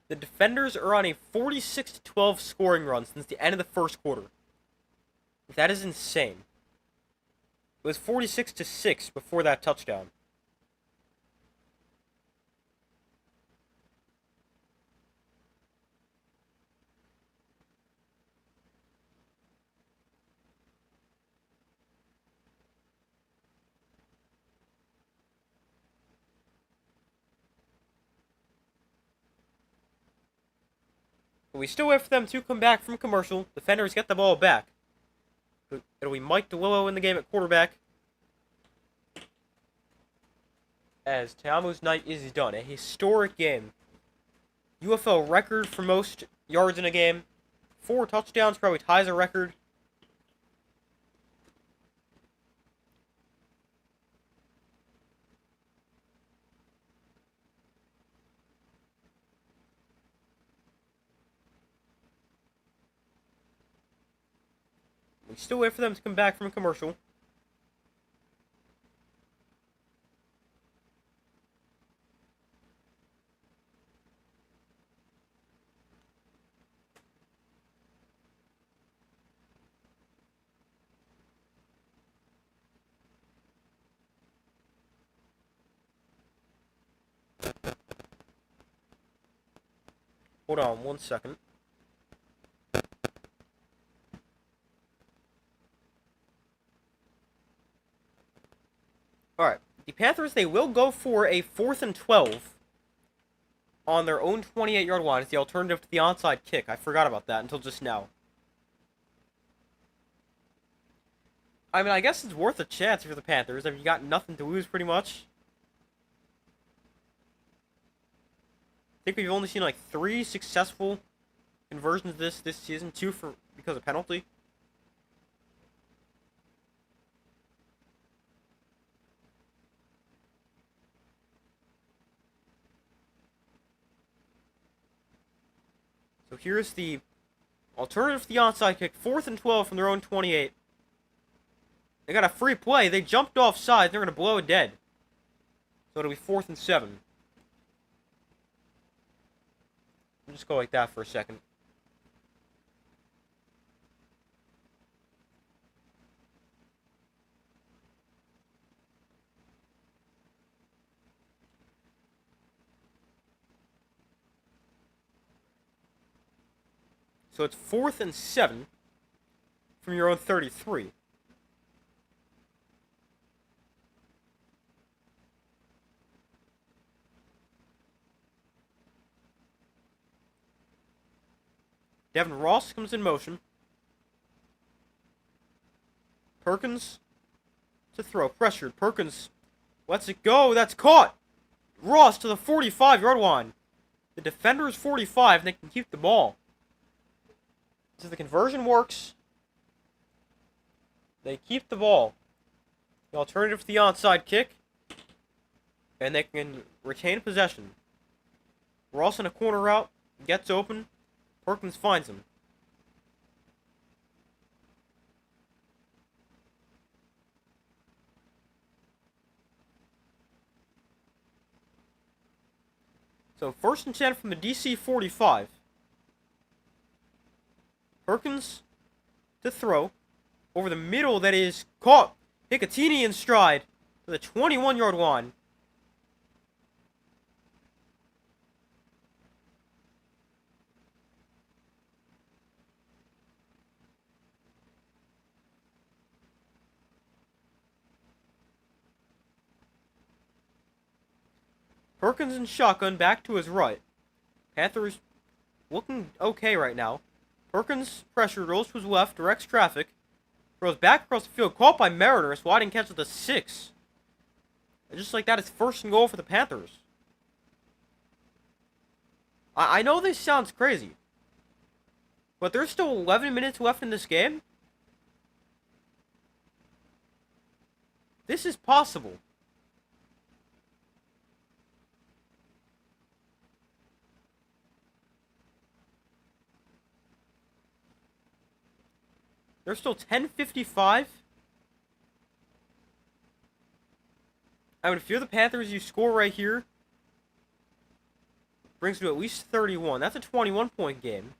The defenders are on a 46-12 scoring run since the end of the first quarter. That is insane. It was 46-6 before that touchdown. But we still wait for them to come back from commercial. Defenders get the ball back. It'll be Mike DeLillo in the game at quarterback. As Teamu's night is done. A historic game. UFL record for most yards in a game. 4 touchdowns probably ties a record. We still wait for them to come back from commercial. Hold on 1 second. Alright, the Panthers, they will go for a 4th and 12 on their own 28-yard line as the alternative to the onside kick. I forgot about that until just now. I mean, I guess it's worth a chance for the Panthers. I mean, you got nothing to lose pretty much. I think we've only seen like 3 successful conversions this season, 2 because of penalty. So here's the alternative to the onside kick, 4th and 12 from their own 28. They got a free play. They jumped offside. They're going to blow it dead. So it'll be 4th and 7. We'll just go like that for a second. So it's 4th and 7 from your own 33. Devin Ross comes in motion. Perkins to throw. Pressured. Perkins lets it go. That's caught. Ross to the 45-yard line. The defender is 45, and they can keep the ball. So the conversion works. They keep the ball. The alternative to the onside kick. And they can retain possession. Ross in a corner route. Gets open. Perkins finds him. So 1st and 10 from the DC 45. Perkins to throw. Over the middle, that is caught. Hicatini in stride to the 21-yard line. Perkins in shotgun back to his right. Panthers looking okay right now. Perkins pressure rolls to his left, directs traffic. Throws back across the field, caught by Mariners. Sliding catch at the 6. And just like that, it's 1st and goal for the Panthers. I know this sounds crazy, but there's still 11 minutes left in this game. This is possible. There's still 10:55. I mean, if you're the Panthers, you score right here. Brings you to at least 31. That's a 21-point game.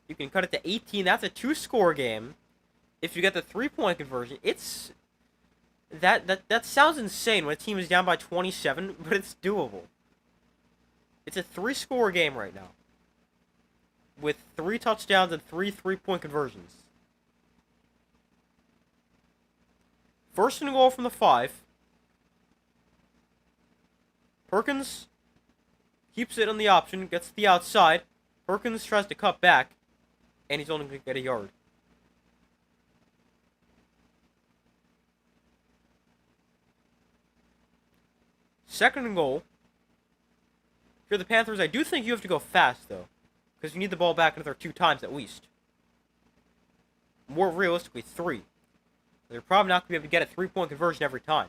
You can cut it to 18. That's a 2-score game. If you get the 3-point conversion, it's... That sounds insane when a team is down by 27, but it's doable. It's a 3-score game right now, with 3 touchdowns and 3 3-point conversions. 1st and goal from the 5. Perkins keeps it on the option, gets to the outside. Perkins tries to cut back, and he's only going to get a yard. Second and goal. If you're the Panthers, I do think you have to go fast, though, because you need the ball back another 2 times at least. More realistically, 3. They're probably not going to be able to get a 3-point conversion every time.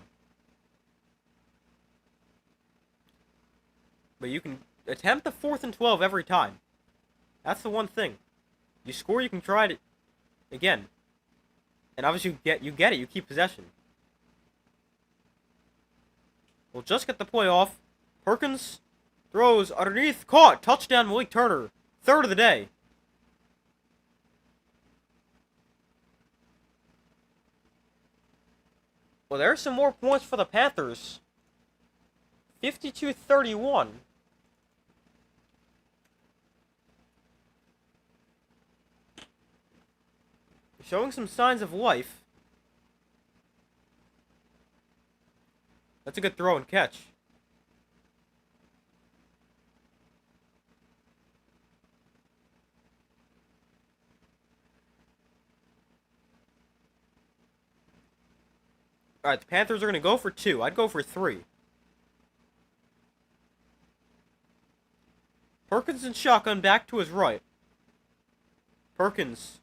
But you can attempt the 4th and 12 every time. That's the one thing. You score, you can try it again. And obviously you get it, you keep possession. We'll just get the play off. Perkins throws underneath, caught, touchdown Malik Turner. 3rd of the day. Well, there's some more points for the Panthers. 52-31. Showing some signs of life. That's a good throw and catch. Alright, the Panthers are going to go for 2. I'd go for 3. Perkins in shotgun back to his right. Perkins.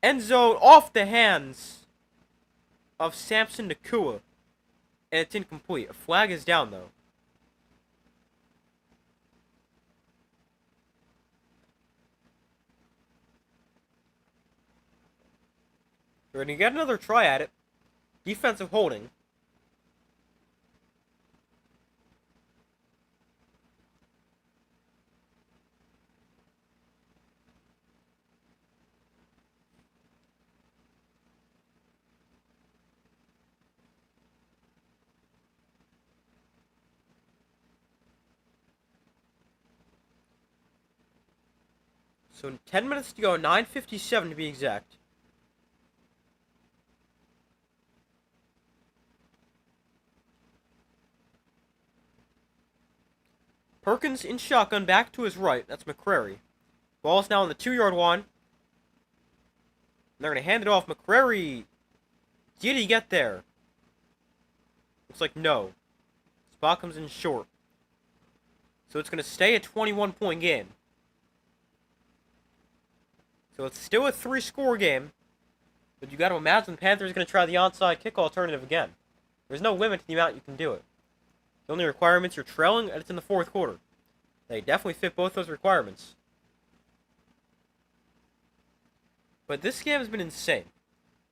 End zone off the hands of Samson Nakua. And it's incomplete. A flag is down, though. We're going to get another try at it. Defensive holding. So 10 minutes to go, 9:57 to be exact. Perkins in shotgun back to his right. That's McCrary. Ball's now on the 2-yard line. And they're going to hand it off. McCrary. Did he get there? Looks like no. Spot comes in short. So it's going to stay a 21-point game. So it's still a 3-score game. But you got to imagine the Panthers are going to try the onside kick alternative again. There's no limit to the amount you can do it. The only requirements, you're trailing, and it's in the 4th quarter. They definitely fit both those requirements. But this game has been insane.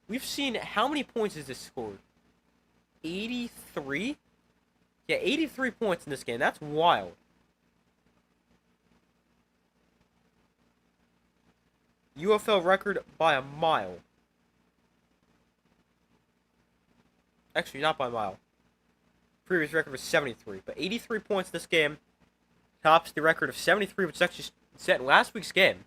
We've seen, how many points has this scored? 83? Yeah, 83 points in this game. That's wild. UFL record by a mile. Actually, not by a mile. Previous record was 73, but 83 points in this game tops the record of 73, which is actually set in last week's game.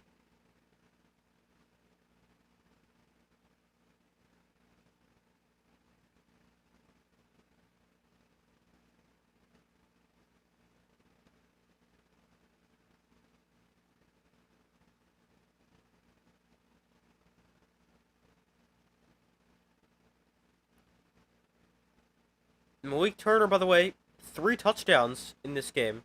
Malik Turner, by the way, 3 touchdowns in this game.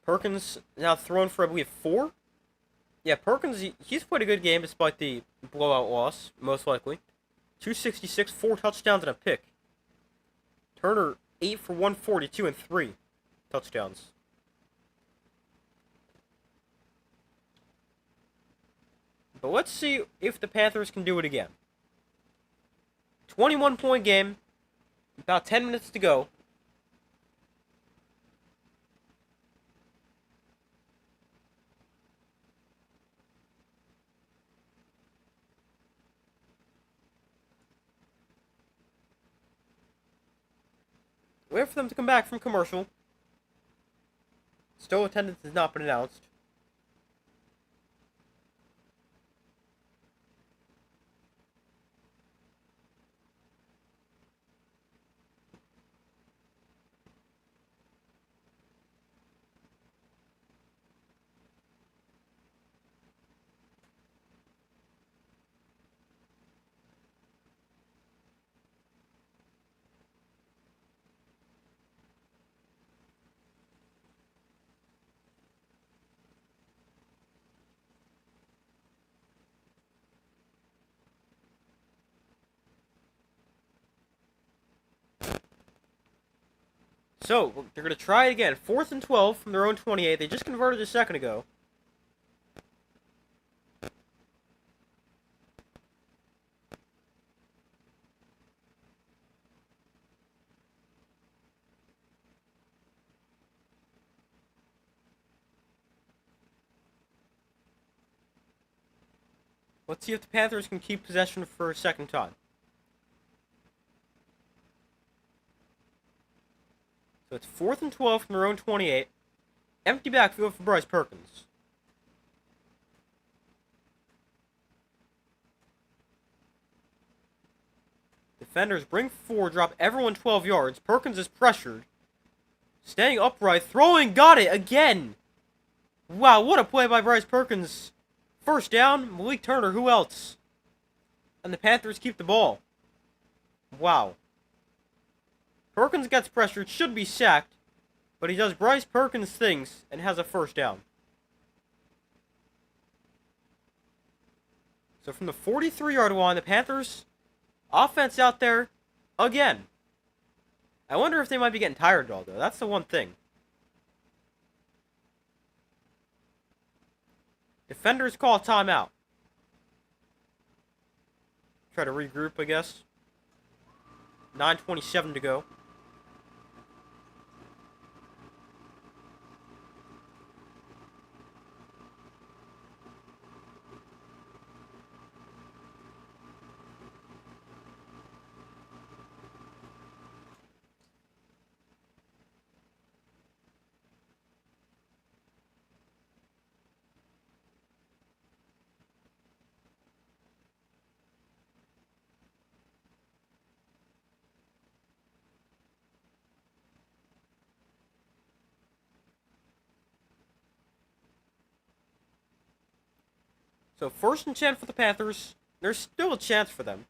Perkins now thrown for, I believe, 4? Yeah, Perkins, he's played a good game despite the blowout loss, most likely. 266, 4 touchdowns and a pick. Turner, 8 for 142 and 3 touchdowns. But let's see if the Panthers can do it again. 21-point game, about 10 minutes to go. Wait for them to come back from commercial. Still, attendance has not been announced. So, they're going to try it again. 4th and 12 from their own 28. They just converted a second ago. Let's see if the Panthers can keep possession for a second time. So it's 4th and 12 from their own 28. Empty backfield for Bryce Perkins. Defenders bring 4, drop everyone 12 yards. Perkins is pressured. Staying upright, throwing, got it again! Wow, what a play by Bryce Perkins. First down, Malik Turner, who else? And the Panthers keep the ball. Wow. Perkins gets pressured, should be sacked, but he does Bryce Perkins things and has a first down. So from the 43-yard line, the Panthers offense out there again. I wonder if they might be getting tired though. That's the one thing. Defenders call a timeout. Try to regroup, I guess. 9:27 to go. So 1st and 10 for the Panthers. There's still a chance for them.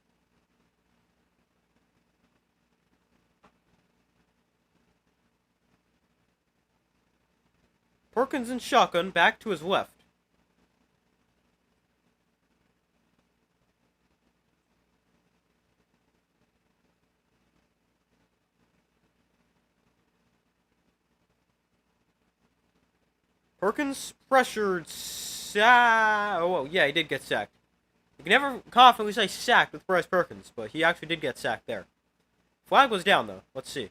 Perkins in shotgun, back to his left. Perkins pressured. Oh, yeah, he did get sacked. You can never confidently say sacked with Bryce Perkins, but he actually did get sacked there. Flag was down, though. Let's see.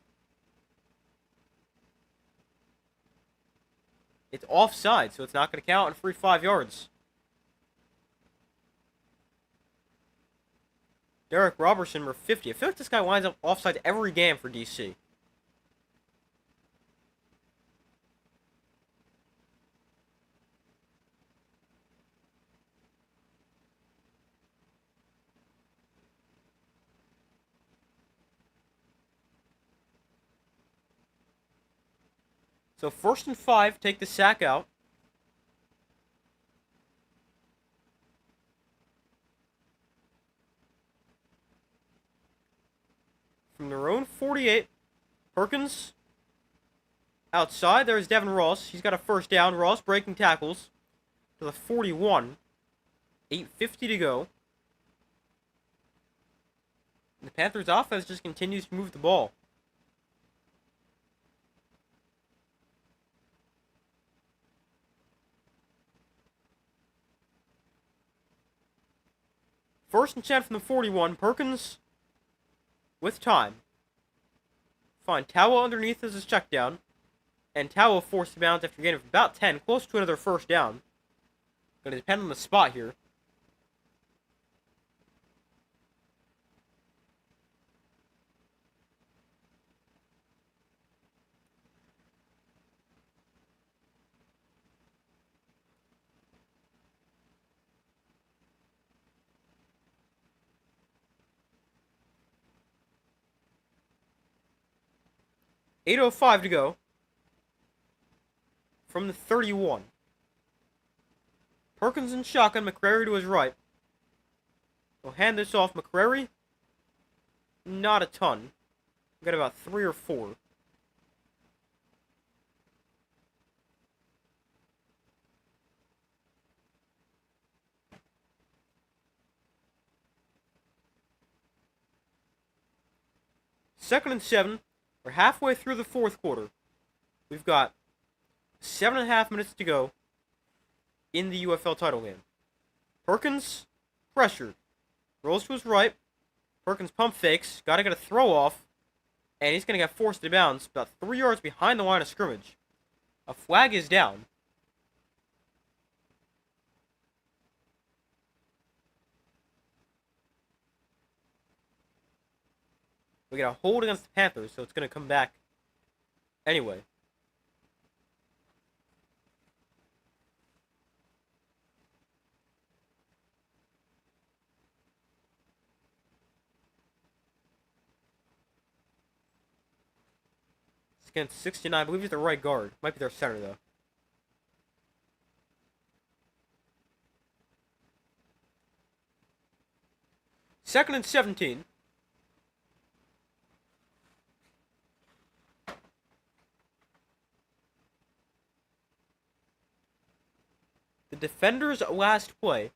It's offside, so it's not going to count and free 5 yards. Derek Robertson, number 50. I feel like this guy winds up offside every game for DC. So 1st and 5, take the sack out. From their own 48, Perkins outside. There's Devin Ross. He's got a 1st down. Ross breaking tackles to the 41. 8:50 to go. And the Panthers offense just continues to move the ball. First and 10 from the 41. Perkins with time. Find Tawa underneath as his check down. And Tawa forced to bounce after gaining about 10, close to another 1st down. Going to depend on the spot here. .805 to go. From the 31. Perkins in shotgun, McCrary to his right. We'll hand this off. McCrary, not a ton. Got about 3 or 4. Second and 7. We're halfway through the 4th quarter. We've got 7.5 minutes to go in the UFL title game. Perkins pressured. Rolls to his right. Perkins pump fakes. Gotta get a throw off. And he's gonna get forced to bounce about 3 yards behind the line of scrimmage. A flag is down. We got a hold against the Panthers, so it's gonna come back anyway. It's against 69. I believe he's the right guard. Might be their center, though. Second and 17. The defender's last play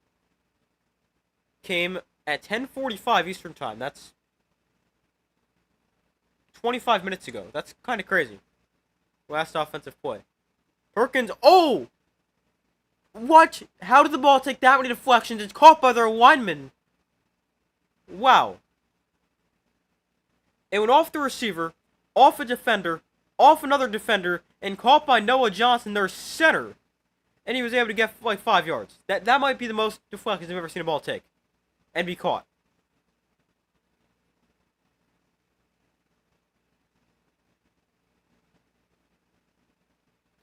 came at 10:45 Eastern Time. That's 25 minutes ago. That's kind of crazy. Last offensive play. Perkins. Oh! What? How did the ball take that many deflections? It's caught by their lineman. Wow. It went off the receiver, off a defender, off another defender, and caught by Noah Johnson, their center. And he was able to get like 5 yards. That might be the most deflections I've ever seen a ball take. And be caught.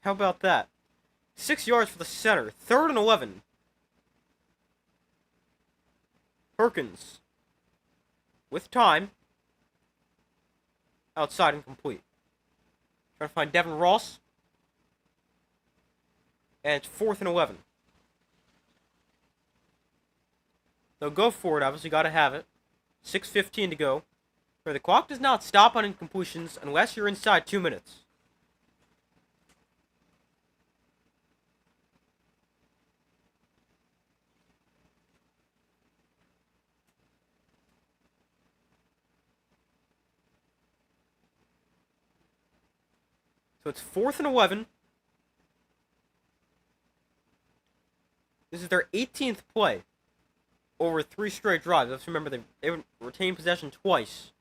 How about that? 6 yards for the center. 3rd and 11. Perkins. With time. Outside and complete. Trying to find Devin Ross. And it's 4th and 11. They'll go for it, obviously got to have it. 6:15 to go. Where the clock does not stop on incompletions unless you're inside 2 minutes. So it's 4th and 11. This is their 18th play over 3 straight drives. Let's remember they retained possession twice.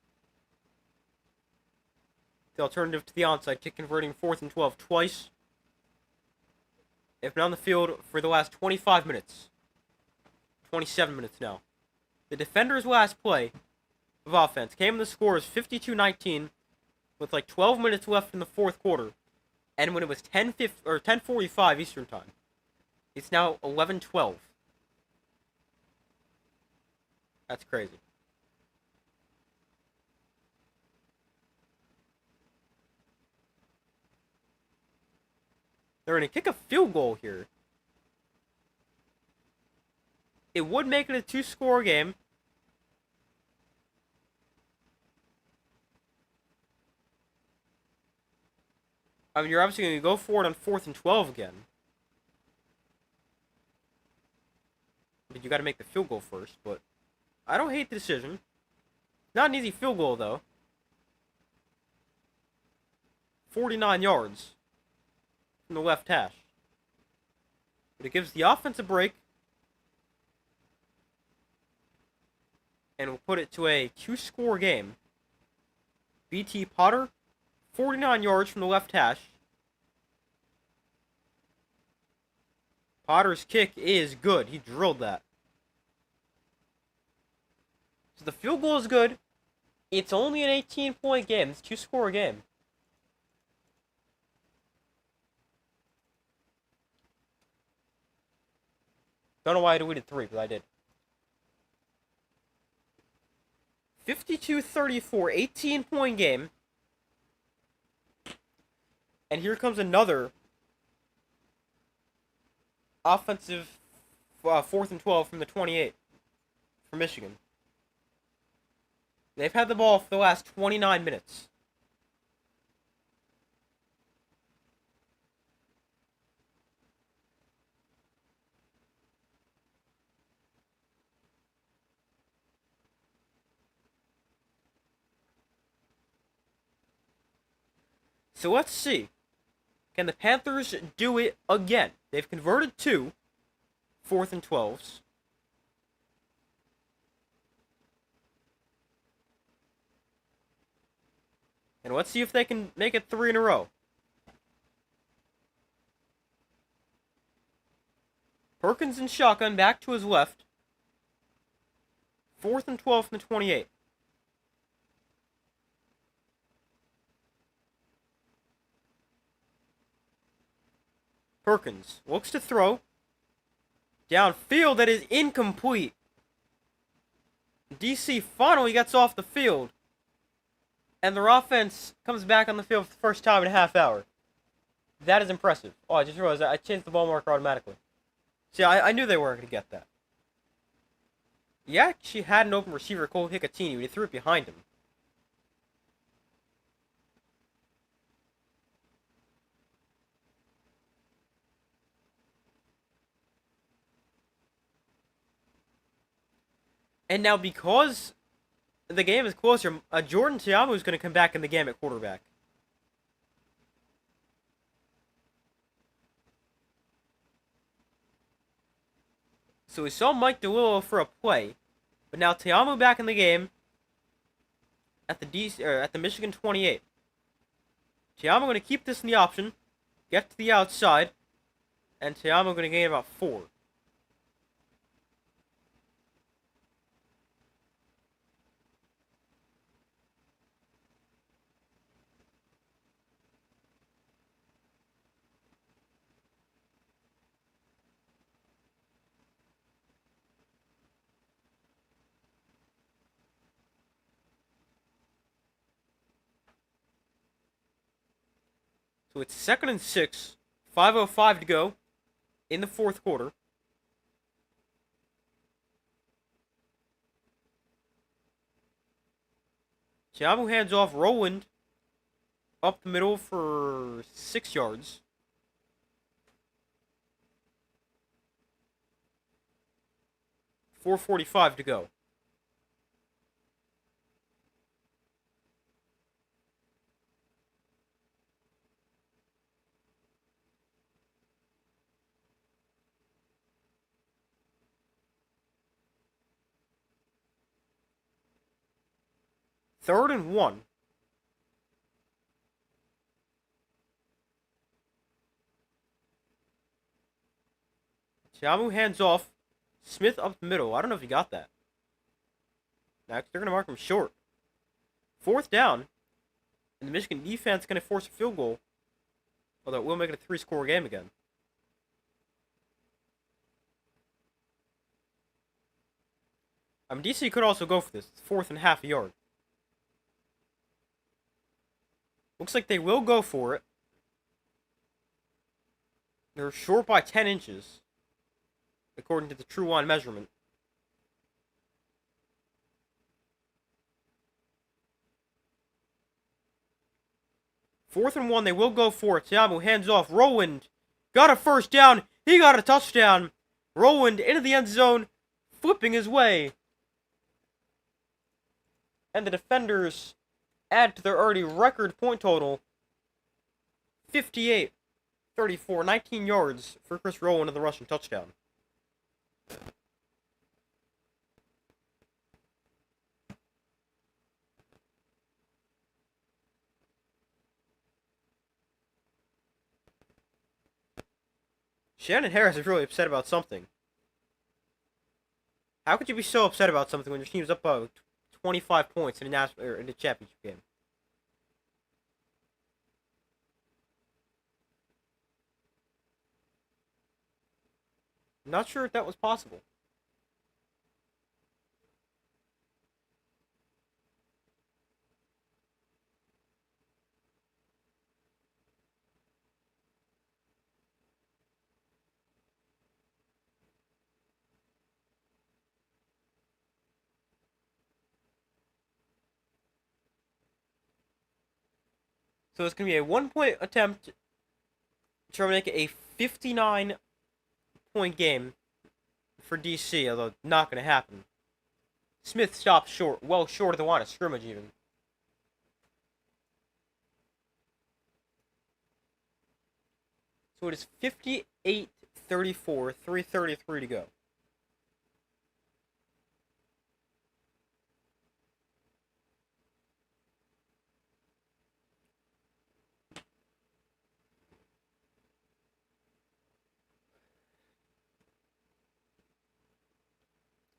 The alternative to the onside kick, converting 4th and 12 twice. They've been on the field for the last 25 minutes. 27 minutes now. The defender's last play of offense came in the score is 52-19 with like 12 minutes left in the fourth quarter. And when it was 10:45 Eastern Time. It's now 11:12. That's crazy. They're going to kick a field goal here. It would make it a 2-score game. I mean, you're obviously going to go for it on 4th and 12 again. But you got to make the field goal first. But I don't hate the decision. Not an easy field goal, though. 49 yards from the left hash. But it gives the offense a break. And we'll put it to a 2-score game. BT Potter, 49 yards from the left hash. Potter's kick is good. He drilled that. So the field goal is good. It's only an 18-point game. It's a 2-score game. Don't know why I deleted 3, but I did. 52-34, 18-point game. And here comes another offensive 4th and 12 from the 28 for Michigan. They've had the ball for the last 29 minutes. So let's see. Can the Panthers do it again? They've converted 2 4th and 12s. And let's see if they can make it 3 in a row. Perkins in shotgun, back to his left. 4th and 12 from the 28. Perkins looks to throw. Downfield, that is incomplete. DC finally gets off the field. And their offense comes back on the field for the first time in a half hour. That is impressive. Oh, I just realized I changed the ball marker automatically. See, I knew they weren't going to get that. He actually had an open receiver, Cole Hicatini, but he threw it behind him. And now, because the game is closer, Jordan Tiamu is going to come back in the game at quarterback. So we saw Mike DeLillo for a play, but now Tiamu back in the game at the Michigan 28. Tiamu going to keep this in the option, get to the outside, and Tiamu going to gain about 4. So it's 2nd and 6, 5:05 to go in the fourth quarter. Tiamu hands off Rowland up the middle for 6 yards. .445 to go. 3rd and 1. Tiamu hands off. Smith up the middle. I don't know if he got that. Next, they're going to mark him short. 4th down. And the Michigan defense is going to force a field goal. Although it will make it a 3-score game again. DC could also go for this. It's 4th and half a yard. Looks like they will go for it. They're short by 10 inches. According to the true line measurement. Fourth and 1, they will go for it. Tiamu hands off. Rowland got a first down. He got a touchdown. Rowland into the end zone, flipping his way. And the defenders add to their already record point total. 58-34, 19 yards for Chris Rowland of the rushing touchdown. Shannon Harris is really upset about something. How could you be so upset about something when your team's up by 25 points in the championship game? I'm not sure if that was possible. So it's going to be a 1-point attempt to try to make it a 59-point game for DC, although not going to happen. Smith stops short, well short of the line of scrimmage even. So it is 58-34, 3:33 to go.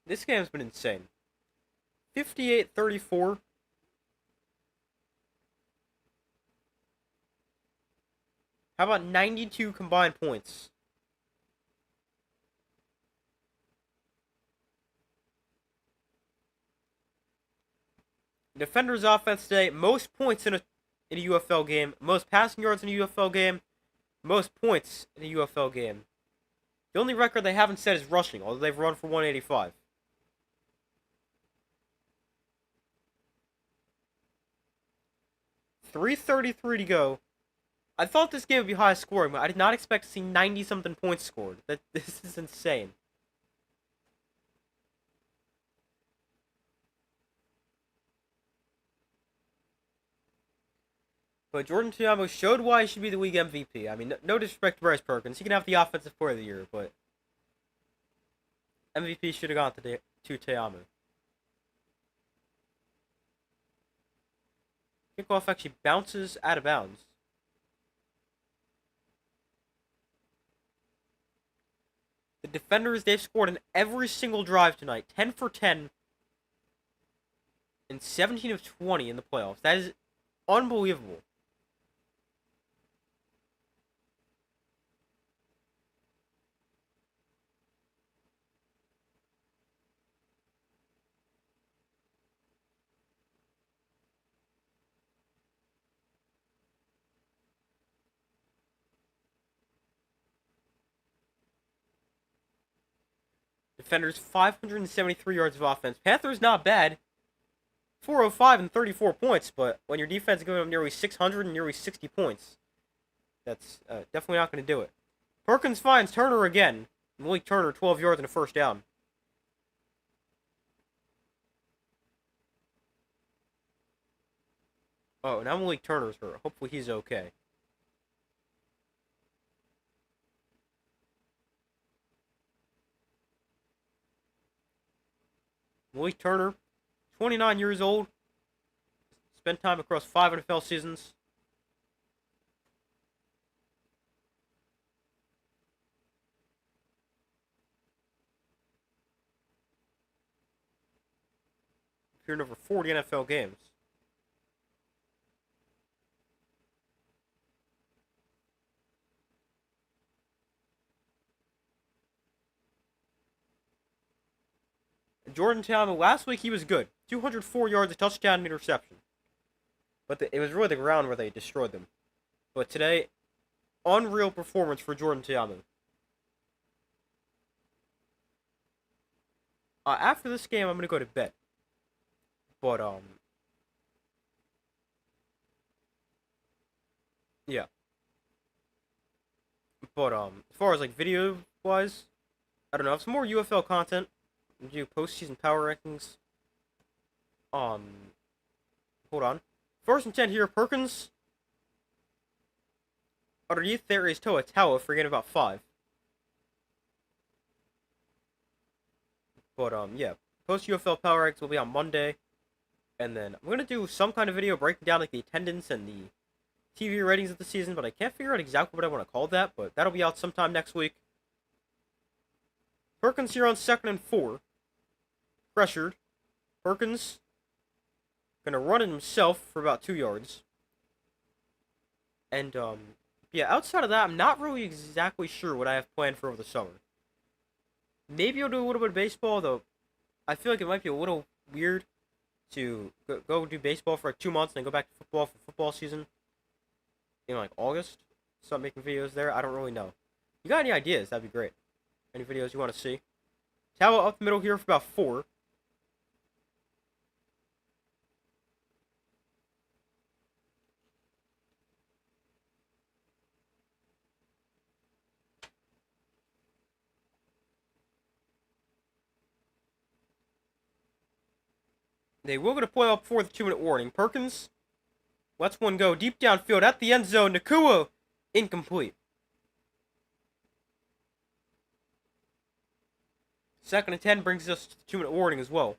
This game's been insane. 58-34. How about 92 combined points? Defenders' offense today, most points in a UFL game, most passing yards in a UFL game, most points in a UFL game. The only record they haven't set is rushing, although they've run for 185. .333 to go. I thought this game would be high scoring, but I did not expect to see 90-something points scored. This is insane. But Jordan Tiamu showed why he should be the league MVP. I mean, no disrespect to Bryce Perkins. He can have the offensive player of the year, but MVP should have gone to Tiamu. Kickoff actually bounces out of bounds. The defenders, they've scored in every single drive tonight. 10 for 10. And 17 of 20 in the playoffs. That is unbelievable. Defenders, 573 yards of offense. Panthers, not bad. 405 and 34 points, but when your defense is giving up nearly 600 and nearly 60 points, that's definitely not going to do it. Perkins finds Turner again. Malik Turner, 12 yards and a first down. Oh, now Malik Turner's hurt. Hopefully he's okay. Malik Turner, 29 years old. spent time across 5 NFL seasons. Appeared in over 40 NFL games. Jordan Talmadge, last week he was good. 204 yards, a touchdown, and interception. But it was really the ground where they destroyed them. But today, unreal performance for Jordan Talmadge. After this game, I'm going to go to bed. But, yeah. But, as far as, like, video-wise, I don't know, have some more UFL content. Do postseason power rankings. Hold on. First and 10 here, Perkins. Underneath there is Toa Taua, forget about 5. But, yeah. Post UFL power rankings will be on Monday. And then I'm going to do some kind of video breaking down, like, the attendance and the TV ratings of the season, but I can't figure out exactly what I want to call that, but that'll be out sometime next week. Perkins here on 2nd and 4. Pressured. Perkins gonna run it himself for about 2 yards. And, yeah, outside of that, I'm not really exactly sure what I have planned for over the summer. Maybe I'll do a little bit of baseball, though I feel like it might be a little weird to go do baseball for like 2 months and then go back to football for football season in like August. Start making videos there. I don't really know. You got any ideas? That'd be great. Any videos you want to see? Taua up the middle here for about 4. They will get a play up for the 2-minute warning. Perkins lets one go deep downfield at the end zone. Nakua, incomplete. 2nd and 10 brings us to the 2-minute warning as well.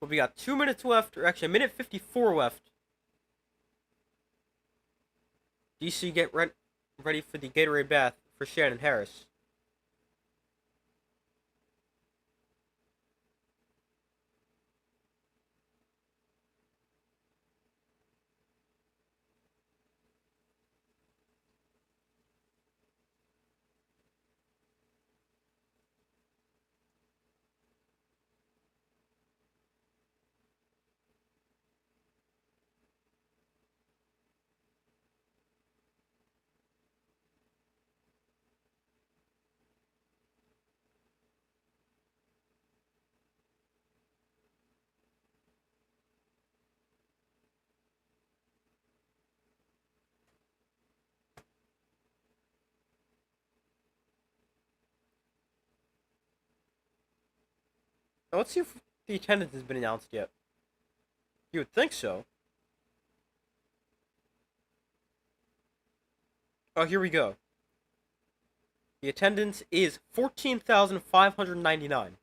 Well, we got 2 minutes left, or actually a minute 54 left. DC get ready for the Gatorade bath for Shannon Harris. Now let's see if the attendance has been announced yet. You would think so. Oh, here we go. The attendance is 14,599.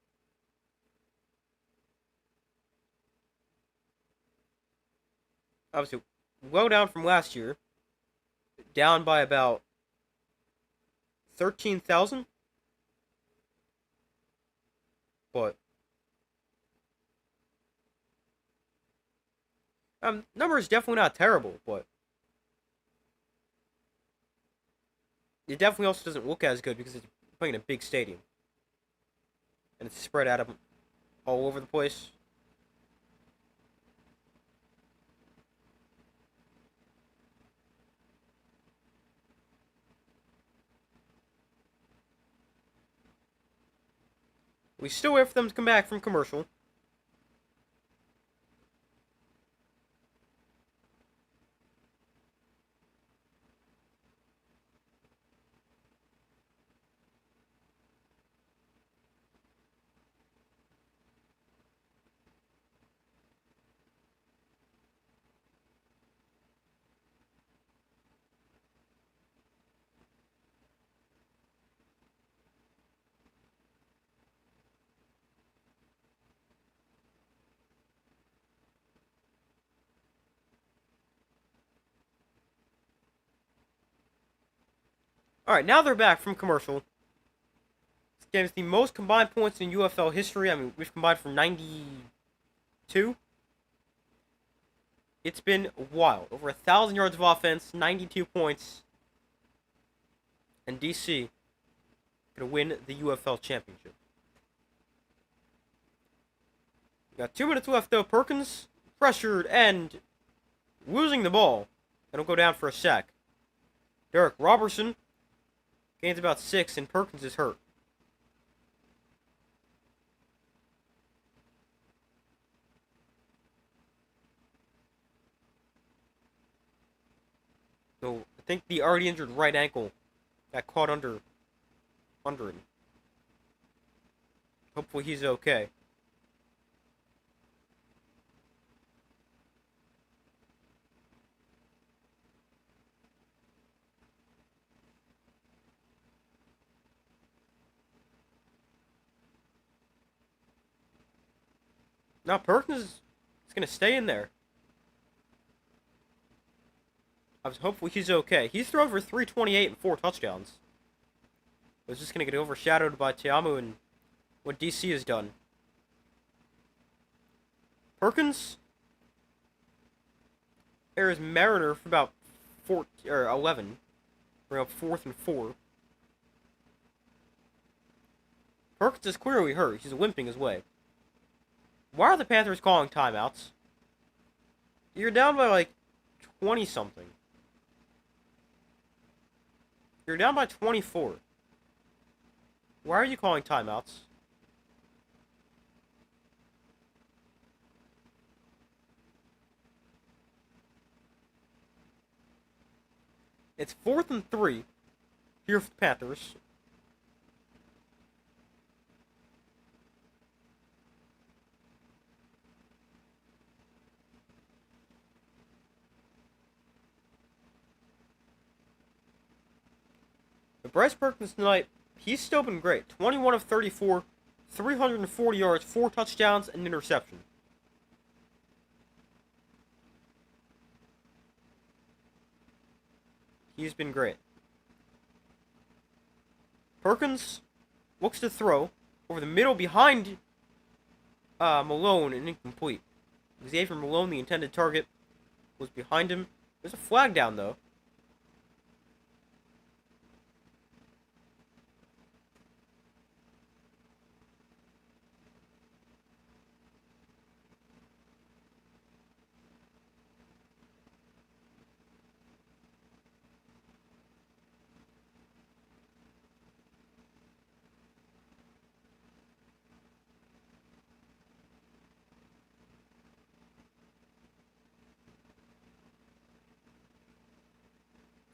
Obviously, well down from last year. Down by about 13,000. But number is definitely not terrible, but it definitely also doesn't look as good because it's playing in a big stadium. And it's spread out all over the place. We still wait for them to come back from commercial. Alright, now they're back from commercial. This game is the most combined points in UFL history. I mean, we've combined from 92. It's been wild. Over 1,000 yards of offense, 92 points. And DC gonna win the UFL Championship. Got 2 minutes left though. Perkins pressured and losing the ball. And he'll go down for a sack. Derek Robertson gains about 6 and Perkins is hurt. So I think the already injured right ankle got caught under him. Hopefully he's okay. Now Perkins is going to stay in there. Hopefully he's okay. He's thrown for 328 and 4 touchdowns. I was just going to get overshadowed by Tiamu and what DC has done. Perkins airs Mariner for about 11. Bring up 4th and 4. Perkins is clearly hurt. He's limping his way. Why are the Panthers calling timeouts? You're down by like 20-something. You're down by 24. Why are you calling timeouts? It's 4th and 3 here for the Panthers. But Bryce Perkins tonight, he's still been great. 21 of 34, 340 yards, 4 touchdowns, and an interception. He's been great. Perkins looks to throw over the middle behind Malone and incomplete. Xavier Malone, the intended target, was behind him. There's a flag down, though.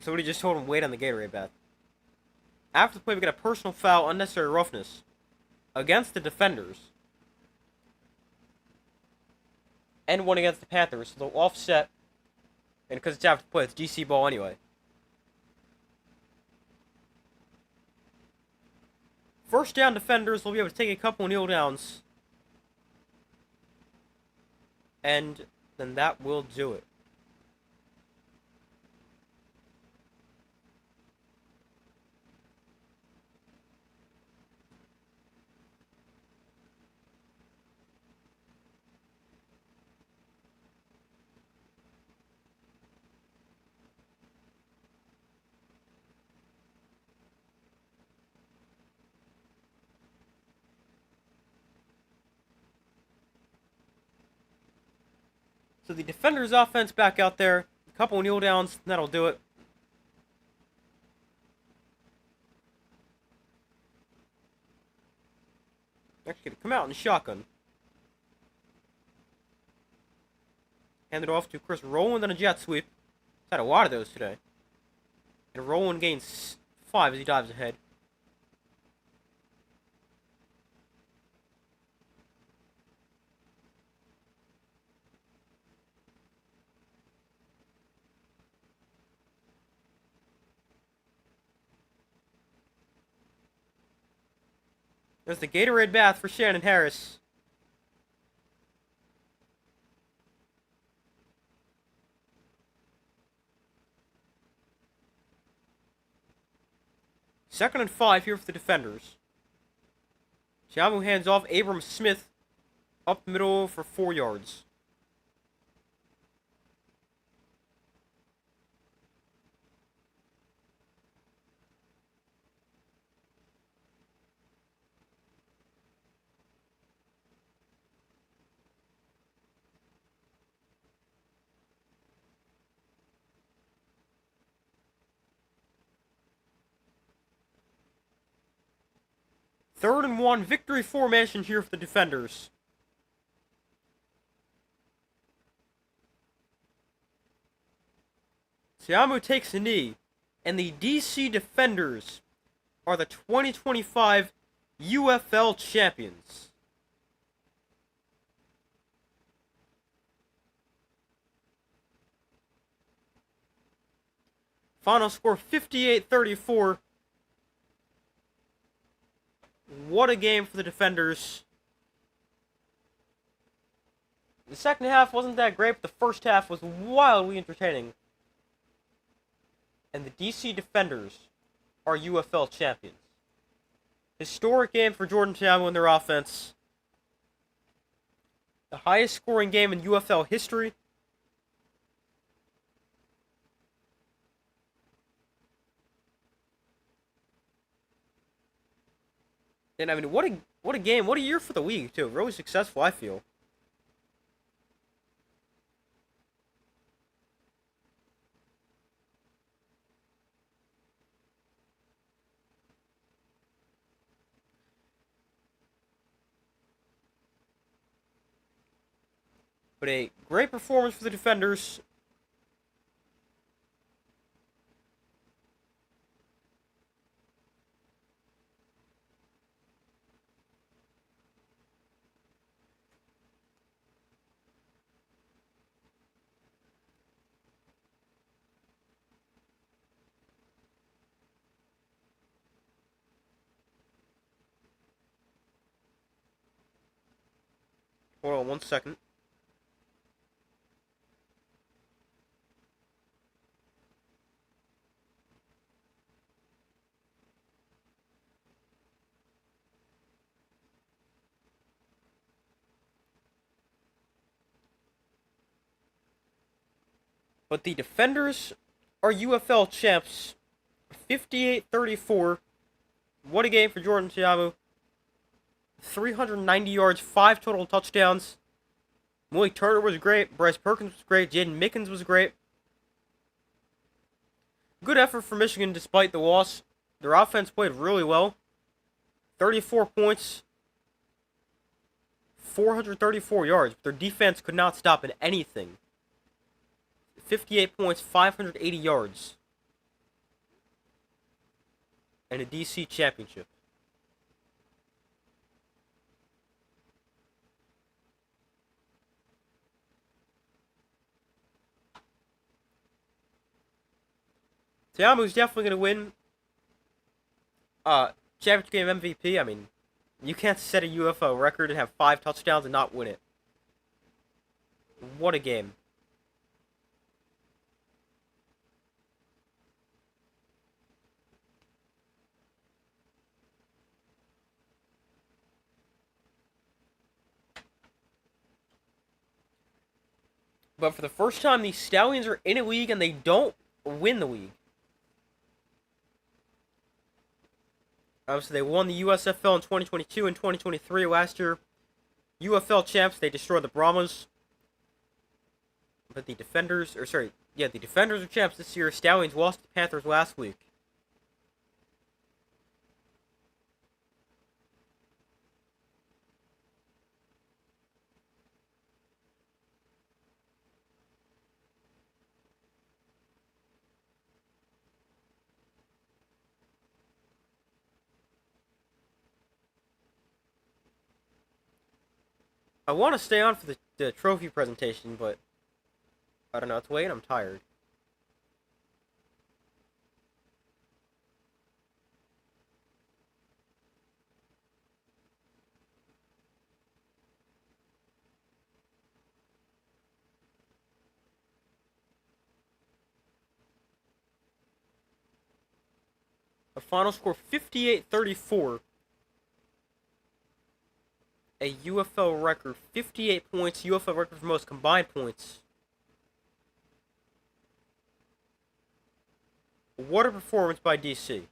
Somebody just told him wait on the Gatorade bath. After the play, we get a personal foul, unnecessary roughness against the defenders. And one against the Panthers, so they'll offset. And because it's after the play, it's DC ball anyway. First down defenders will be able to take a couple kneel downs. And then that will do it. So the defenders' offense back out there. A couple kneel downs, that'll do it. Actually gonna come out in shotgun. Hand it off to Chris Rowland on a jet sweep. He's had a lot of those today. And Rowland gains 5 as he dives ahead. There's the Gatorade bath for Shannon Harris. Second and 5 here for the defenders. Tiamu hands off. Abram Smith up the middle for 4 yards. Third and 1, victory formation here for the defenders. Tiamu takes a knee, and the DC Defenders are the 2025 UFL champions. Final score 58-34. What a game for the defenders. The second half wasn't that great, but the first half was wildly entertaining. And the DC Defenders are UFL champions. Historic game for Jordan Tiamu and their offense. The highest scoring game in UFL history. And I mean, what a game, what a year for the league too. Really successful, I feel. But a great performance for the defenders. Hold on 1 second. But the defenders are UFL champs. 58-34. What a game for Jordan Tiamu. 390 yards, 5 total touchdowns. Malik Turner was great. Bryce Perkins was great. Jaden Mickens was great. Good effort for Michigan despite the loss. Their offense played really well. 34 points. 434 yards. But their defense could not stop at anything. 58 points, 580 yards. And a DC championship. Tiamu's definitely going to win championship game MVP. I mean, you can't set a UFL record and have 5 touchdowns and not win it. What a game. But for the first time, the Stallions are in a league and they don't win the league. Obviously, they won the USFL in 2022 and 2023 last year. UFL champs, they destroyed the Brahmas. But the Defenders, the Defenders are champs this year. Stallions lost to the Panthers last week. I want to stay on for the trophy presentation, but I don't know. It's late and I'm tired. final score 58-34. A UFL record, 58 points. UFL record for most combined points. What a performance by DC.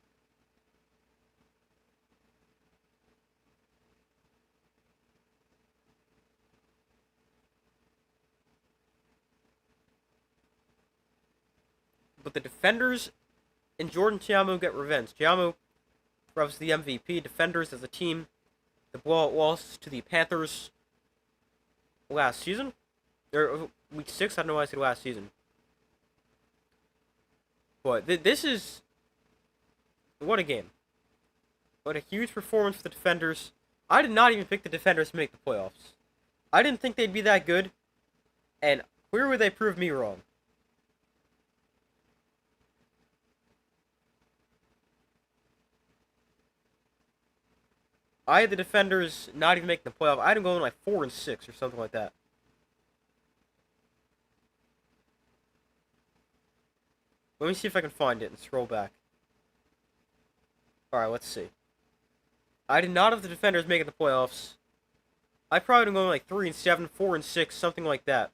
But the defenders and Jordan Tiamu get revenge. Tiamu was the MVP. Defenders as a team, the blowout loss to the Panthers last season. Or week 6, I don't know why I said last season. But this is... What a game. What a huge performance for the defenders. I did not even pick the defenders to make the playoffs. I didn't think they'd be that good. And clearly they proved me wrong. I had the defenders not even making the playoff. I had them going like 4-6 or something like that. Let me see if I can find it and scroll back. Alright, let's see. I did not have the defenders making the playoffs. I probably would have gone like 3-7, 4-6, something like that.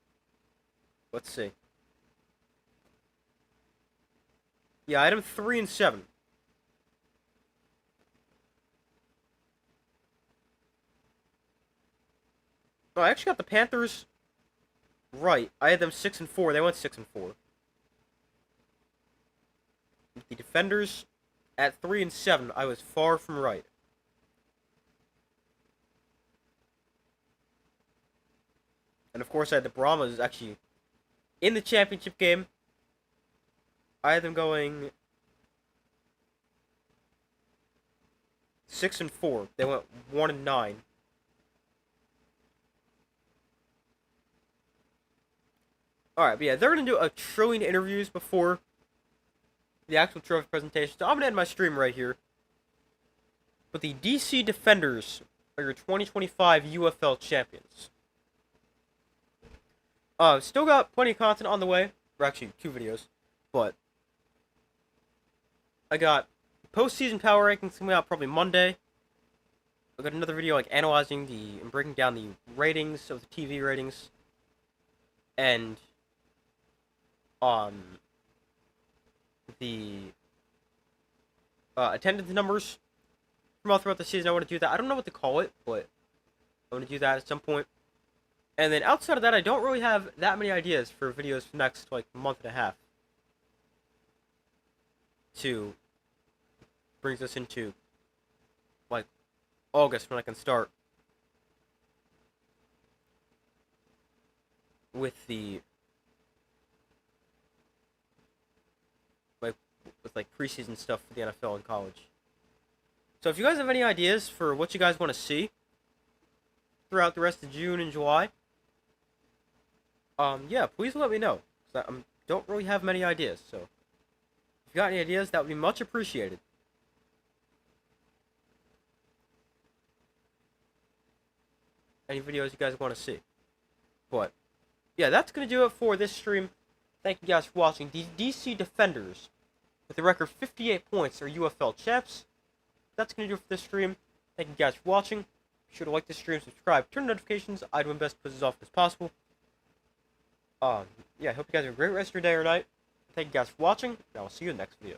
Let's see. Yeah, I had them 3-7. Oh, I actually got the Panthers right. I had them 6-4. They went 6-4. The defenders at 3-7. I was far from right. And of course, I had the Brahmas actually in the championship game. I had them going 6-4. They went 1-9. Alright, but yeah, they're going to do a trillion interviews before the actual trophy presentation. So I'm going to end my stream right here. But the DC Defenders are your 2025 UFL champions. Still got plenty of content on the way. Or actually, 2 videos. But I got postseason power rankings coming out probably Monday. I got another video like analyzing and breaking down the ratings of the TV ratings. And the attendance numbers from all throughout the season. I want to do that. I don't know what to call it, but I want to do that at some point. And then outside of that, I don't really have that many ideas for videos for the next like month and a half. To brings us into like August when I can start with the with preseason stuff for the NFL and college. So if you guys have any ideas for what you guys want to see throughout the rest of June and July, yeah, please let me know. 'Cause I don't really have many ideas, so if you got any ideas, that would be much appreciated. Any videos you guys want to see. But yeah, that's going to do it for this stream. Thank you guys for watching. The DC Defenders, with the record 58 points, are UFL champs. That's going to do it for this stream. Thank you guys for watching. Be sure to like this stream, subscribe, turn notifications. I do my best to put this off as possible. Yeah, I hope you guys have a great rest of your day or night. Thank you guys for watching, and I will see you in the next video.